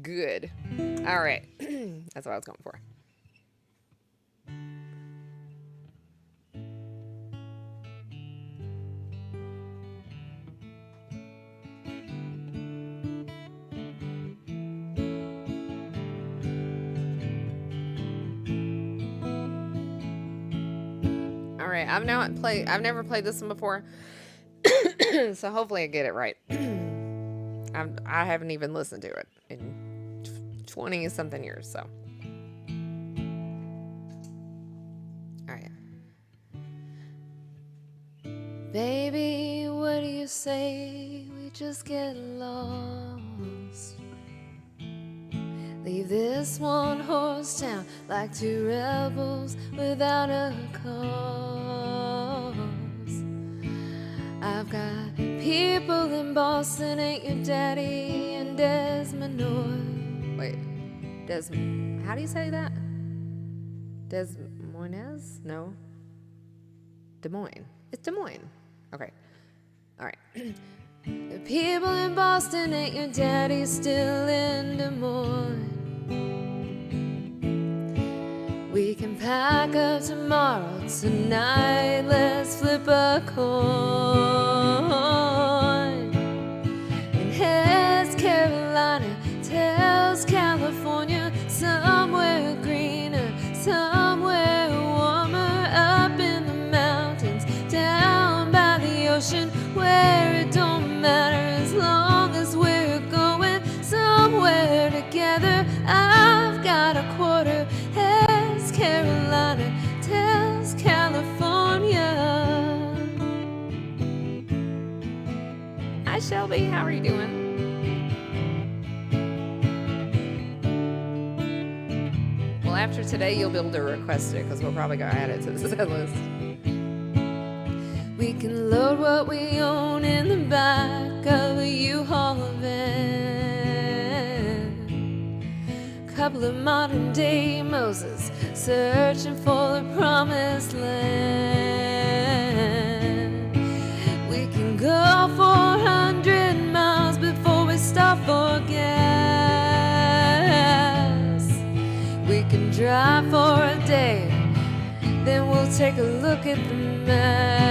Good. All right. That's what I was going for. All right, I've never played this one before, so hopefully I get it right. I haven't even listened to it in 20 something years, so. All right. Baby, what do you say we just get lost? Leave this one horse town like two rebels without a cause. I've got people in Boston, ain't your daddy and Desmond North. Wait, how do you say that? Des Moines? No. Des Moines. It's Des Moines. Okay. All right. The people in Boston, ain't your daddy still in Des Moines? We can pack up tomorrow, tonight, let's flip a coin. And heads Carolina, tails California, somewhere greener, somewhere warmer, up in the mountains, down by the ocean, where it don't matter as long as we're going somewhere together. I've got a quarter, heads Carolina, tails California. Hi Shelby, how are you doing? Well, after today, you'll be able to request it because we're probably going to add it to the set list. We can load what we own in the back of a U-Haul van. Couple of modern day Moses searching for the promised land. We can go 400 miles before we stop for gas. We can drive for a day, then we'll take a look at the map.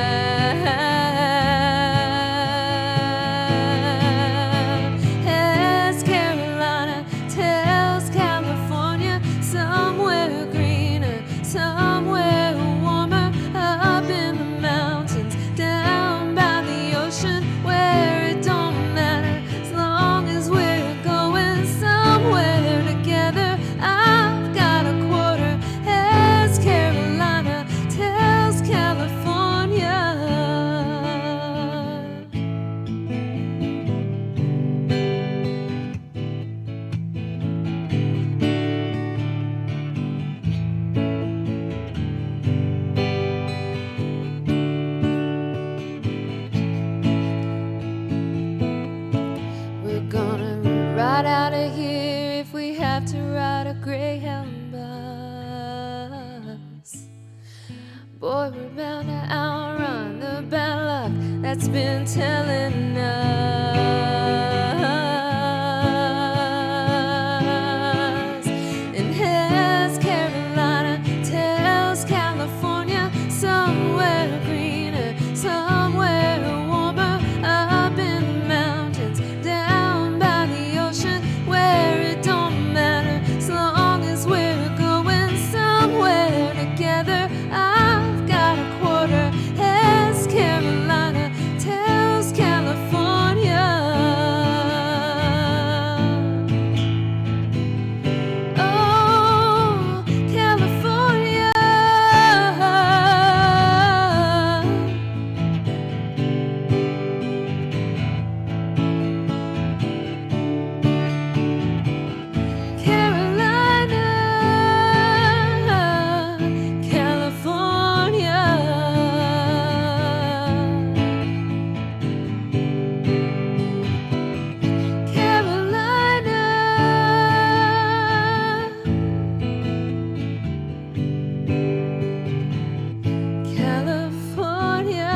As Carolina tells California, somewhere greener, somewhere warmer, up in the mountains, down by the ocean, where it don't matter as long as we're going somewhere together. I've got a quarter, as Carolina tells California. We're gonna ride out of here if we have to ride a Greyhound bus. Boy, we're bound to outrun the bad luck that's been telling us. And as Carolina tells California, somewhere greener, somewhere warmer, up in the mountains, down by the ocean, where it don't matter as long as we're going somewhere together. I've got a quarter, as Carolina tells California. Oh, California. Carolina, California. California.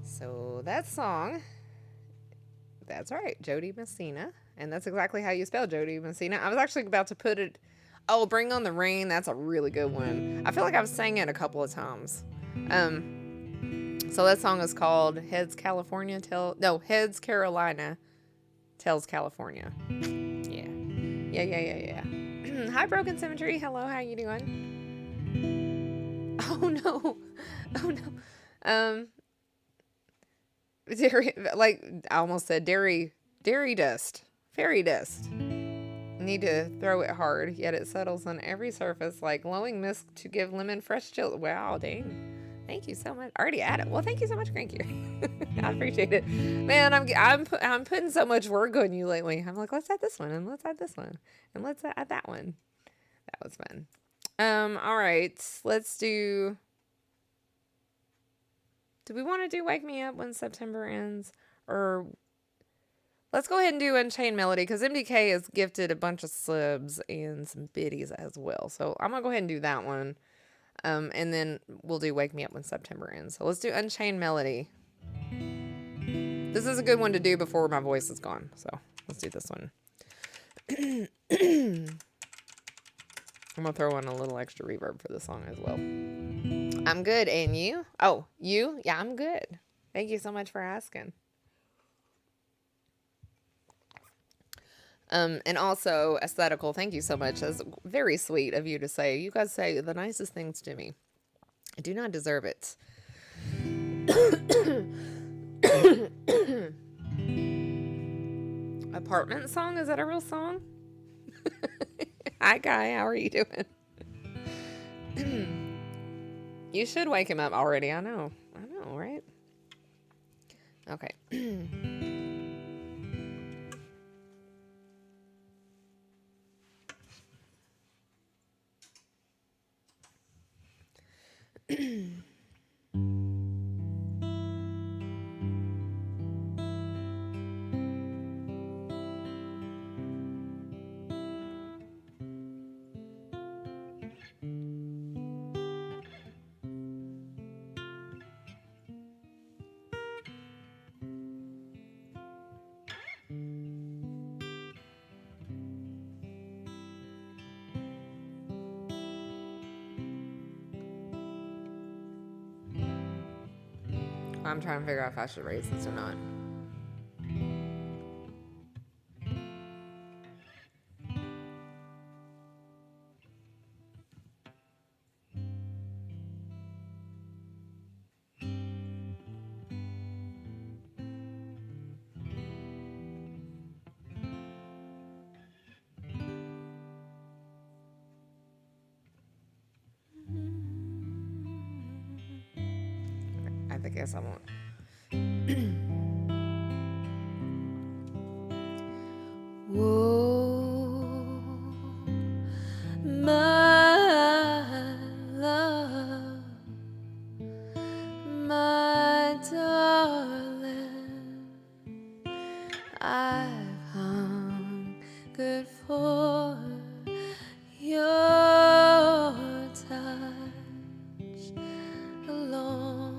So that song, that's right, Jody Messina. And that's exactly how you spell Jody Messina. I was actually about to put it, oh, Bring on the Rain. That's a really good one. I feel like I've sang it a couple of times. So that song is called Heads Carolina Tells California. Yeah. Yeah. Hi, Broken Symmetry. Hello, how you doing? Oh, no. Oh, no. Dairy, like I almost said, dairy dust, fairy dust. Need to throw it hard, yet it settles on every surface like glowing mist to give lemon fresh chill. Wow, dang! Thank you so much. Already at it. Well, thank you so much, Cranky. I appreciate it, man. I'm putting so much work on you lately. I'm like, let's add this one, and let's add this one, and let's add that one. That was fun. All right, let's do. Do we want to do Wake Me Up When September Ends? Or let's go ahead and do Unchained Melody because MDK has gifted a bunch of subs and some biddies as well. So I'm going to go ahead and do that one. And then we'll do Wake Me Up When September Ends. So let's do Unchained Melody. This is a good one to do before my voice is gone. So let's do this one. I'm going to throw in a little extra reverb for the song as well. I'm good. And you? Oh, you? Yeah, I'm good. Thank you so much for asking. And also, Aesthetical, thank you so much. That's very sweet of you to say. You guys say the nicest things to me. I do not deserve it. Apartment song? Is that a real song? Hi, Guy. How are you doing? You should wake him up already. I know, right? Okay. I'm trying to figure out if I should raise this or not. I guess I won't. Whoa, my love, my darling, I've hungered for your touch alone.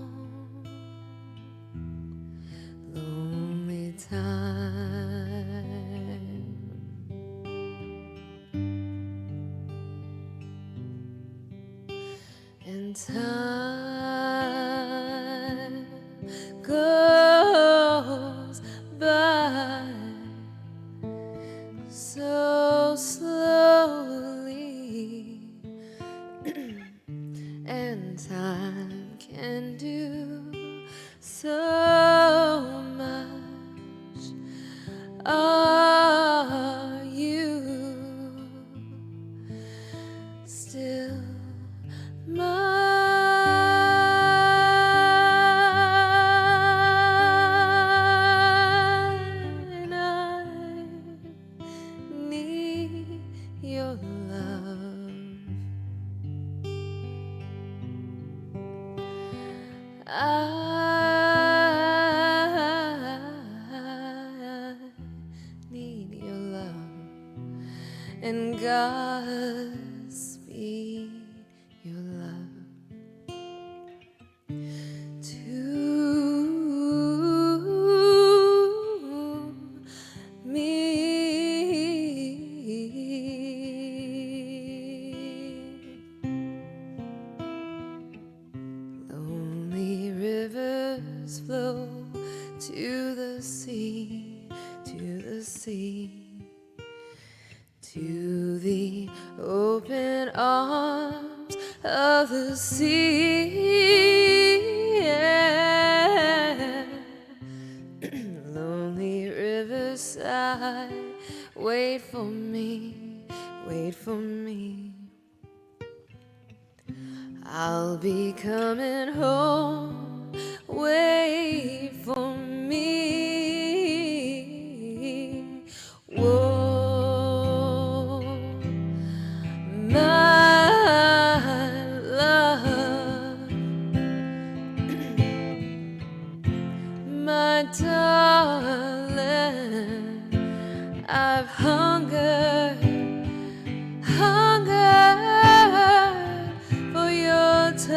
Lonely time, and time goes by so slowly, and time can do so much. Are you still mine? I need your love. I need your love, and Godspeed your love to me. Lonely rivers flow to the sea, to the sea, to the open arms of the sea. Yeah. Lonely riverside, wait for me, wait for me. I'll be coming home, wait for me. Whoa, my love, my darling, I've hungered for your touch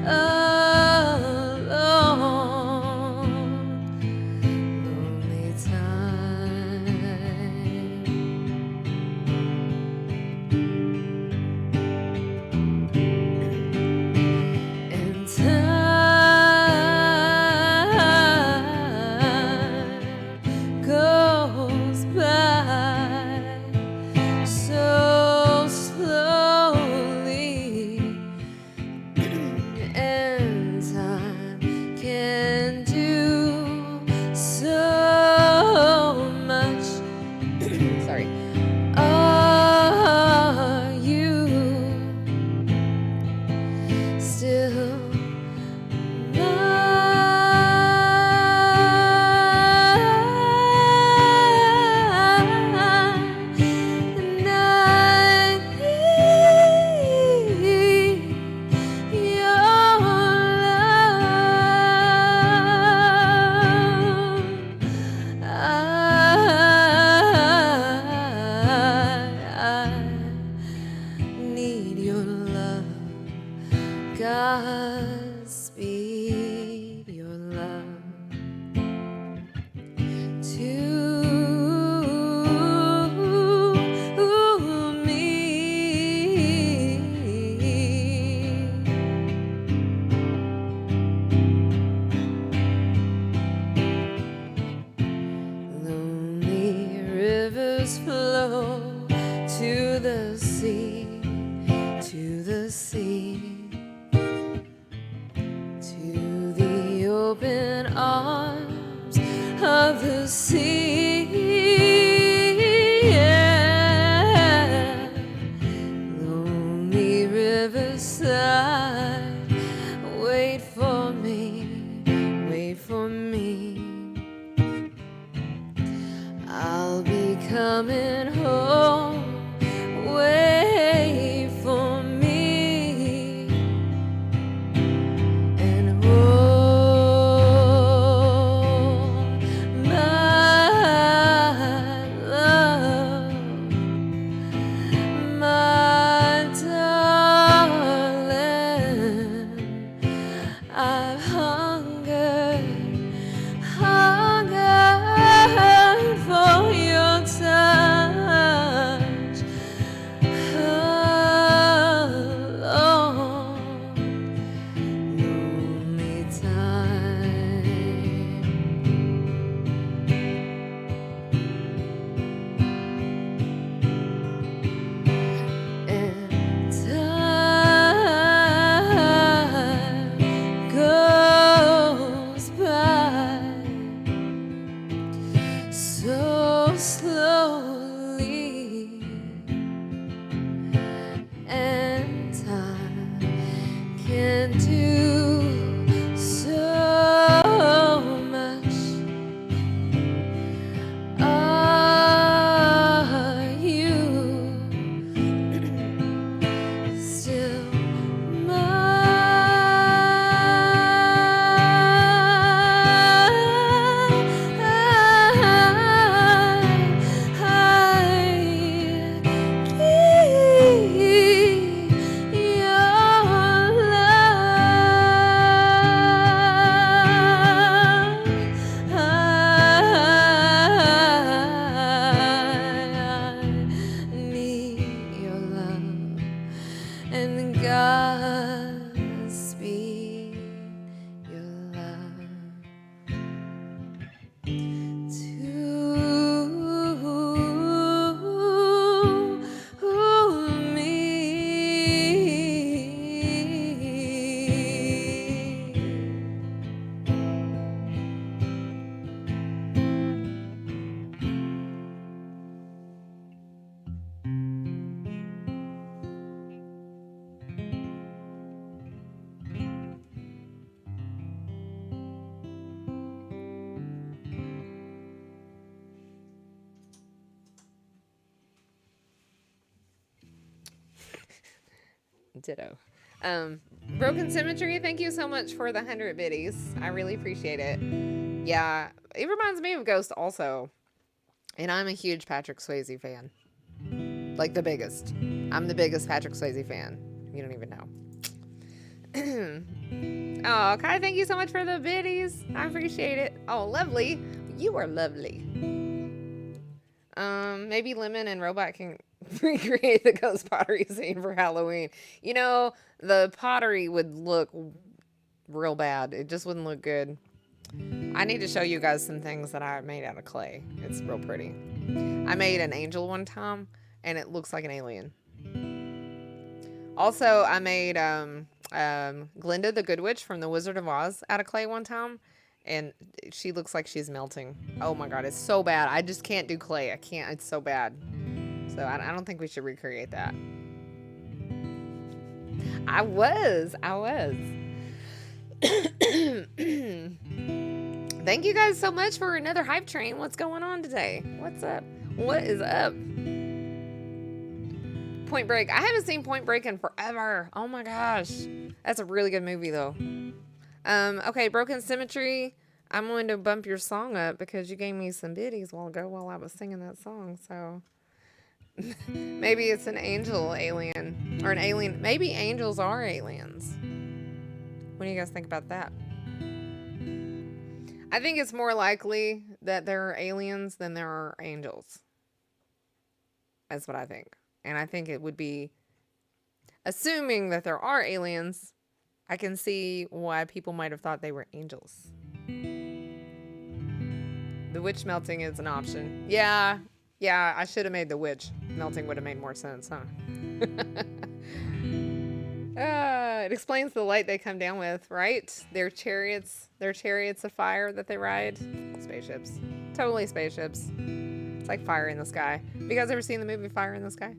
alone. Lonely time, and time goes Godspeed your love to flow to the sea, to the open arms of the sea. Yeah. Lonely riverside, wait for me, wait for me. I'll be coming home, wait for me. And oh, my love, my darling, I've hungered for your touch alone, lonely time. And time goes by so slowly, and time can do so much. Are you still and Godspeed your love to me. Ditto. Broken Symmetry, thank you so much for the 100 biddies. I really appreciate it. Yeah, it reminds me of Ghost also. And I'm a huge Patrick Swayze fan. Like the biggest. I'm the biggest Patrick Swayze fan. You don't even know. Oh, Kai, thank you so much for the biddies. I appreciate it. Oh, lovely. You are lovely. Maybe Lemon and Robot can recreate the ghost pottery scene for Halloween. You know, the pottery would look real bad. It just wouldn't look good. I need to show you guys some things that I made out of clay. It's real pretty. I made an angel one time, and it looks like an alien. Also, I made Glinda the Good Witch from The Wizard of Oz out of clay one time, and she looks like she's melting. Oh my god, it's so bad. I just can't do clay. I can't. It's so bad. So I don't think we should recreate that. I was. Thank you guys so much for another hype train. What's going on today? What's up? What is up? Point Break. I haven't seen Point Break in forever. Oh my gosh. That's a really good movie though. Okay, Broken Symmetry. I'm going to bump your song up because you gave me some biddies while ago while I was singing that song. So maybe it's an angel alien or an alien. Maybe angels are aliens. What do you guys think about that? I think it's more likely that there are aliens than there are angels. That's what I think. And I think it would be, assuming that there are aliens, I can see why people might have thought they were angels. The witch melting is an option. Yeah, I should have made the witch melting, would have made more sense, huh? It explains the light they come down with, right? Their chariots of fire that they ride. Spaceships. Totally spaceships. It's like fire in the sky. Have you guys ever seen the movie Fire in the Sky?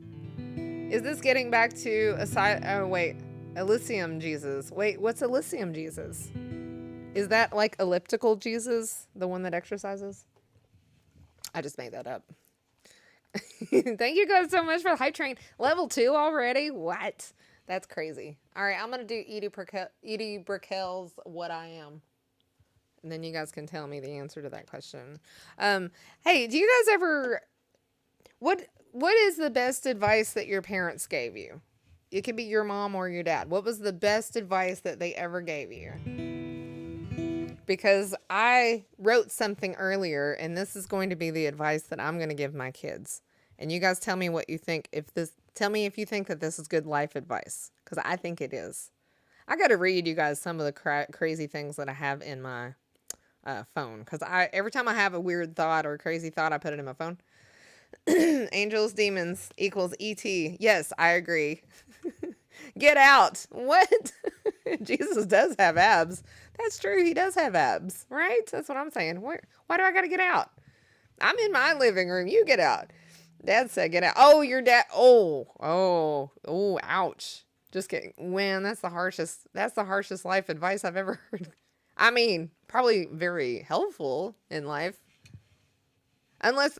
Is this getting back to Elysium Jesus? Wait, what's Elysium Jesus? Is that like elliptical Jesus? The one that exercises? I just made that up. Thank you guys so much for the hype train. Level 2 already? What? That's crazy. All right, I'm going to do Edie Brickell's What I Am. And then you guys can tell me the answer to that question. Hey, do you guys ever... What is the best advice that your parents gave you? It could be your mom or your dad. What was the best advice that they ever gave you? Because I wrote something earlier, and this is going to be the advice that I'm going to give my kids. And you guys tell me what you think. Tell me if you think that this is good life advice, because I think it is. I got to read you guys some of the crazy things that I have in my phone, because every time I have a weird thought or a crazy thought, I put it in my phone. Angels, demons equals ET. Yes, I agree. Get out. What? Jesus does have abs. That's true. He does have abs, right? That's what I'm saying. Why do I got to get out? I'm in my living room. You get out. Dad said get out. Oh, your dad. Oh, ouch. Just kidding. Man, that's the harshest life advice I've ever heard. I mean, probably very helpful in life. Unless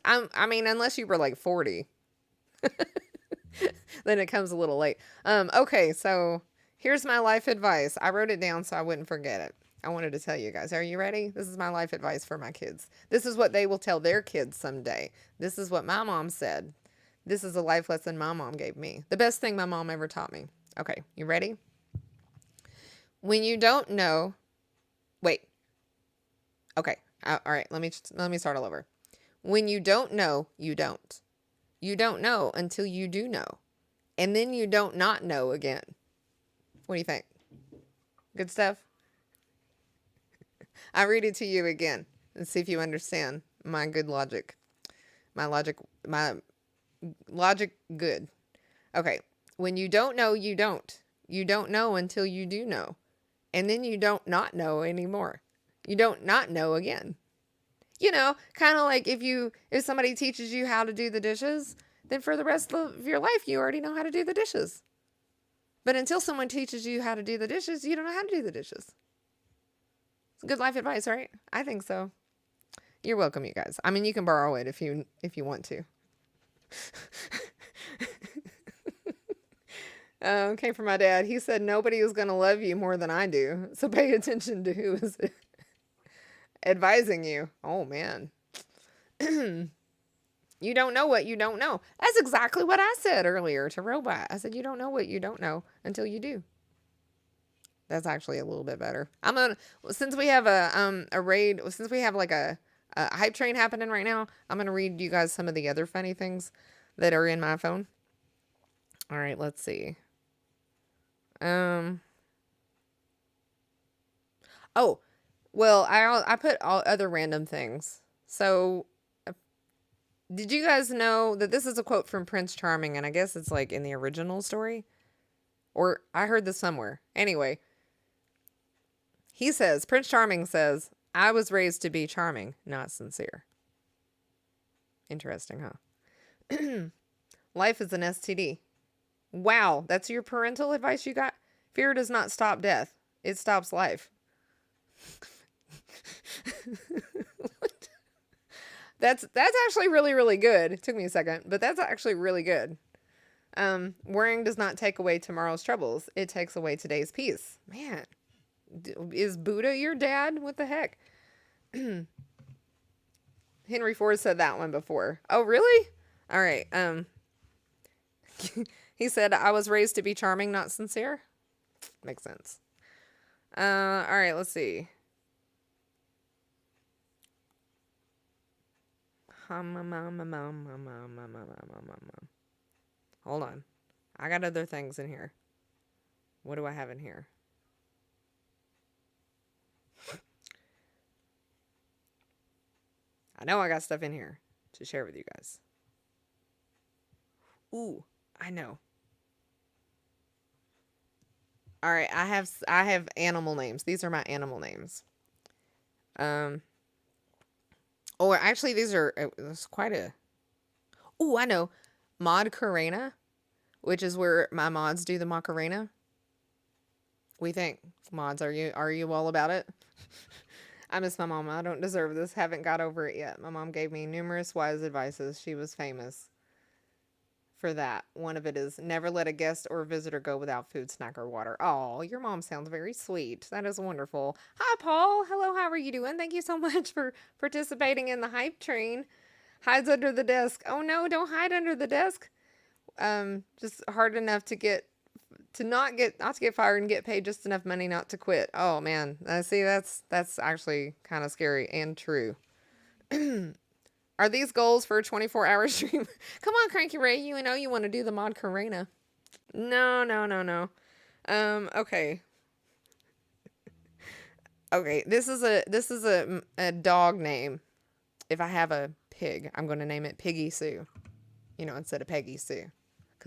you were like 40. Then it comes a little late. Okay, so here's my life advice. I wrote it down so I wouldn't forget it. I wanted to tell you guys. Are you ready? This is my life advice for my kids. This is what they will tell their kids someday. This is what my mom said. This is a life lesson my mom gave me. The best thing my mom ever taught me. Okay, you ready? When you don't know... Wait. Okay. All right, let me start all over. When you don't know, you don't. You don't know until you do know. And then you don't not know again. What do you think? Good stuff? I'll read it to you again and see if you understand my good logic. My logic good. Okay. When you don't know, you don't. You don't know until you do know. And then you don't not know anymore. You don't not know again. You know, kind of like if somebody teaches you how to do the dishes, then for the rest of your life, you already know how to do the dishes. But until someone teaches you how to do the dishes, you don't know how to do the dishes. It's good life advice, right? I think so. You're welcome, you guys. I mean, you can borrow it if you want to. Came from my dad. He said nobody is going to love you more than I do. So pay attention to who is advising you. Oh, man. You don't know what you don't know. That's exactly what I said earlier to Robot. I said, you don't know what you don't know until you do. That's actually a little bit better. Since we have a raid, since we have like a hype train happening right now, I'm going to read you guys some of the other funny things that are in my phone. All right, let's see. Oh, well, I put all other random things. So, did you guys know that this is a quote from Prince Charming, and I guess it's like in the original story? Or I heard this somewhere. Anyway, Prince Charming says, I was raised to be charming, not sincere. Interesting, huh? Life is an STD. Wow, that's your parental advice you got? Fear does not stop death. It stops life. That's actually really, really good. It took me a second, but that's actually really good. Worrying does not take away tomorrow's troubles. It takes away today's peace. Man, is Buddha your dad? What the heck? Henry Ford said that one before. Oh, really? All right. He said, I was raised to be charming, not sincere. Makes sense. All right, let's see. Hold on. I got other things in here. What do I have in here? I know I got stuff in here to share with you guys. Ooh, I know. All right, I have animal names. These are my animal names. Or actually, these are it's quite a. Ooh, I know, Mod Carena, which is where my mods do the Macarena. We think mods, are you all about it? I miss my mama. I don't deserve this. Haven't got over it yet. My mom gave me numerous wise advices. She was famous for that. One of it is never let a guest or visitor go without food, snack, or water. Oh, your mom sounds very sweet. That is wonderful. Hi, Paul. Hello, how are you doing? Thank you so much for participating in the hype train. Hides under the desk. Oh no, don't hide under the desk. Just hard enough not to get fired and get paid just enough money not to quit. Oh man, see that's actually kind of scary and true. Are these goals for a 24-hour stream? Come on, Cranky Ray. You know you want to do the Mod Carena. No. Okay. Okay, this is a dog name. If I have a pig, I'm going to name it Piggy Sue. Instead of Peggy Sue.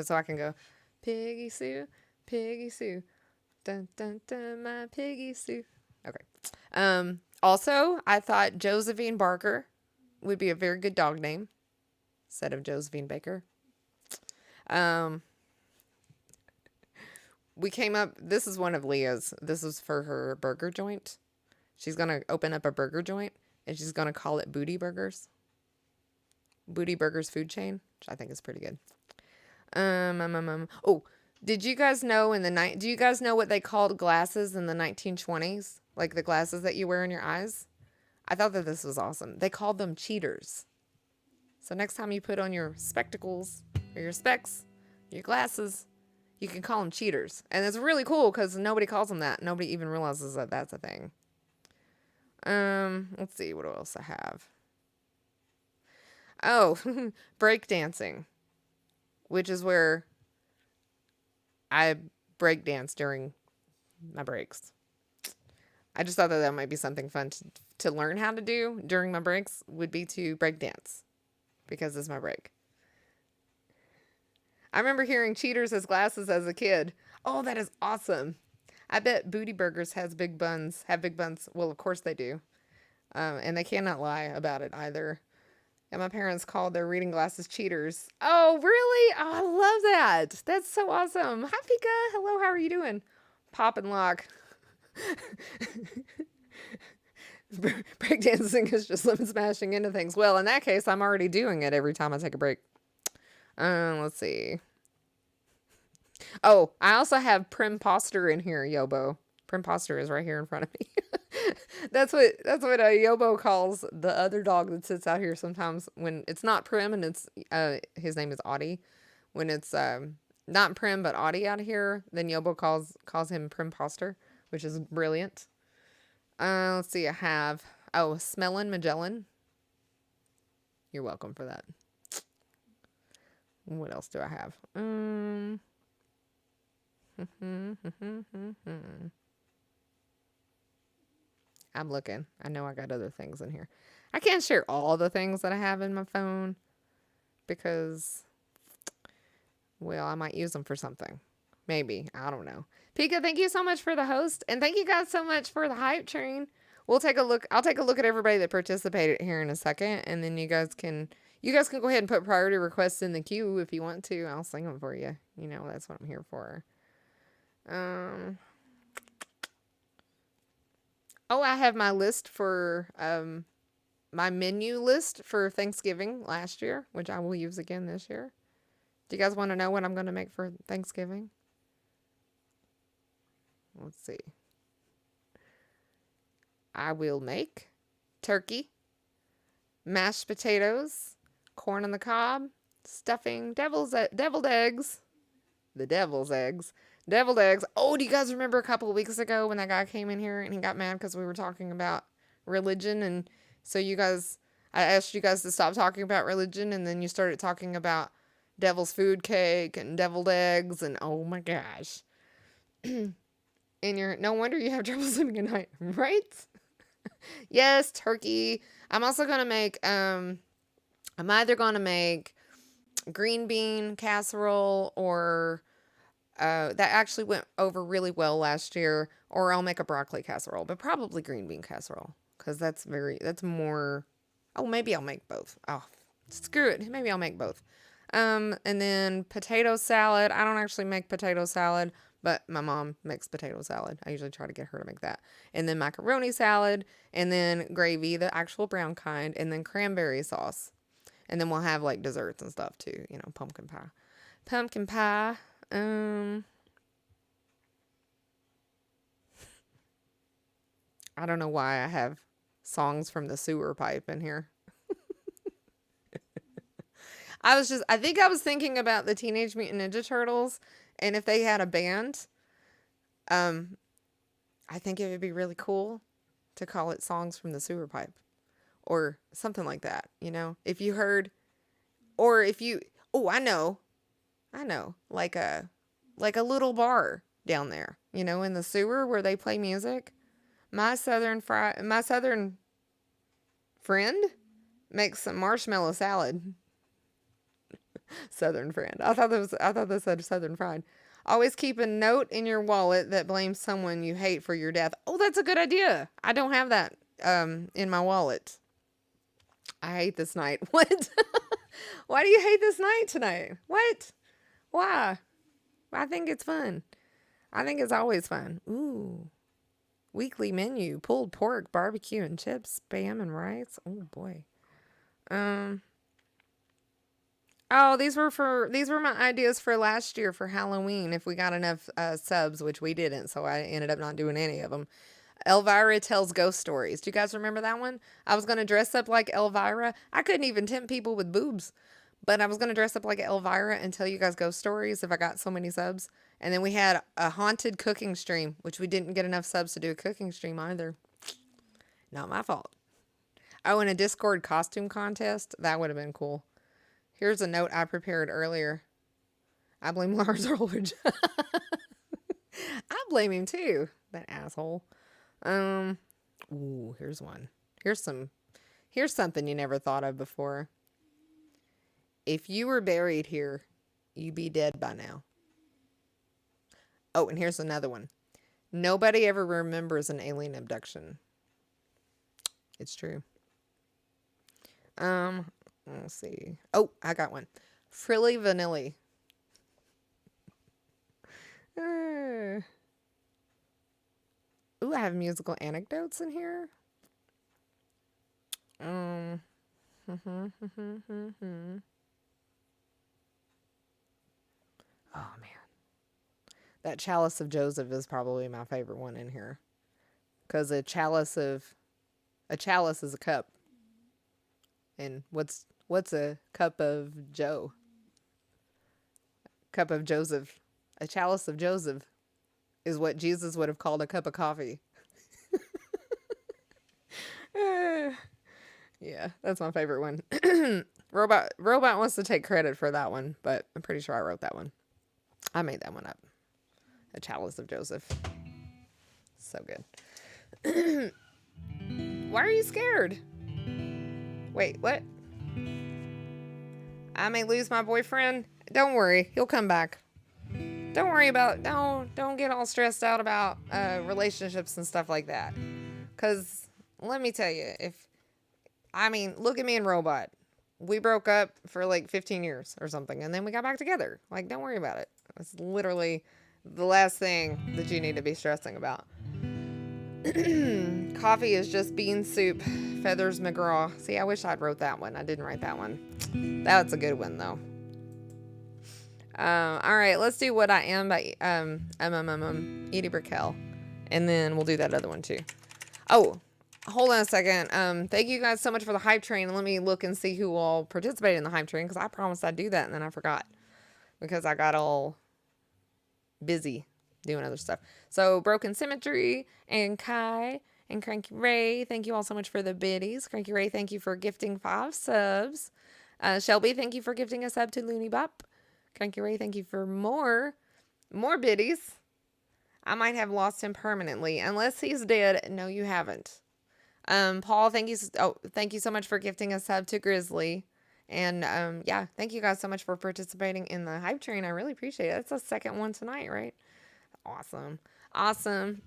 So I can go, Piggy Sue, Piggy Sue. Dun, dun, dun, my Piggy Sue. Okay. Also, I thought Josephine Barker would be a very good dog name instead of Josephine Baker. We came up, this is one of Leah's. This is for her burger joint. She's going to open up a burger joint and she's going to call it Booty Burgers. Booty Burgers food chain, which I think is pretty good. Oh, did you guys know do you guys know what they called glasses in the 1920s? Like the glasses that you wear in your eyes? I thought that this was awesome. They called them cheaters. So next time you put on your spectacles or your specs, your glasses, you can call them cheaters. And it's really cool because nobody calls them that. Nobody even realizes that that's a thing. Let's see what else I have. Oh, breakdancing, which is where I breakdance during my breaks. I just thought that might be something fun to learn how to do during my breaks would be to breakdance because it's my break. I remember hearing cheaters as glasses as a kid. Oh, that is awesome. I bet Booty Burgers have big buns. Well, of course they do. And they cannot lie about it either. And my parents called their reading glasses cheaters. Oh, really? Oh, I love that. That's so awesome. Hi, Pika. Hello, how are you doing? Pop and lock. Breakdancing is just lemon smashing into things. Well, in that case, I'm already doing it every time I take a break. Let's see. Oh, I also have Primposter in here, Yobo. Primposter is right here in front of me. That's what Yobo calls the other dog that sits out here sometimes when it's not Prim and it's his name is Audie. When it's not Prim but Audie out here, then Yobo calls him Primposter, which is brilliant. Let's see, I have Smellin' Magellan. You're welcome for that. What else do I have? I'm looking. I know I got other things in here. I can't share all the things that I have in my phone because, well, I might use them for something. Maybe. I don't know. Pika, thank you so much for the host. And thank you guys so much for the hype train. We'll take a look. I'll take a look at everybody that participated here in a second. And then you guys can go ahead and put priority requests in the queue if you want to. I'll sing them for you. That's what I'm here for. Oh, I have my list for, my menu list for Thanksgiving last year, which I will use again this year. Do you guys want to know what I'm going to make for Thanksgiving? Let's see. I will make turkey, mashed potatoes, corn on the cob, stuffing, deviled eggs, Deviled eggs. Oh, do you guys remember a couple of weeks ago when that guy came in here and he got mad because we were talking about religion? And so I asked you guys to stop talking about religion, and then you started talking about devil's food cake and deviled eggs, and oh my gosh. And no wonder you have trouble sleeping at night, right? Yes, turkey. I'm also going to make, I'm either going to make green bean casserole or that actually went over really well last year, or I'll make a broccoli casserole, but probably green bean casserole because that's more. Oh, maybe I'll make both. Oh, screw it. Maybe I'll make both. And then potato salad. I don't actually make potato salad, but my mom makes potato salad. I usually try to get her to make that. And then macaroni salad, and then gravy, the actual brown kind, and then cranberry sauce. And then we'll have like desserts and stuff too, pumpkin pie. Pumpkin pie. I don't know why I have songs from the sewer pipe in here. I think I was thinking about the Teenage Mutant Ninja Turtles, and if they had a band, I think it would be really cool to call it Songs from the Sewer Pipe or something like that, If you heard, or if you, oh, I know, like a little bar down there, in the sewer where they play music. My southern friend makes some marshmallow salad. Southern friend. I thought that said southern fried. Always keep a note in your wallet that blames someone you hate for your death. Oh, that's a good idea. I don't have that in my wallet. I hate this night. What? Why do you hate this night tonight? What? Why? I think it's fun. I think it's always fun. Ooh. Weekly menu: pulled pork, barbecue and chips, spam and rice. Oh boy. Oh, these were my ideas for last year for Halloween if we got enough subs, which we didn't, so I ended up not doing any of them. Elvira tells ghost stories. Do you guys remember that one? I was going to dress up like Elvira. I couldn't even tempt people with boobs, but I was going to dress up like Elvira and tell you guys ghost stories if I got so many subs. And then we had a haunted cooking stream, which we didn't get enough subs to do a cooking stream either. Not my fault. Oh, and a Discord costume contest. That would have been cool. Here's a note I prepared earlier. I blame Lars Ulrich. I blame him too. That asshole. Ooh, here's one. Here's something you never thought of before. If you were buried here, you'd be dead by now. Oh, and here's another one. Nobody ever remembers an alien abduction. It's true. Let's see. Oh, I got one. Frilly Vanilli. Ooh, I have musical anecdotes in here. Oh, man. That chalice of Joseph is probably my favorite one in here. Because a chalice is a cup. And what's a cup of Joe? Cup of Joseph. A chalice of Joseph is what Jesus would have called a cup of coffee. Yeah, that's my favorite one. Robot wants to take credit for that one, but I'm pretty sure I wrote that one. I made that one up. A chalice of Joseph. So good. Why are you scared? Wait, what? I may lose my boyfriend. Don't worry, he'll come back. Don't get all stressed out about relationships and stuff like that. Cause let me tell you, look at me and Robot. We broke up for like 15 years or something, and then we got back together. Like, don't worry about it. It's literally the last thing that you need to be stressing about. Coffee is just bean soup. Feathers McGraw. See, I wish I'd wrote that one. I didn't write that one. That's a good one though. All right, let's do What I Am by Edie Brickell, and then we'll do that other one too. Oh, hold on a second. Thank you guys so much for the hype train. Let me look and see who all participated in the hype train, because I promised I'd do that and then I forgot because I got all busy doing other stuff. So Broken Symmetry and Kai and Cranky Ray, thank you all so much for the biddies. Cranky Ray, thank you for gifting 5 subs. Shelby, thank you for gifting a sub to Looney Bop. Cranky Ray, thank you for more biddies. I might have lost him permanently. Unless he's dead. No, you haven't. Paul, thank you so much for gifting a sub to Grizzly. And yeah, thank you guys so much for participating in the hype train. I really appreciate it. It's the second one tonight, right? Awesome. Awesome.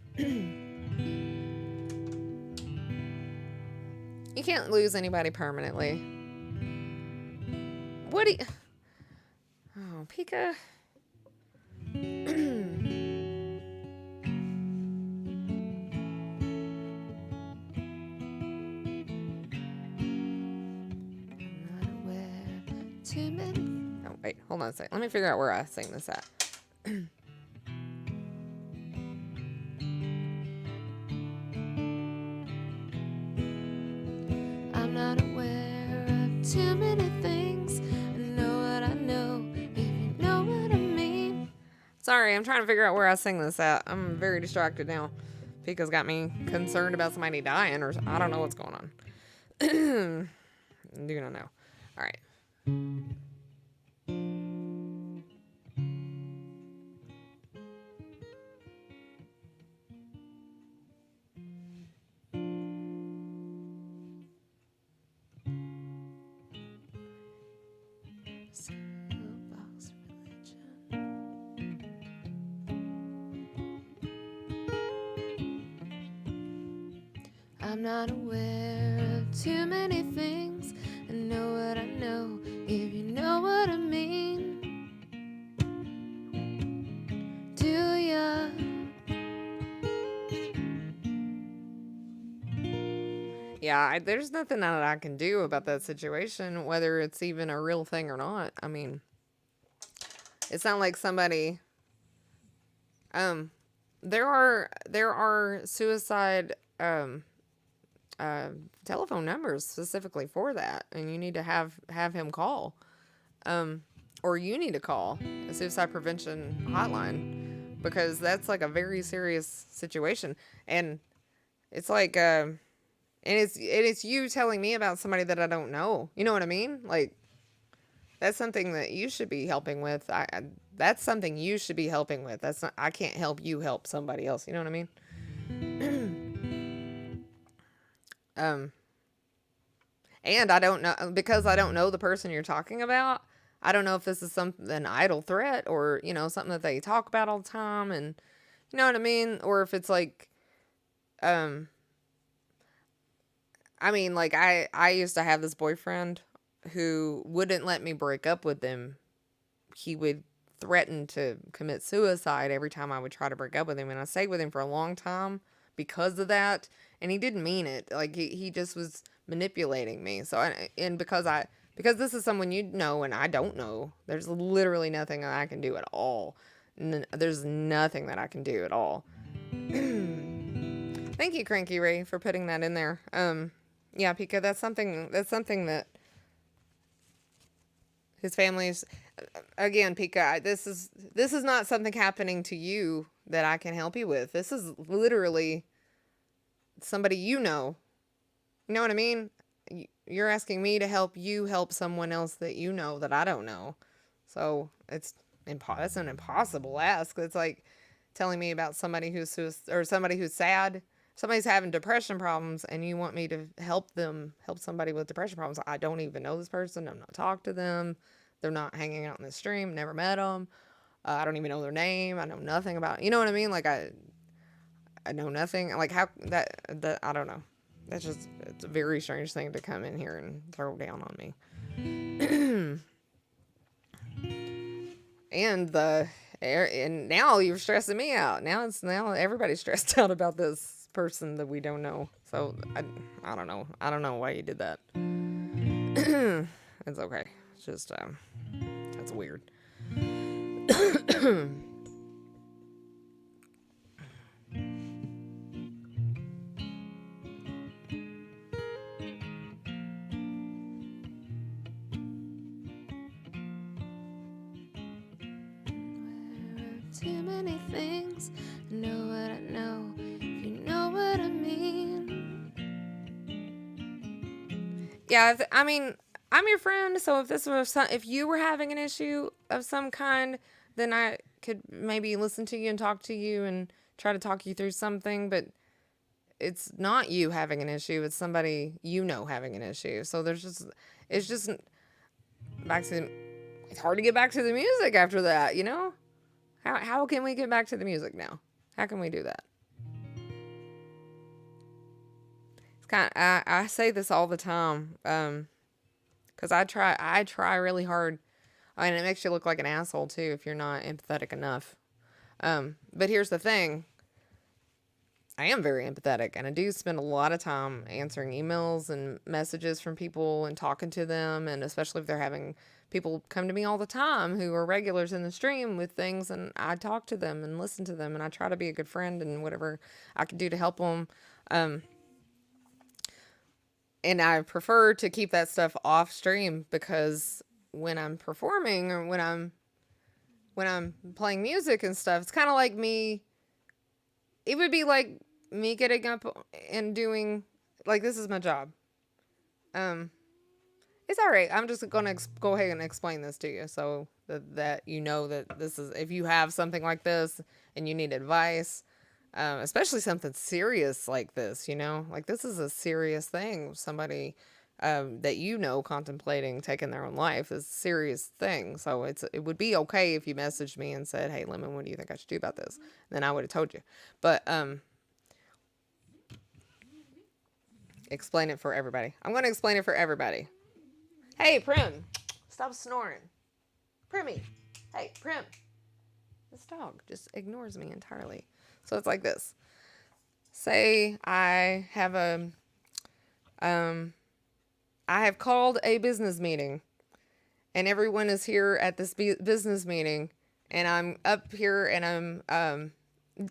You can't lose anybody permanently. What do you... Oh, Pika. Oh, wait, hold on a second. Let me figure out where I sing this at. I'm not aware of too many things. I know what I know, if you know what I mean. Sorry, I'm trying to figure out where I sing this at. I'm very distracted now. Pika's got me concerned about somebody dying, or I don't know what's going on. Do not know. All right. I'm not aware of too many things. I know what I know, if you know what I mean. Do ya? Yeah, there's nothing that I can do about that situation, whether it's even a real thing or not. I mean, it's not like somebody... there are suicide telephone numbers specifically for that, and you need to have him call, or you need to call a suicide prevention hotline, because that's like a very serious situation, and it's like and it's you telling me about somebody that I don't know. You know what I mean? Like, that's something that you should be helping with. That's something you should be helping with. That's not, I can't help you help somebody else. You know what I mean? And I don't know, because I don't know the person you're talking about. I don't know if this is an idle threat, or, you know, something that they talk about all the time, and you know what I mean? Or if it's like, I mean, like, I used to have this boyfriend who wouldn't let me break up with him. He would threaten to commit suicide every time I would try to break up with him, and I stayed with him for a long time because of that, and he didn't mean it. Like, he just was manipulating me. So, because this is someone you know and I don't know, there's literally nothing that I can do at all. There's nothing that I can do at all. Thank you, Cranky Ray, for putting that in there. Yeah, Pika, that's something that his family's... Again, Pika, this is not something happening to you that I can help you with. This is literally somebody you know. You know what I mean? You're asking me to help you help someone else that you know that I don't know. So that's an impossible ask. It's like telling me about somebody who's somebody who's sad. Somebody's having depression problems, and you want me to help somebody with depression problems. I don't even know this person. I'm not talking to them. They're not hanging out in the stream. Never met them. I don't even know their name. I know nothing about, you know what I mean? Like, I know nothing. Like, how that I don't know. It's a very strange thing to come in here and throw down on me. And now you're stressing me out. Now everybody's stressed out about this person that we don't know. So I don't know. I don't know why you did that. It's okay. It's just that's weird. too many things. Know what I know, if you know what I mean. Yeah, I mean, I'm your friend, so if you were having an issue of some kind, then I could maybe listen to you and talk to you and try to talk you through something, but it's not you having an issue, it's somebody having an issue. So it's just back to it's hard to get back to the music after that, you know? How can we get back to the music now? How can we do that? It's I say this all the time, because I try really hard. And it makes you look like an asshole too if you're not empathetic enough. But here's the thing. I am very empathetic, and I do spend a lot of time answering emails and messages from people and talking to them, and especially if they're having people come to me all the time who are regulars in the stream with things, and I talk to them and listen to them, and I try to be a good friend and whatever I can do to help them. And I prefer to keep that stuff off stream, because when I'm performing or when I'm playing music and stuff, it's kind of like me. It would be like me getting up and doing, like, this is my job. It's all right. I'm just going to go ahead and explain this to you so that you know that this is, if you have something like this and you need advice, especially something serious like this, like this is a serious thing. Somebody that contemplating taking their own life is a serious thing. So it would be okay if you messaged me and said, "Hey, Lemon, what do you think I should do about this?" Then I would have told you. But explain it for everybody. I'm going to explain it for everybody. Hey, Prim, stop snoring. Primmy, hey, Prim. This dog just ignores me entirely. So it's like this. Say I have I have called a business meeting, and everyone is here at this business meeting, and I'm up here and I'm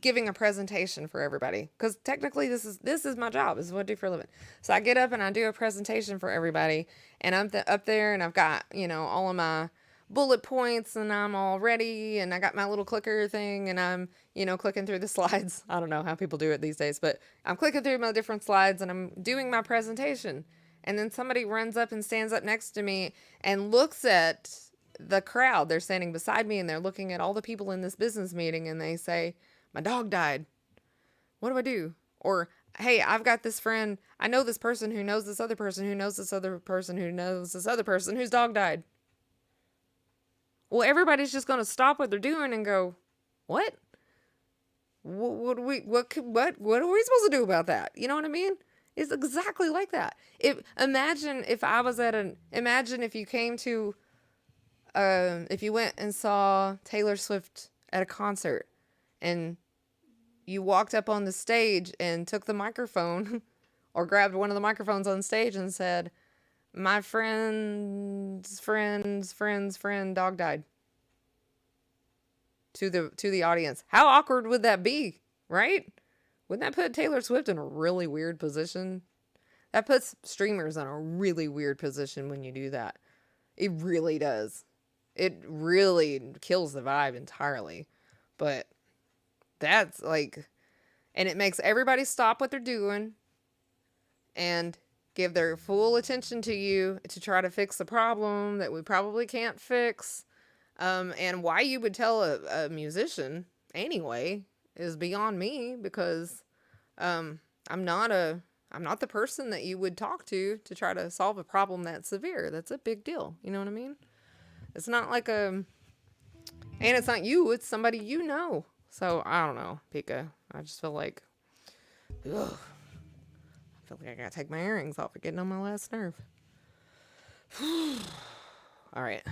giving a presentation for everybody, because technically this is my job. This is what I do for a living. So I get up and I do a presentation for everybody, and I'm up there and I've got all of my bullet points, and I'm all ready, and I got my little clicker thing, and I'm clicking through the slides. I don't know how people do it these days, but I'm clicking through my different slides and I'm doing my presentation. And then somebody runs up and stands up next to me and looks at the crowd. They're standing beside me and they're looking at all the people in this business meeting, and they say, "My dog died. What do I do?" Or, "Hey, I've got this friend. I know this person who knows this other person who knows this other person who knows this other person whose dog died." Well, everybody's just going to stop what they're doing and go, "What? What are we supposed to do about that?" You know what I mean? It's exactly like that. Imagine if you came to, if you went and saw Taylor Swift at a concert, and you walked up on the stage and took the microphone or grabbed one of the microphones on stage and said, "My friend's friend dog died," to the audience. How awkward would that be, right? Wouldn't that put Taylor Swift in a really weird position? That puts streamers in a really weird position when you do that. It really does. It really kills the vibe entirely. But that's like, and it makes everybody stop what they're doing and give their full attention to you to try to fix the problem that we probably can't fix. And why you would tell a musician anyway is beyond me, because I'm not the person that you would talk to try to solve a problem that's severe. That's a big deal. You know what I mean? It's not like and it's not you, it's somebody you know. So I don't know, Pika. I just feel like, ugh. I feel like I gotta take my earrings off. They're getting on my last nerve. All right.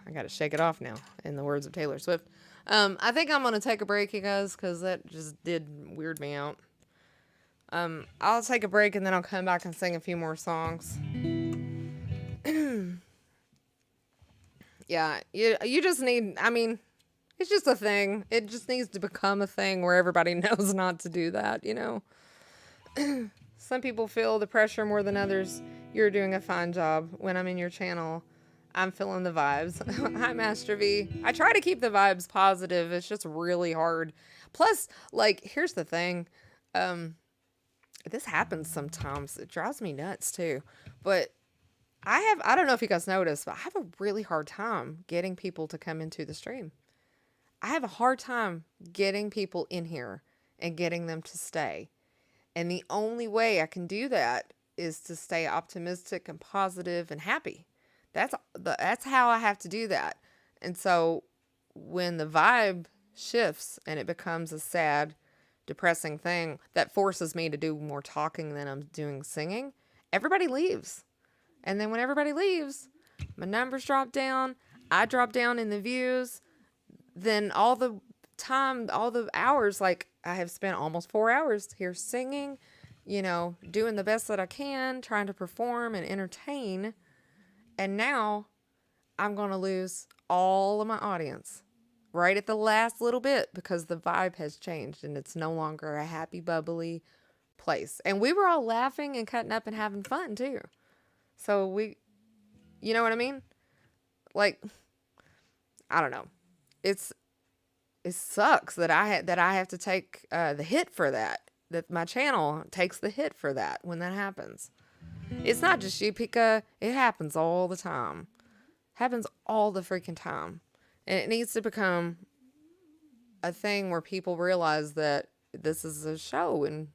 I gotta shake it off now, in the words of Taylor Swift. I think I'm gonna take a break, you guys, because that just did weird me out. I'll take a break and then I'll come back and sing a few more songs. Yeah, you just need, I mean, it's just a thing. It just needs to become a thing where everybody knows not to do that, Some people feel the pressure more than others. You're doing a fine job. When I'm in your channel, I'm feeling the vibes. Hi, Master V. I try to keep the vibes positive. It's just really hard. Plus, like, here's the thing. Um, this happens sometimes. It drives me nuts too. But I don't know if you guys noticed, but I have a really hard time getting people to come into the stream. I have a hard time getting people in here and getting them to stay. And the only way I can do that is to stay optimistic and positive and happy. That's how I have to do that. And so when the vibe shifts and it becomes a sad, depressing thing that forces me to do more talking than I'm doing singing, everybody leaves. And then when everybody leaves, my numbers drop down, I drop down in the views, then all the time, all the hours, like I have spent almost 4 hours here singing, doing the best that I can, trying to perform and entertain. And now I'm going to lose all of my audience right at the last little bit because the vibe has changed and it's no longer a happy, bubbly place. And we were all laughing and cutting up and having fun too. So you know what I mean? Like, I don't know. It sucks that I have to take the hit for that. That my channel takes the hit for that when that happens. It's not just you, Pika. It happens all the time. Happens all the freaking time. And it needs to become a thing where people realize that this is a show and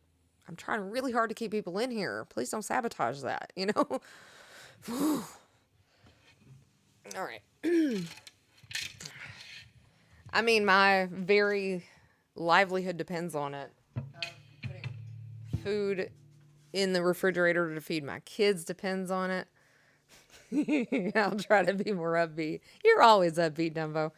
I'm trying really hard to keep people in here. Please don't sabotage that, All right. I mean, my very livelihood depends on it. Putting food in the refrigerator to feed my kids depends on it. I'll try to be more upbeat. You're always upbeat, Dumbo.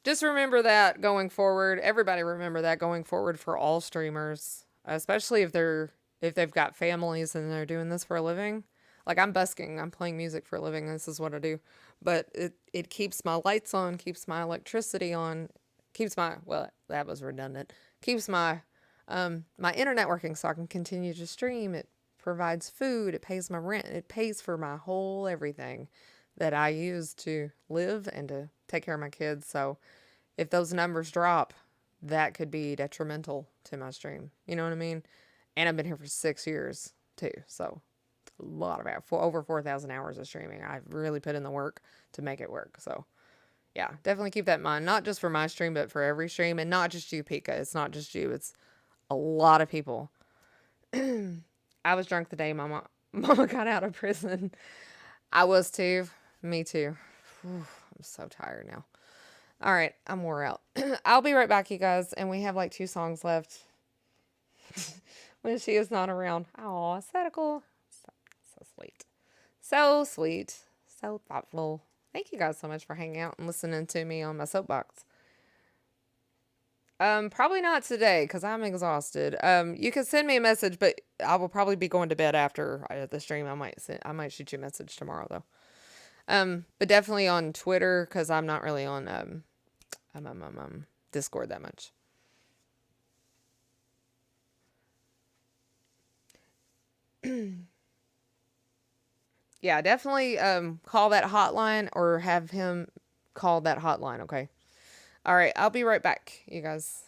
Just remember that going forward. Everybody remember that going forward for all streamers, especially if they've got families and they're doing this for a living. Like I'm busking, I'm playing music for a living. This is what I do. But it keeps my lights on, keeps my electricity on, keeps my, well, that was redundant. Keeps my my internet working so I can continue to stream. It provides food, it pays my rent, it pays for my whole everything that I use to live and to take care of my kids. So if those numbers drop, that could be detrimental to my stream. You know what I mean? And I've been here for 6 years too. So a lot of for over 4,000 hours of streaming. I've really put in the work to make it work. So yeah, definitely keep that in mind. Not just for my stream, but for every stream, and not just you, Pika. It's not just you. It's a lot of people. I was drunk the day mama got out of prison. I was too. Me too. Whew, I'm so tired now. All right, I'm wore out. I'll be right back, you guys, and we have like 2 songs left. When she is not around. Aw, Sadical. So sweet. So sweet. So thoughtful. Thank you guys so much for hanging out and listening to me on my soapbox. Probably not today because I'm exhausted. You can send me a message, but I will probably be going to bed after the stream. I might shoot you a message tomorrow though. But definitely on Twitter because I'm not really on Discord that much. Yeah, definitely call that hotline or have him call that hotline, okay? All right, I'll be right back, you guys.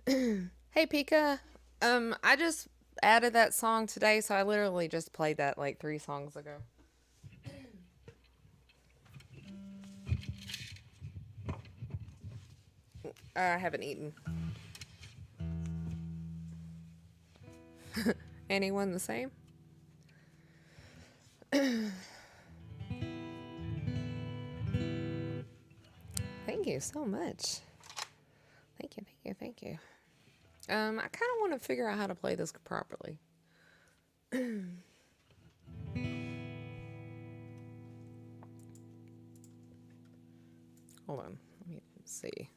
Hey Pika. I just added that song today, so I literally just played that like 3 songs ago. I haven't eaten. Anyone the same? Thank you so much. Thank you, thank you, thank you. I kind of want to figure out how to play this properly. Hold on, let me see.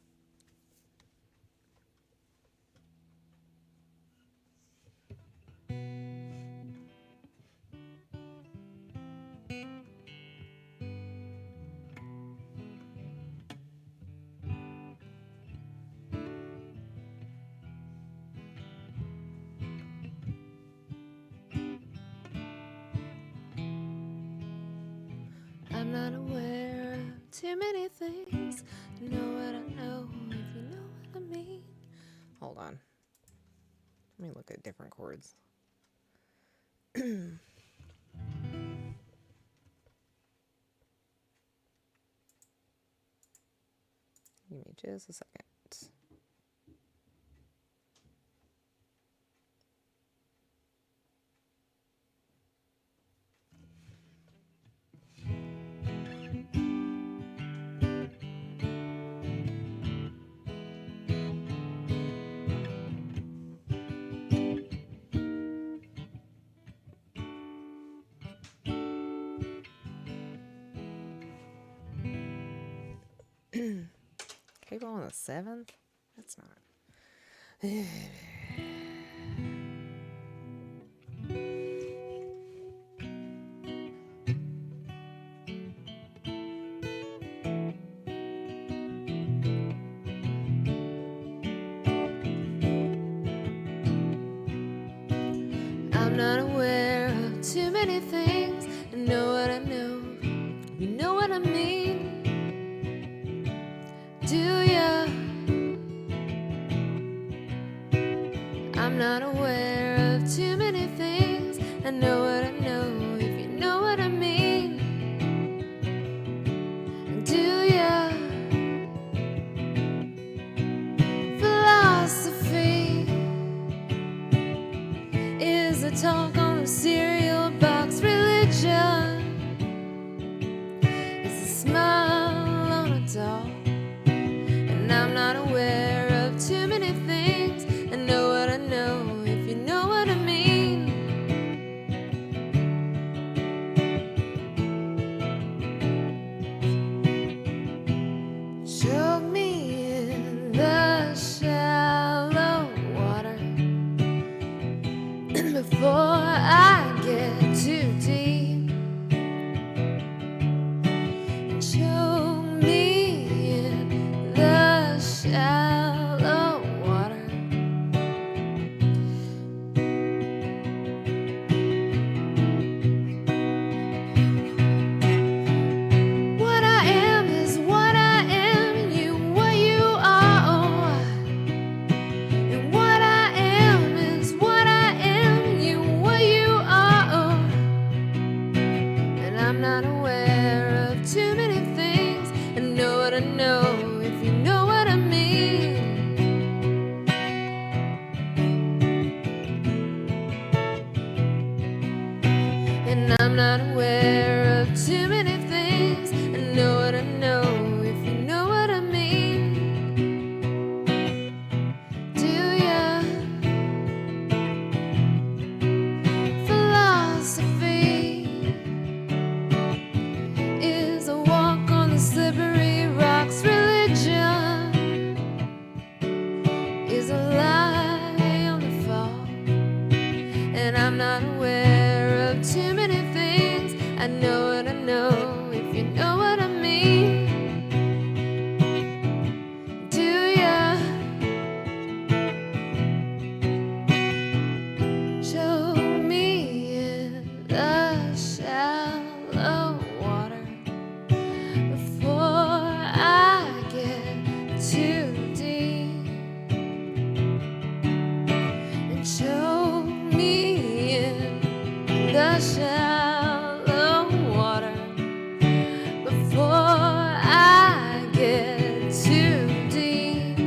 I'm not aware of too many things. Know what I know, if you know what I mean. Hold on. Let me look at different chords. Give me just a second. Cable on the 7th? That's not. I'm not aware of too many things. I know what I know, you know what I mean. Do ya? I'm not aware of too many things. I know what I know, if you know what I mean. Do ya? Philosophy is a talk on the cereal box. Religion is a smile on a doll. And I'm not aware of too many things. I know what I know, if you know what I mean. Choke me in the shallow water before I get too deep. Choke me in the shallow water. What I am is what I am, and you what you are. And what I am is what I am, and you what you are. And I'm not aware of too many things. I know what I know, if you know what I mean. And I'm not aware of too many things. I know what I know, if you know what I mean. Do ya? Philosophy is a walk on the slippery rocks. Religion is a lie on the fall. And I'm not aware of too many things. I know what I know, if you know what I mean. Do ya? Show me in the shallow water before I get too deep. the shallow water before I get too deep.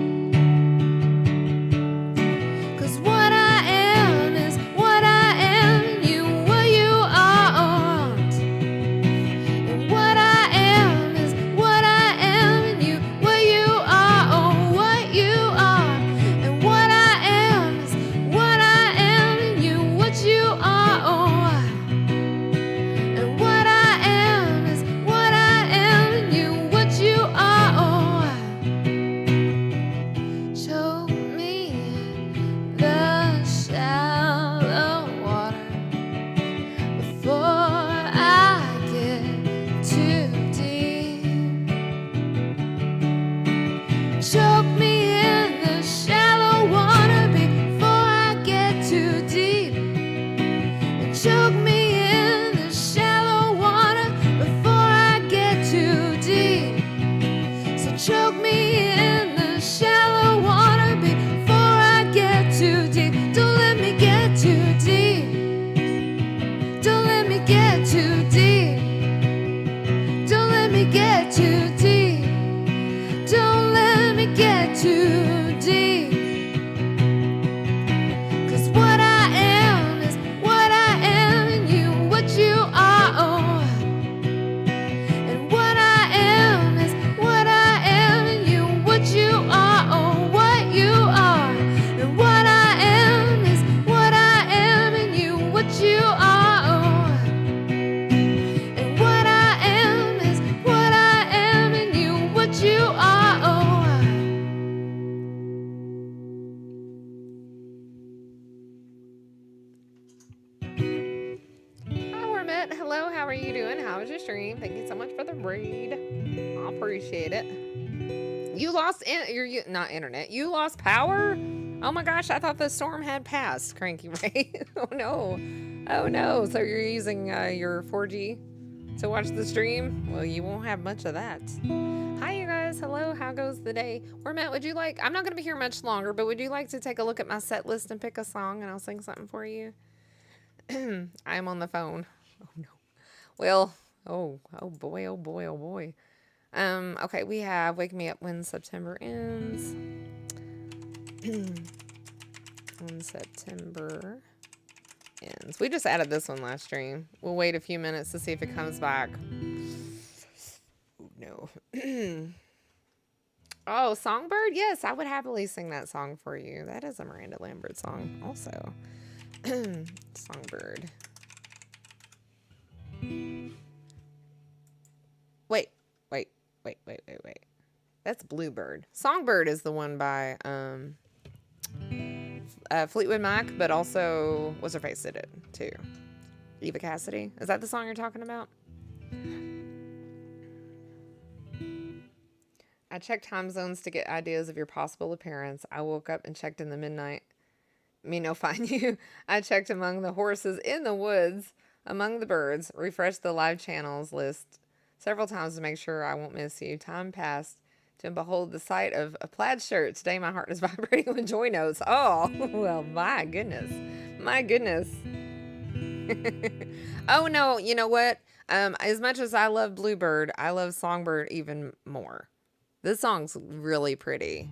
'Cause what I am is what I am, and you what you aren't. And what I am is what I am, and you what you are, oh, what you are. And what I am is what I am, and you what you are, oh. And what I am is what I am, and you what you are, oh. Show me the shallow water before I get too deep. Choke me in the shallow water before I get too deep. And choke me in the shallow water before I get too deep. So choke me in the shallow water before I get too deep. Don't let me get too deep. Don't let me get too deep. Don't let me get too deep. Don't let me get too deep. 'Cause what I am is what I am, and you what you are, oh. And what I am is what I am, and you what you are, oh, what you are. And what I am is what I am, and you what you are, oh. And what I am is what I am, and you what you are, oh. Hi, Wormet. Hello, how are you doing? How was your stream? Thank you so much for the raid. I appreciate it. You lost not internet. You lost power? Oh my gosh, I thought the storm had passed, Cranky Ray. Oh no. Oh no. So you're using your 4G to watch the stream? Well, you won't have much of that. Hi, you guys. Hello. How goes the day? Wormet, would you like... I'm not going to be here much longer, but would you like to take a look at my set list and pick a song and I'll sing something for you? I'm on the phone. Oh no. Well, oh boy, oh boy, oh boy. Okay, we have Wake Me Up When September Ends. When September Ends. We just added this one last stream. We'll wait a few minutes to see if it comes back. Oh no. Oh, Songbird? Yes, I would happily sing that song for you. That is a Miranda Lambert song also. Songbird. Wait. That's Bluebird. Songbird is the one by Fleetwood Mac, but also what's her face did it too. Eva Cassidy. Is that the song you're talking about? I checked time zones to get ideas of your possible appearance. I woke up and checked in the midnight. Me no find you. I checked among the horses in the woods, among the birds, refreshed the live channels list several times to make sure I won't miss you. Time passed to behold the sight of a plaid shirt. Today my heart is vibrating with joy notes. Oh, well, my goodness. My goodness. Oh, no, you know what? As much as I love Bluebird, I love Songbird even more. This song's really pretty.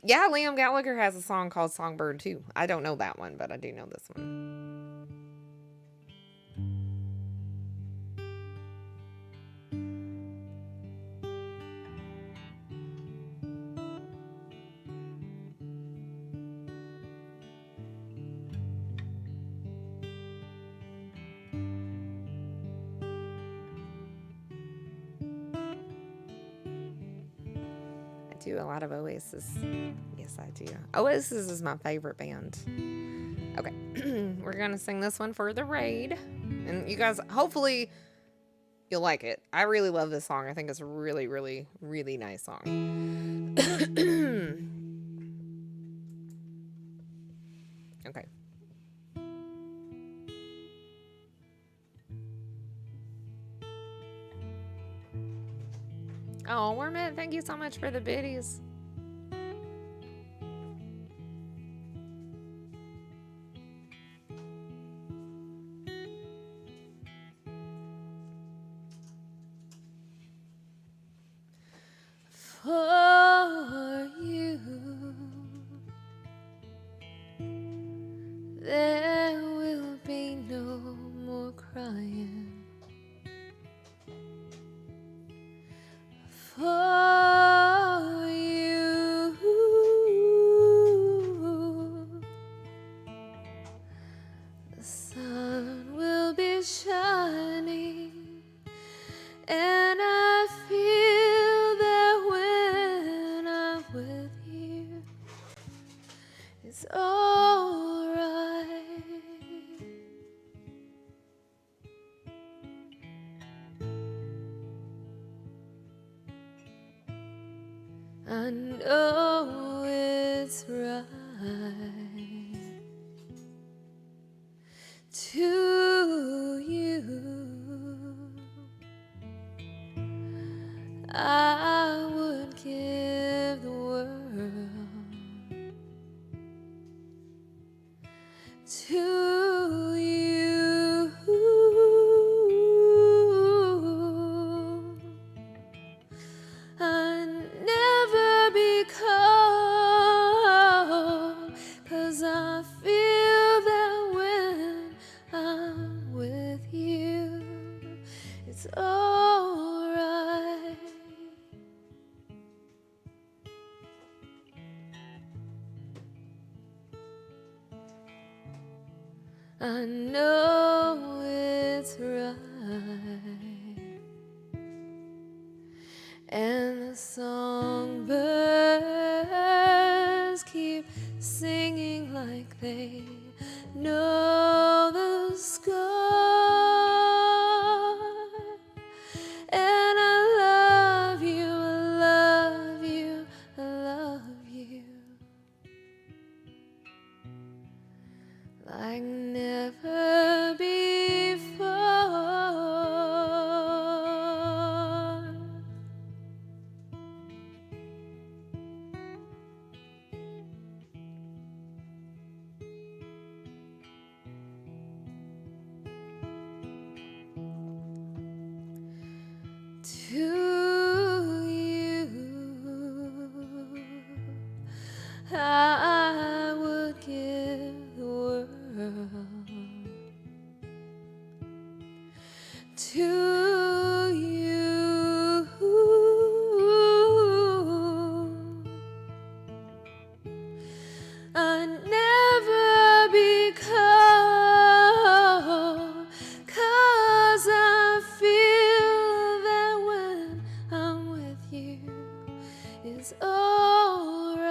Yeah, Liam Gallagher has a song called Songbird too. I don't know that one, but I do know this one. I do a lot of Oasis. Yes, I do. Oasis is my favorite band. Okay, we're gonna sing this one for the raid. And you guys, hopefully you'll like it. I really love this song. I think it's a really, really, really nice song. Okay. Oh, Wormit, thank you so much for the biddies. there will be no more crying for you. The sun will be shining, and I feel that when I'm with you, it's alright. I know it's right to you. I would give the world to you. I'd never be cold, 'cause I feel that when I'm with you, it's alright. I know it's right, and the songbirds keep singing like they know the sky. And I love you, I love you, I love you, like never before. To you, I would give the world. To you, I'd never be cold, 'cause I feel that when I'm with you, it's alright.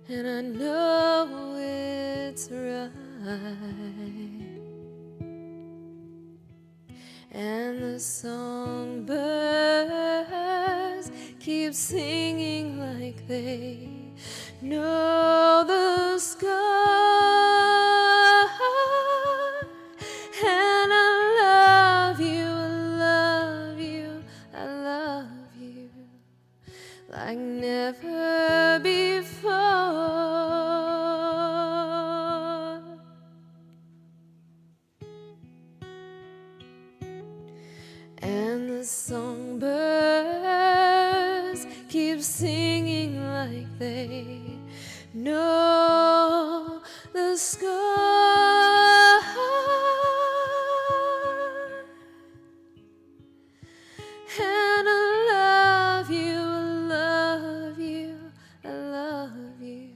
And I know it's right, and the songbirds keep singing like they know the sky. And I love you, I love you, I love you, like never before. And the songbirds keep singing like they know the sky. And I love you, I love you, I love you,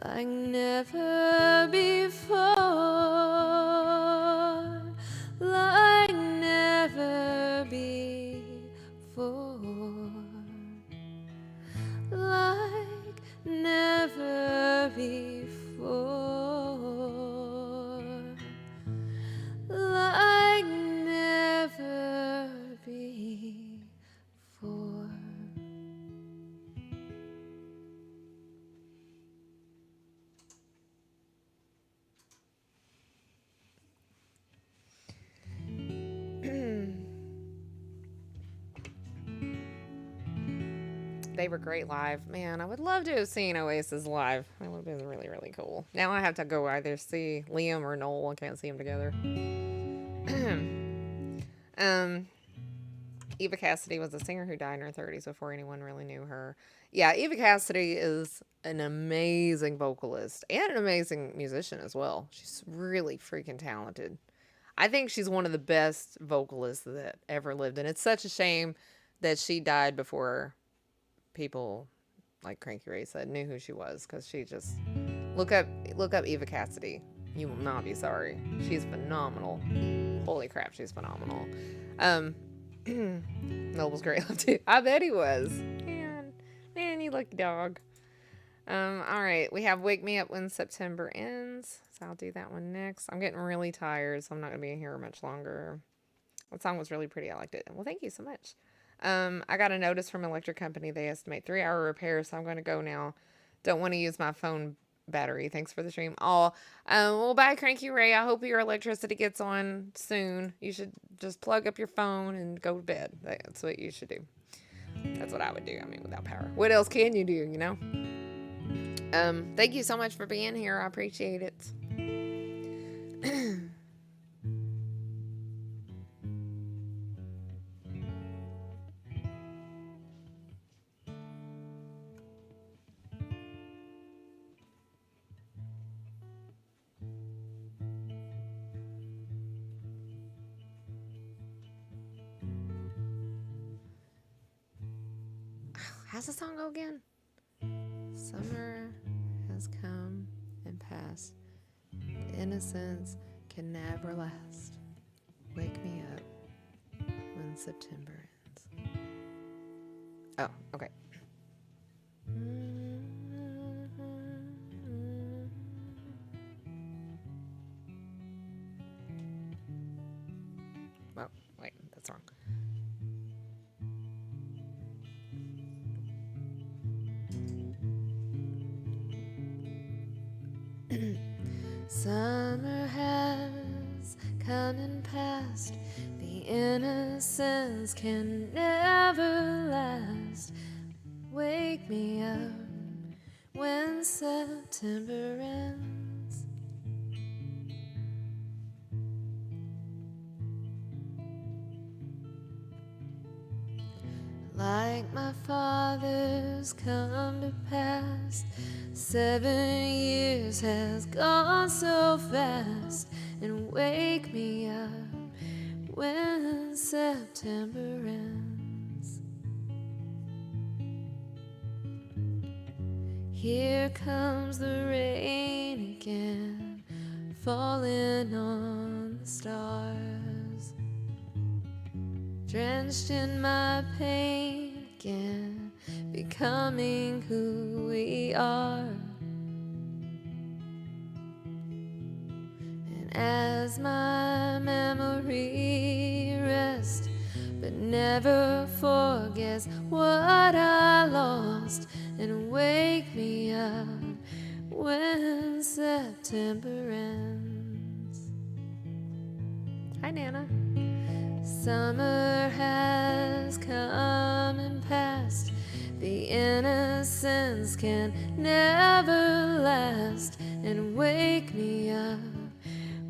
like never before, like never before, like never before, like never before. They were great live. Man, I would love to have seen Oasis live. That would have been really, really cool. Now I have to go either see Liam or Noel. I can't see them together. um, Eva Cassidy was a singer who died in her 30s before anyone really knew her. Yeah, Eva Cassidy is an amazing vocalist and an amazing musician as well. She's really freaking talented. I think she's one of the best vocalists that ever lived, and it's such a shame that she died before people, like Cranky Ray said, knew who she was, because she just look up Eva Cassidy. You will not be sorry. She's phenomenal. Holy crap, she's phenomenal. Noel was great love too. I bet he was. Man, you lucky dog. All right, we have Wake Me Up When September Ends. So I'll do that one next. I'm getting really tired, so I'm not gonna be here much longer. That song was really pretty. I liked it. Well, thank you so much. I got a notice from electric company. They estimate 3-hour repairs, so I'm going to go now. Don't want to use my phone battery. Thanks for the stream. Oh, well, bye, Cranky Ray. I hope your electricity gets on soon. You should just plug up your phone and go to bed. That's what you should do. That's what I would do. I mean, without power. What else can you do, you know? Thank you so much for being here. I appreciate it. How's the song go again? Summer has come and passed. The innocence can never last. Wake me up when September ends. Oh, okay. Oh, wait, that's wrong. Summer has come and passed. The innocence can never last. Wake me up when September ends. Like my father's come to pass, 7 years has gone so fast. And wake me up when September ends. Here comes the rain again, falling on the stars, drenched in my pain again, becoming who we are. And as my memory rests, but never forgets what I lost, and wake me up when September ends. Hi, Nana. Summer has come and passed. The innocence can never last. And wake me up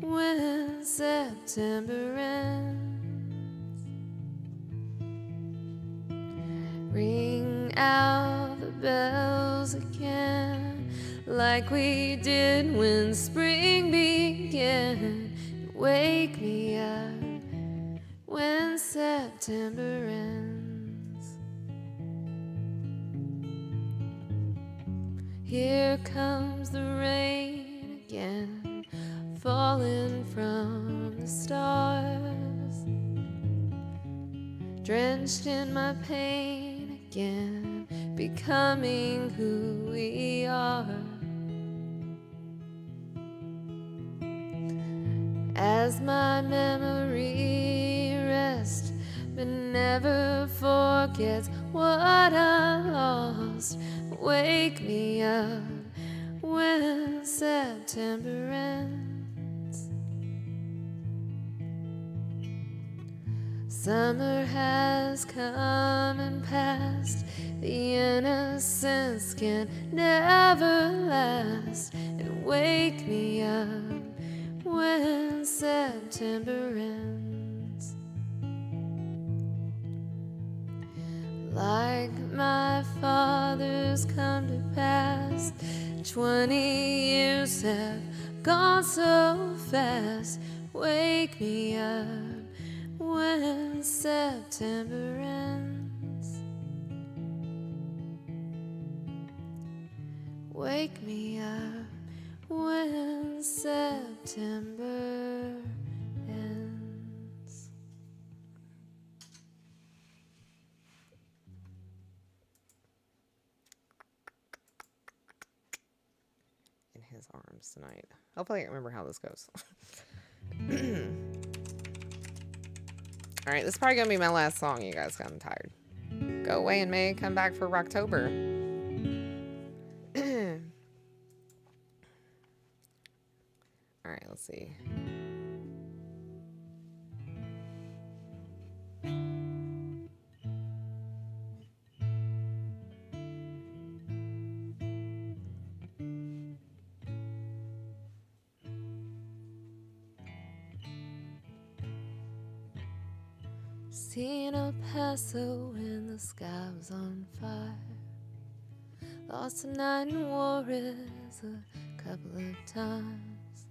when September ends. Ring out the bells again, like we did when spring began. And wake me up when September ends. Here comes the rain again, falling from the stars, drenched in my pain again, becoming who we are. As my memory rests, but never forgets what I lost, wake me up when September ends. Summer has come and passed. The innocence can never last. And wake me up when September ends. like my father's come to pass. 20 years have gone so fast. Wake me up when September ends. Wake me up when September ends. In his arms tonight. Hopefully I can remember how this goes. Alright, this is probably going to be my last song, you guys, 'cause I'm tired. Go away in May, come back for Rocktober. Alright, let's see. Seen El Paso when the sky was on fire. Lost a night in Juarez a couple of times.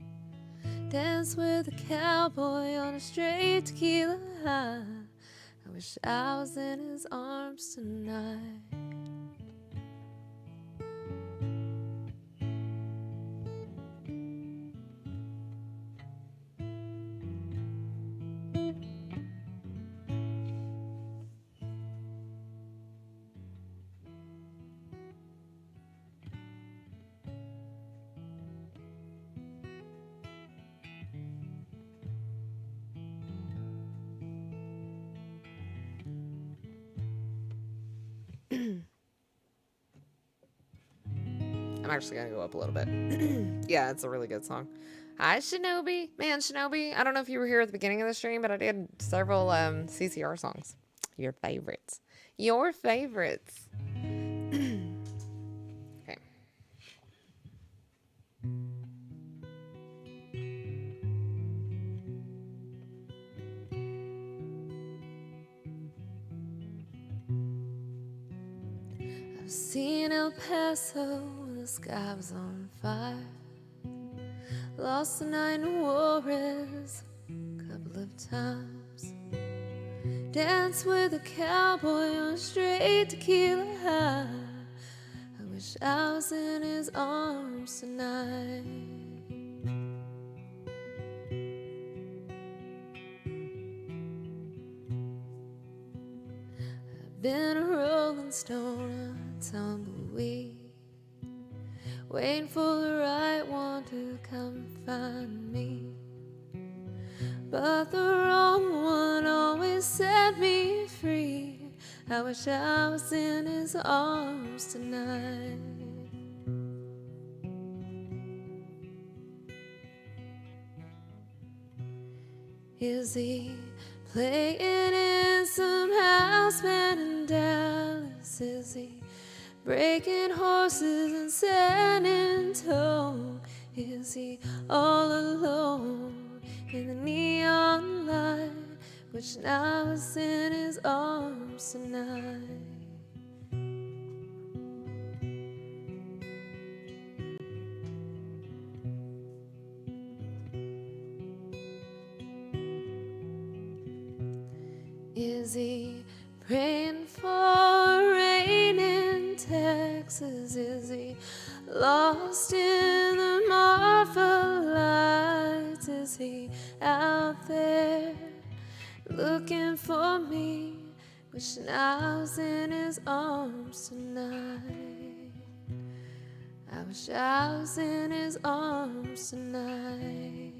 Danced with a cowboy on a straight tequila high. I wish I was in his arms tonight. I'm actually going to go up a little bit. Yeah, it's a really good song. Hi, Shinobi. Man, Shinobi, I don't know if you were here at the beginning of the stream, but I did several CCR songs. Your favorites. Your favorites. Okay. I've seen El Paso when the sky was on fire. Lost the night in Juarez a couple of times. Danced with a cowboy on a straight tequila high. I wish I was in his arms tonight. I've been a rolling stone, a tumbleweed, waiting for the right one to come find me. But the wrong one always set me free. I wish I was in his arms tonight. Is he playing in some house band in Dallas? Is he breaking horses in San Antonio? Is he all alone in the neon light, wishing I was in his arms tonight? Is he praying for rain in Texas? Is he lost in the Marfa lights? Is he out there looking for me, wishing I was in his arms tonight? I wish I was in his arms tonight.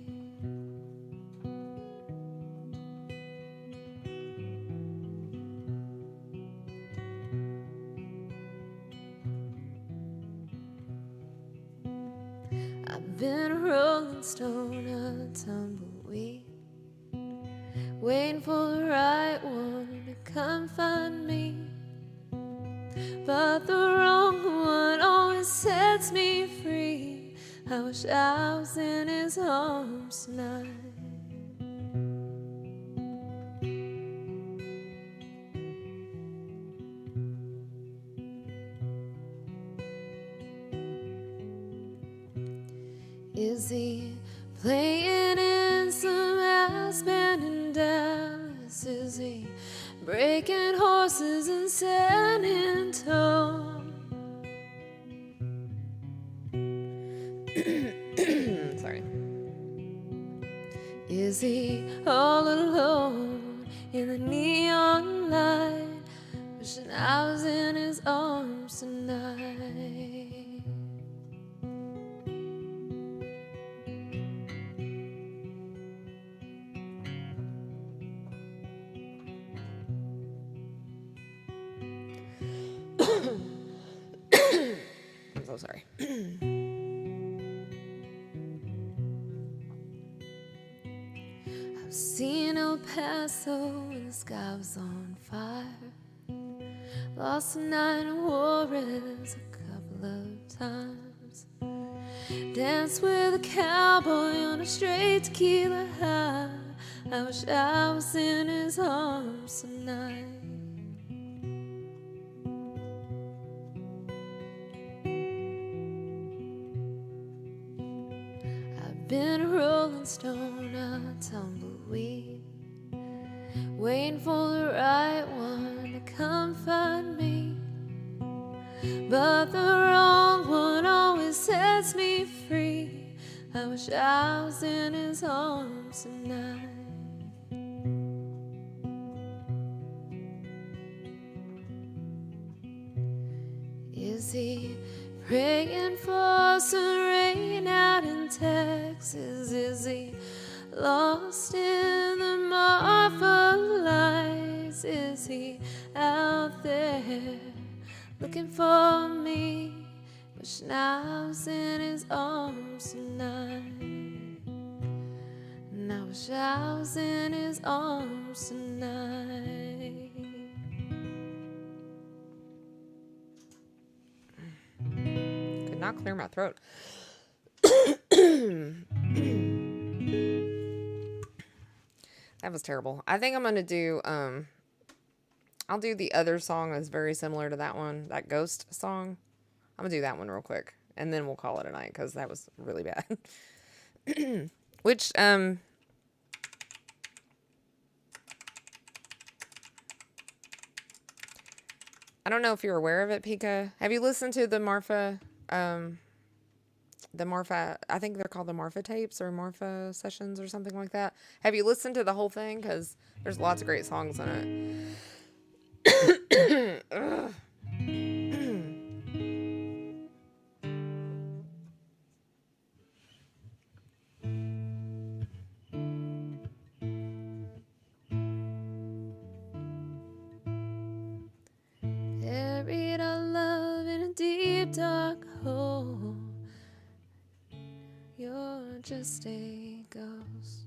I've been a rolling stone, a tumbleweed, waiting for the right one to come find me. But the wrong one always sets me free. I wish I was in his arms tonight. Is he playing in some house band in Dallas? Is he breaking horses in San Antonio? Sorry. Is he all alone in the neon light, wishing I was in his arms tonight? I'm so sorry. I've seen El Paso when the sky was on fire. Lost a night in Juarez a couple of times. Danced with a cowboy on a straight tequila high. I wish I was in his arms tonight. I've been a rolling stone, a tumbleweed, waiting for the right one to come find me. But the wrong one always sets me free. I wish I was in his arms tonight. Is he praying for some rain out in Texas? Is he lost in the Marfa lights? Is he out there looking for me? Wishing I was in his arms tonight. And I wish I was in his arms tonight. Could not clear my throat. That was terrible. I think I'm gonna do I'll do the other song that's very similar to that one, that ghost song. I'm gonna do that one real quick, and then we'll call it a night because that was really bad. Which I don't know if you're aware of it, Pika. Have you listened to the Marfa? I think they're called the Marfa tapes or Marfa sessions or something like that. Have you listened to the whole thing? Because there's lots of great songs on it. Ugh. Buried our love in a deep dark hole. You're just a ghost.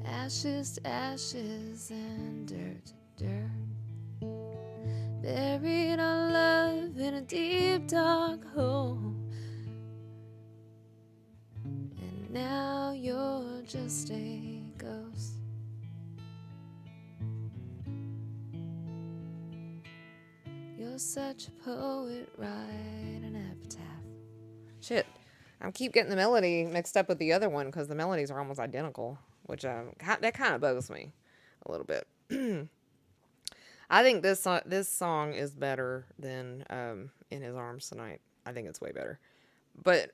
Ashes to ashes and dirt to dirt. Buried our love in a deep dark hole. And now you're just a ghost. You're such a poet, write an epitaph. Shit. I keep getting the melody mixed up with the other one because the melodies are almost identical, which that kind of bugs me a little bit. I think this song is better than In His Arms Tonight. I think it's way better. But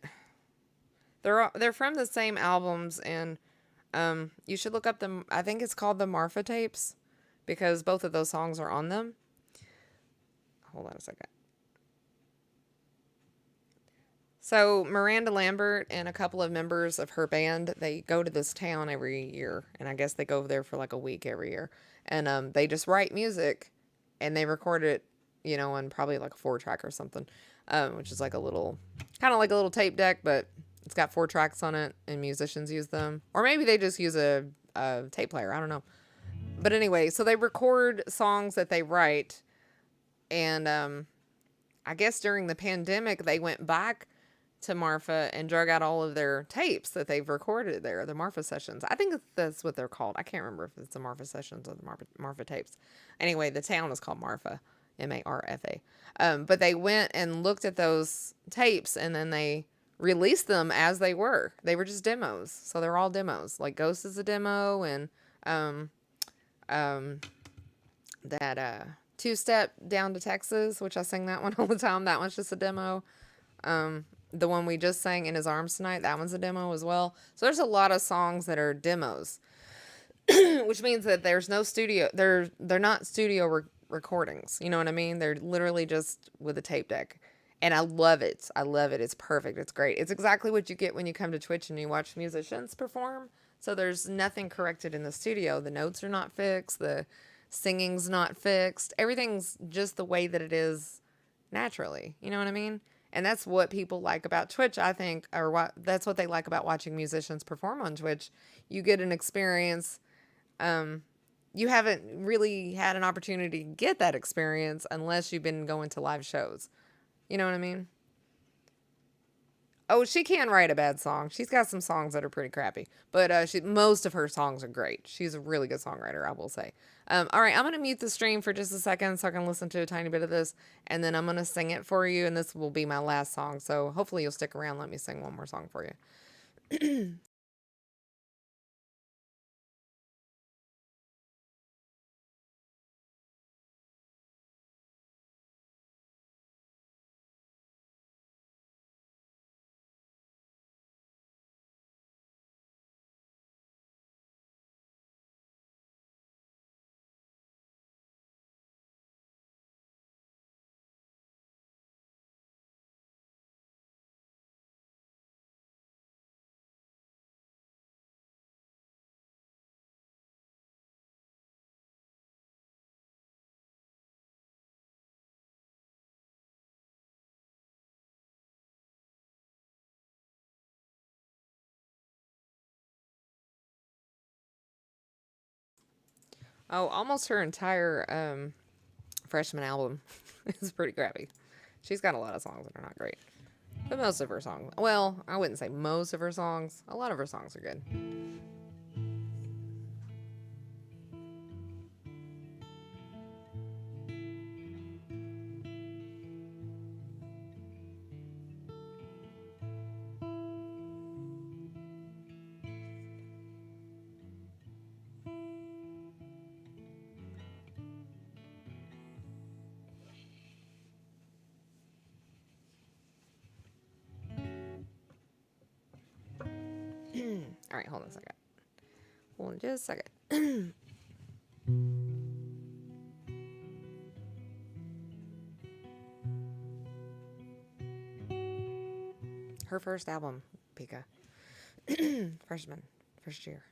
they're from the same albums, and you should look up them. I think it's called the Marfa tapes because both of those songs are on them. Hold on a second. So Miranda Lambert and a couple of members of her band, they go to this town every year, and I guess they go there for like a week every year, and they just write music, and they record it, on probably like a 4-track or something, which is like kind of like a little tape deck, but it's got 4 tracks on it, and musicians use them, or maybe they just use a tape player. I don't know, but anyway, so they record songs that they write, and I guess during the pandemic they went back to Marfa and drug out all of their tapes that they've recorded there, the Marfa sessions. I think that's what they're called. I can't remember if it's the Marfa sessions or the Marfa tapes. Anyway, the town is called Marfa, Marfa. But they went and looked at those tapes and then they released them as they were. They were just demos. So they're all demos. Like Ghost is a demo, and um, um, that Two-Step Down to Texas, which I sing that one all the time. That one's just a demo. The one we just sang, In His Arms Tonight, that one's a demo as well. So there's a lot of songs that are demos, which means that there's no studio. They're not studio recordings. You know what I mean? They're literally just with a tape deck. And I love it. I love it. It's perfect. It's great. It's exactly what you get when you come to Twitch and you watch musicians perform. So there's nothing corrected in the studio. The notes are not fixed. The singing's not fixed. Everything's just the way that it is naturally. You know what I mean? And that's what people like about Twitch, I think, or that's what they like about watching musicians perform on Twitch. You get an experience. You haven't really had an opportunity to get that experience unless you've been going to live shows. You know what I mean? Oh, she can write a bad song. She's got some songs that are pretty crappy, but most of her songs are great. She's a really good songwriter, I will say. All right, I'm going to mute the stream for just a second so I can listen to a tiny bit of this, and then I'm going to sing it for you, and this will be my last song, so hopefully you'll stick around. Let me sing one more song for you. Oh, almost her entire freshman album is pretty crappy. She's got a lot of songs that are not great. But most of her songs, well, I wouldn't say most of her songs. A lot of her songs are good. All right, hold on a second. Hold on just a second. Her first album, Pika. Freshman, first year.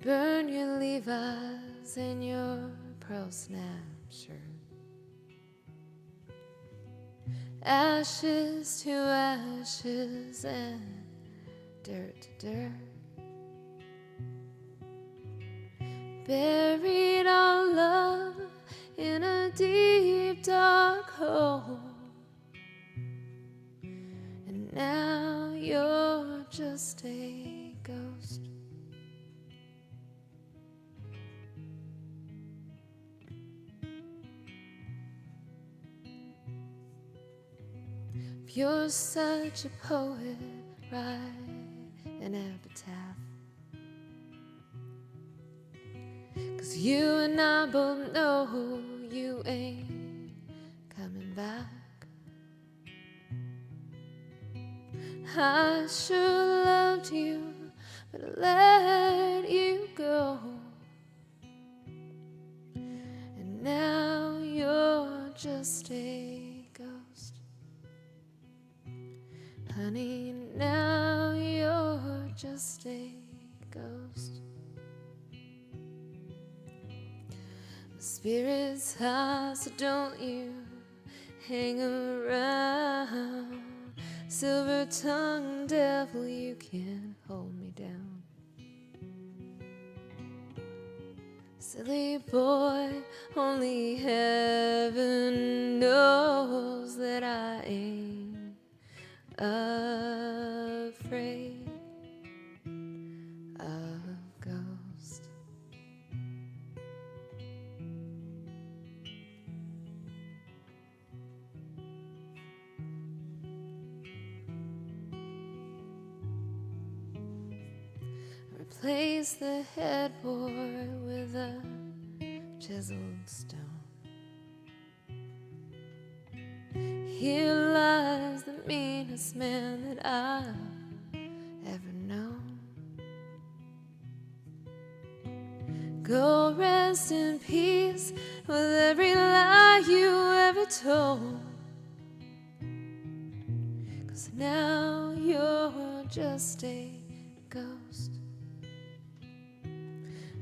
Burn your Levi's and your pearl snap shirt. Ashes to ashes and dirt to dirt. Buried our love in a deep dark hole. And now you're just a ghost. If you're such a poet, write an epitaph. 'Cause you and I both know you ain't coming back. I sure loved you, but I let you go. And now you're just a ghost. Honey, now you're just a ghost. My spirit's high, so don't you hang around. Silver-tongued devil, you can't hold me down. Silly boy, only heaven knows that I ain't afraid of ghosts. Replace the headboard with a chiseled stone. Here lies the meanest man that I've ever known. Go rest in peace with every lie you ever told. 'Cause now you're just a ghost.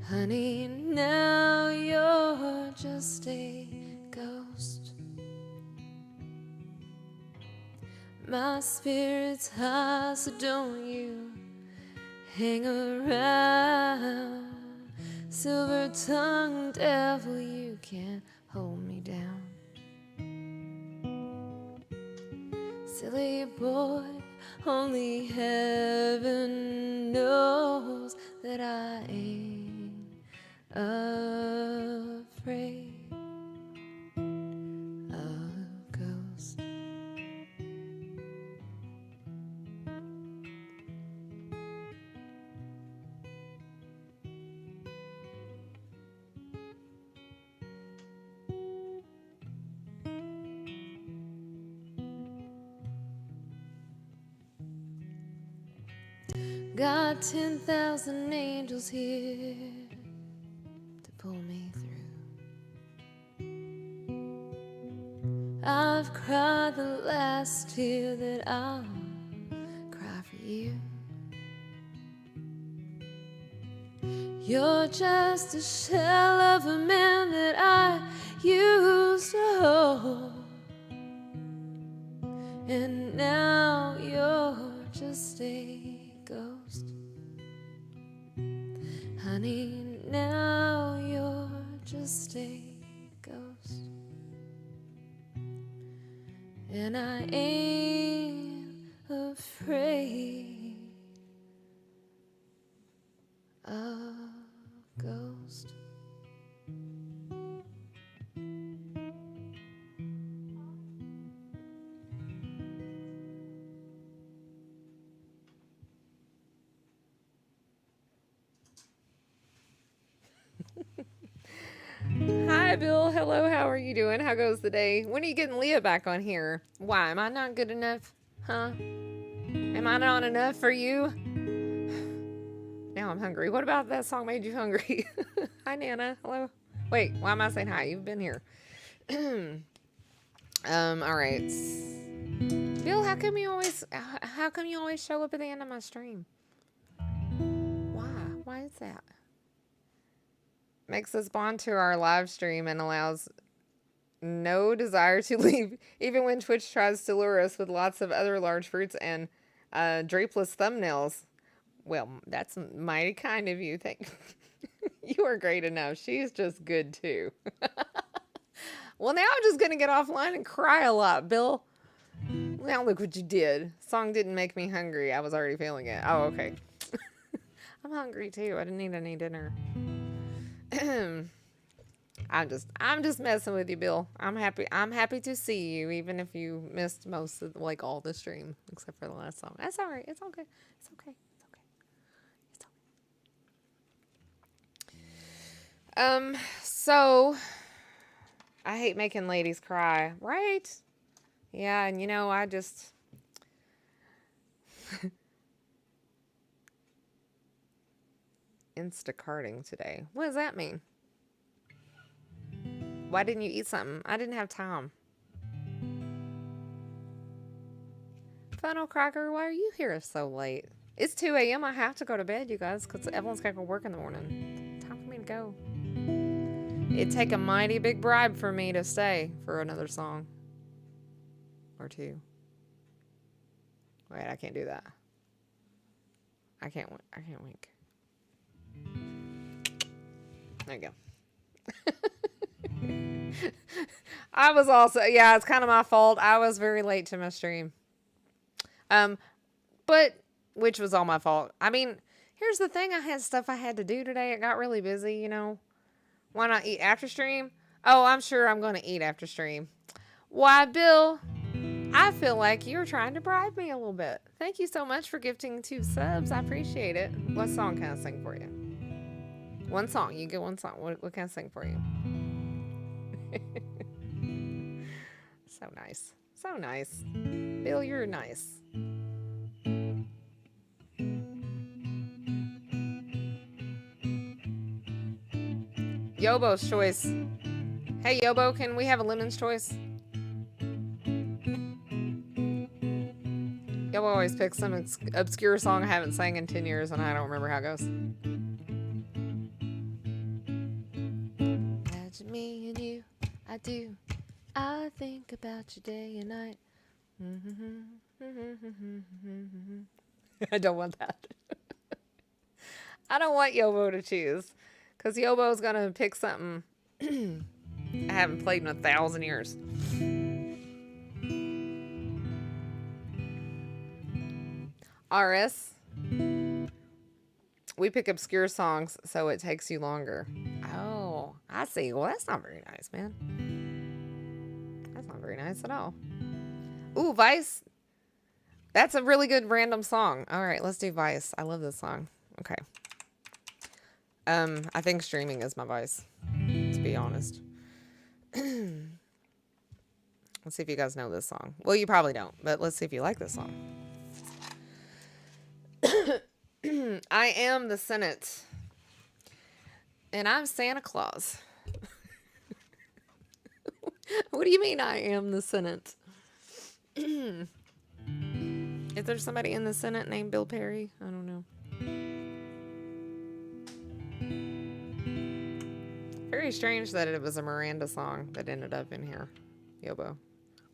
Honey, now you're just a ghost. My spirit's high, so don't you hang around. Silver-tongued devil, you can't hold me down. Silly boy, only heaven knows that I ain't afraid of ghosts. Got 10,000 angels here to pull me through. I've cried the last tear that I'll cry for you. You're just a shell of a man that I used to hold, and now you're just a ghost. Honey, now you're just a ghost. And I ain't afraid of ghosts. Hi, Bill. Hello. How are you doing? How goes the day? When are you getting Leah back on here? Why? Am I not good enough? Huh? Am I not enough for you? Now I'm hungry. What about that song made you hungry? Hi, Nana. Hello. Wait, why am I saying hi? You've been here. All right. Bill, how come you always show up at the end of my stream? Why? Why is that? Makes us bond to our live stream and allows no desire to leave, even when Twitch tries to lure us with lots of other large fruits and drapeless thumbnails. Well, that's mighty kind of you. You are great enough. She's just good too. Well, now I'm just gonna get offline and cry a lot, Bill. Now look what you did. Song didn't make me hungry. I was already feeling it. Oh, okay. I'm hungry too. I didn't eat any dinner. I'm just messing with you, Bill. I'm happy to see you, even if you missed most of all the stream except for the last song. That's all right. It's okay. It's okay. It's okay. So I hate making ladies cry, right? Yeah, and I just Instacarting today. What does that mean? Why didn't you eat something? I didn't have time. Funnel Cracker, why are you here so late? It's 2 a.m. I have to go to bed, you guys, because Evelyn's got to go work in the morning. Time for me to go. It'd take a mighty big bribe for me to stay for another song. Or two. Wait, I can't do that. I can't wink. There you go. I was also, yeah, it's kind of my fault. I was very late to my stream. But, which was all my fault. I mean, here's the thing. I had stuff I had to do today. It got really busy, you know. Why not eat after stream? Oh, I'm sure I'm going to eat after stream. Why, Bill, I feel like you're trying to bribe me a little bit. Thank you so much for gifting 2 subs. I appreciate it. What song can I sing for you? One song. You get one song. What can I sing for you? So nice. So nice. Bill, you're nice. Yobo's choice. Hey, Yobo, can we have a Lemon's choice? Yobo always picks some obscure song I haven't sang in 10 years and I don't remember how it goes. Imagine me and you, I do. I think about you day and night. I don't want that. I don't want Yobo to choose. Because Yobo's going to pick something I haven't played in 1,000 years. RS. We pick obscure songs, so it takes you longer. Oh, I see. Well, that's not very nice, man. That's not very nice at all. Ooh, Vice. That's a really good random song. All right, let's do Vice. I love this song. Okay. I think streaming is my vice, to be honest. Let's see if you guys know this song. Well, you probably don't, but let's see if you like this song. I am the Senate, and I'm Santa Claus. What do you mean I am the Senate? Is there somebody in the Senate named Bill Perry? I don't know. Very strange that it was a Miranda song that ended up in here, Yobo.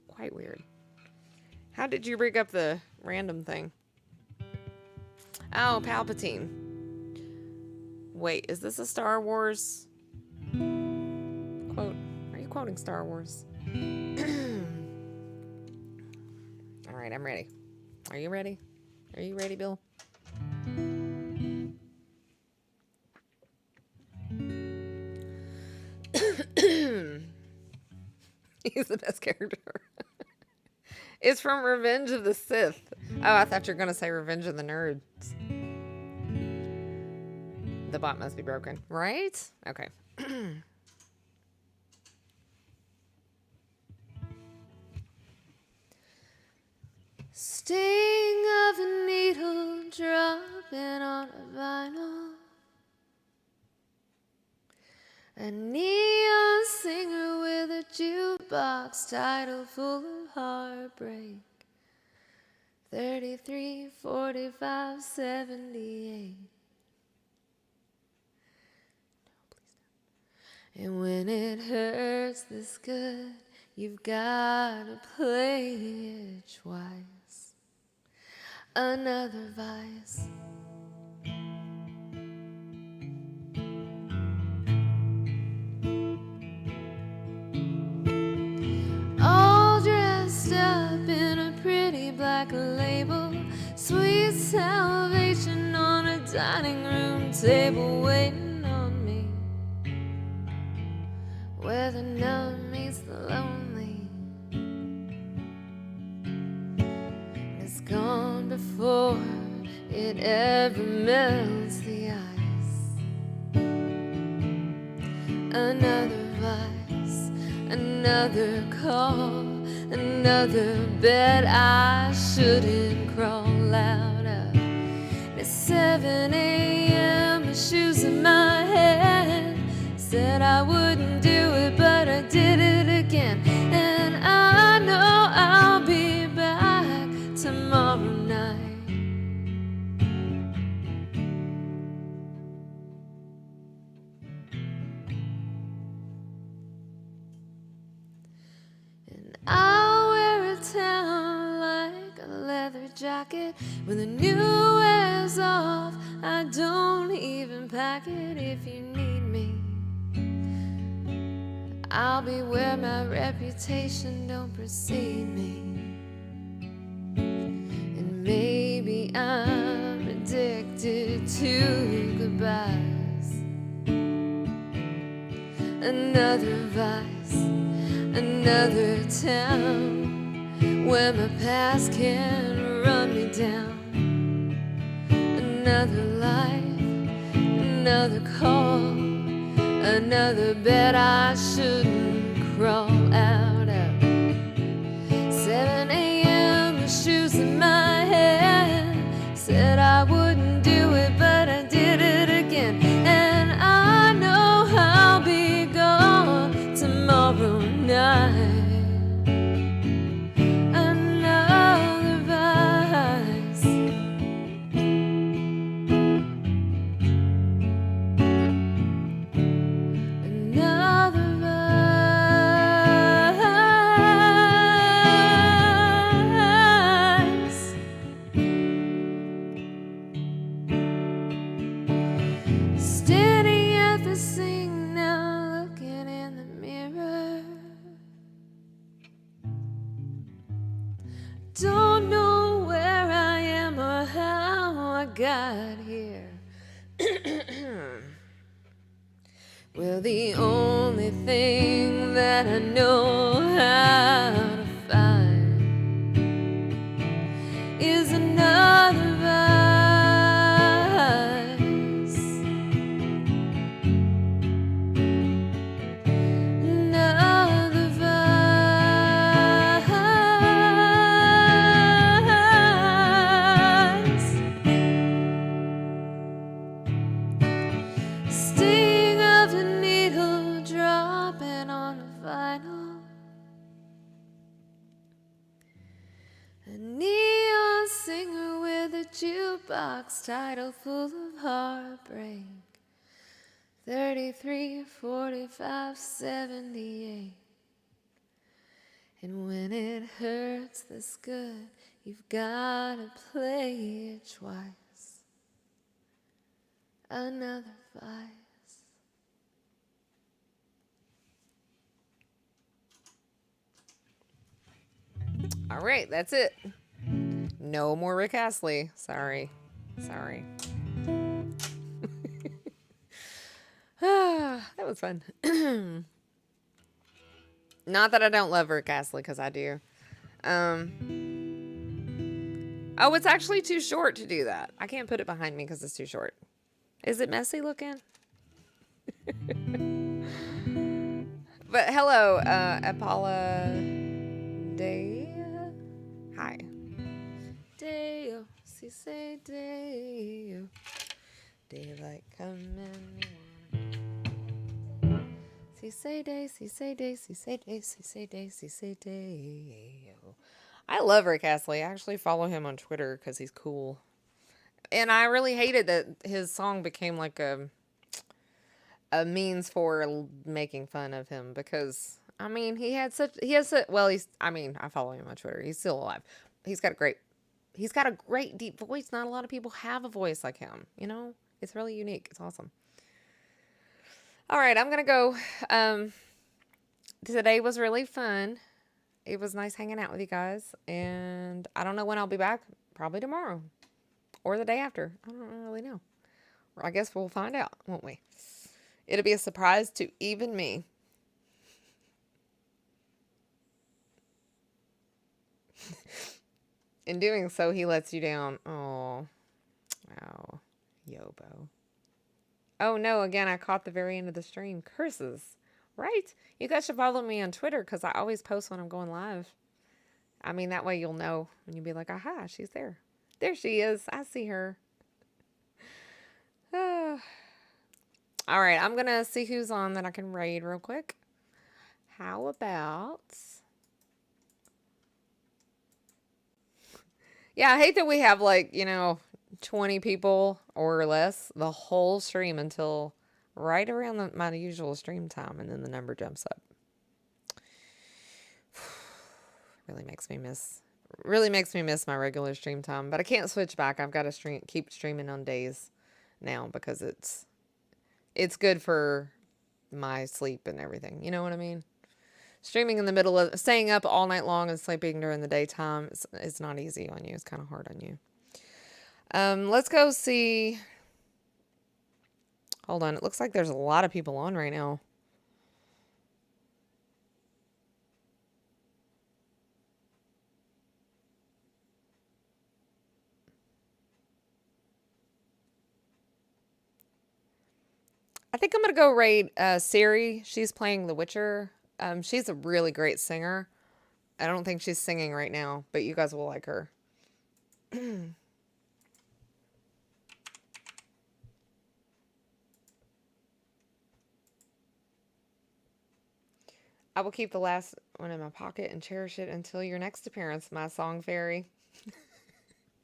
Quite weird. How did you rig up the random thing? Oh, Palpatine. Wait, is this a Star Wars quote? Are you quoting Star Wars? All right, I'm ready. Are you ready? Are you ready, Bill? He's the best character. It's from Revenge of the Sith. Oh, I thought you were going to say Revenge of the Nerds. The bot must be broken. Right? Okay. Sting of a needle dropping on a vinyl. A neon singer with a jukebox title full of heartbreak. 33, 45, 78. And when it hurts this good, you've gotta play it twice. Another vice. All dressed up in a pretty black label. Sweet salvation on a dining room table waiting on me. Where the numb meets the lonely. It's gone before it ever melts the ice. Another vice, another call, another bed I shouldn't crawl out of. It's 7 a.m., my shoes in my head. Said I wouldn't do it, but I did it again. And I know I'll be back tomorrow night. And I'll wear a town like a jacket. When the new wears off, I don't even pack it. If you need me, I'll be where my reputation don't precede me. And maybe I'm addicted to goodbyes. Another vice, another town where my past can run me down. Another life, another call, another bed I shouldn't crawl out of. 7 a.m., the shoes in my hand. Said I wouldn't do it, but I did it again. And I know I'll be gone tomorrow night. Another vice. Another vice. Standing at the sink now, looking in the mirror. Don't know where I am or how I got here. Well, the only thing that I know how to find is another vice. Another vice. Sting of the needle dropping on the vinyl. A neon singer with a jukebox title full of heartbreak. 33, 45, 78. And when it hurts this good, you've gotta play it twice. Another vice. All right, that's it. No more Rick Astley. Sorry. That was fun. Not that I don't love Rick Astley, because I do. Oh, it's actually too short to do that. I can't put it behind me because it's too short. Is it messy looking? But hello, Apollo Day. Hi. Deo, si say Deo. Daylight coming. Si say day, si say day, si say day, si say day, si say day. I love Rick Astley. I actually follow him on Twitter because he's cool. And I really hated that his song became like a means for making fun of him, because I mean, I follow him on Twitter. He's still alive. He's got a great deep voice. Not a lot of people have a voice like him, you know? It's really unique. It's awesome. All right, I'm going to go. Today was really fun. It was nice hanging out with you guys, and I don't know when I'll be back. Probably tomorrow or the day after. I don't really know. Or I guess we'll find out, won't we? It'll be a surprise to even me. In doing so, he lets you down. Oh, wow, Yobo. Oh no, again, I caught the very end of the stream. Curses. Right? You guys should follow me on Twitter, because I always post when I'm going live. I mean, that way you'll know, and you'll be like, aha, she's there. There she is. I see her. All right, I'm going to see who's on that I can raid real quick. How about... Yeah, I hate that we have 20 people or less the whole stream until right around my usual stream time, and then the number jumps up. Really makes me miss Really makes me miss my regular stream time, but I can't switch back. I've got to keep streaming on days now because it's good for my sleep and everything. You know what I mean? Streaming in the middle of staying up all night long and sleeping during the daytime is not easy on you. It's kind of hard on you. Let's go see. Hold on. It looks like there's a lot of people on right now. I think I'm going to go raid Siri. She's playing The Witcher. She's a really great singer. I don't think she's singing right now, but you guys will like her. I will keep the last one in my pocket and cherish it until your next appearance, my song fairy.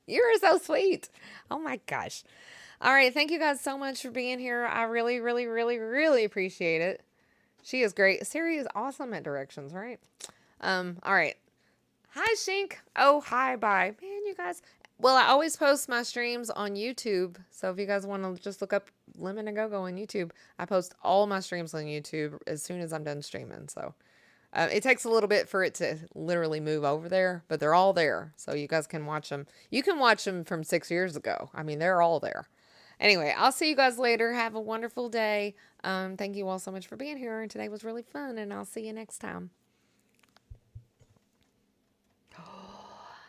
You're so sweet. Oh my gosh. All right. Thank you guys so much for being here. I really, really, really, really appreciate it. She is great. Siri is awesome at directions, right? All right. Hi, Shink. Oh, hi, bye. Man, you guys. Well, I always post my streams on YouTube. So if you guys want to just look up Lemon and Go-Go on YouTube, I post all my streams on YouTube as soon as I'm done streaming. So it takes a little bit for it to literally move over there, but they're all there. So you guys can watch them. You can watch them from 6 years ago. I mean, they're all there. Anyway, I'll see you guys later. Have a wonderful day. Thank you all so much for being here. And today was really fun. And I'll see you next time.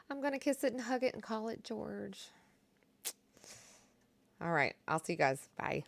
I'm going to kiss it and hug it and call it George. All right. I'll see you guys. Bye.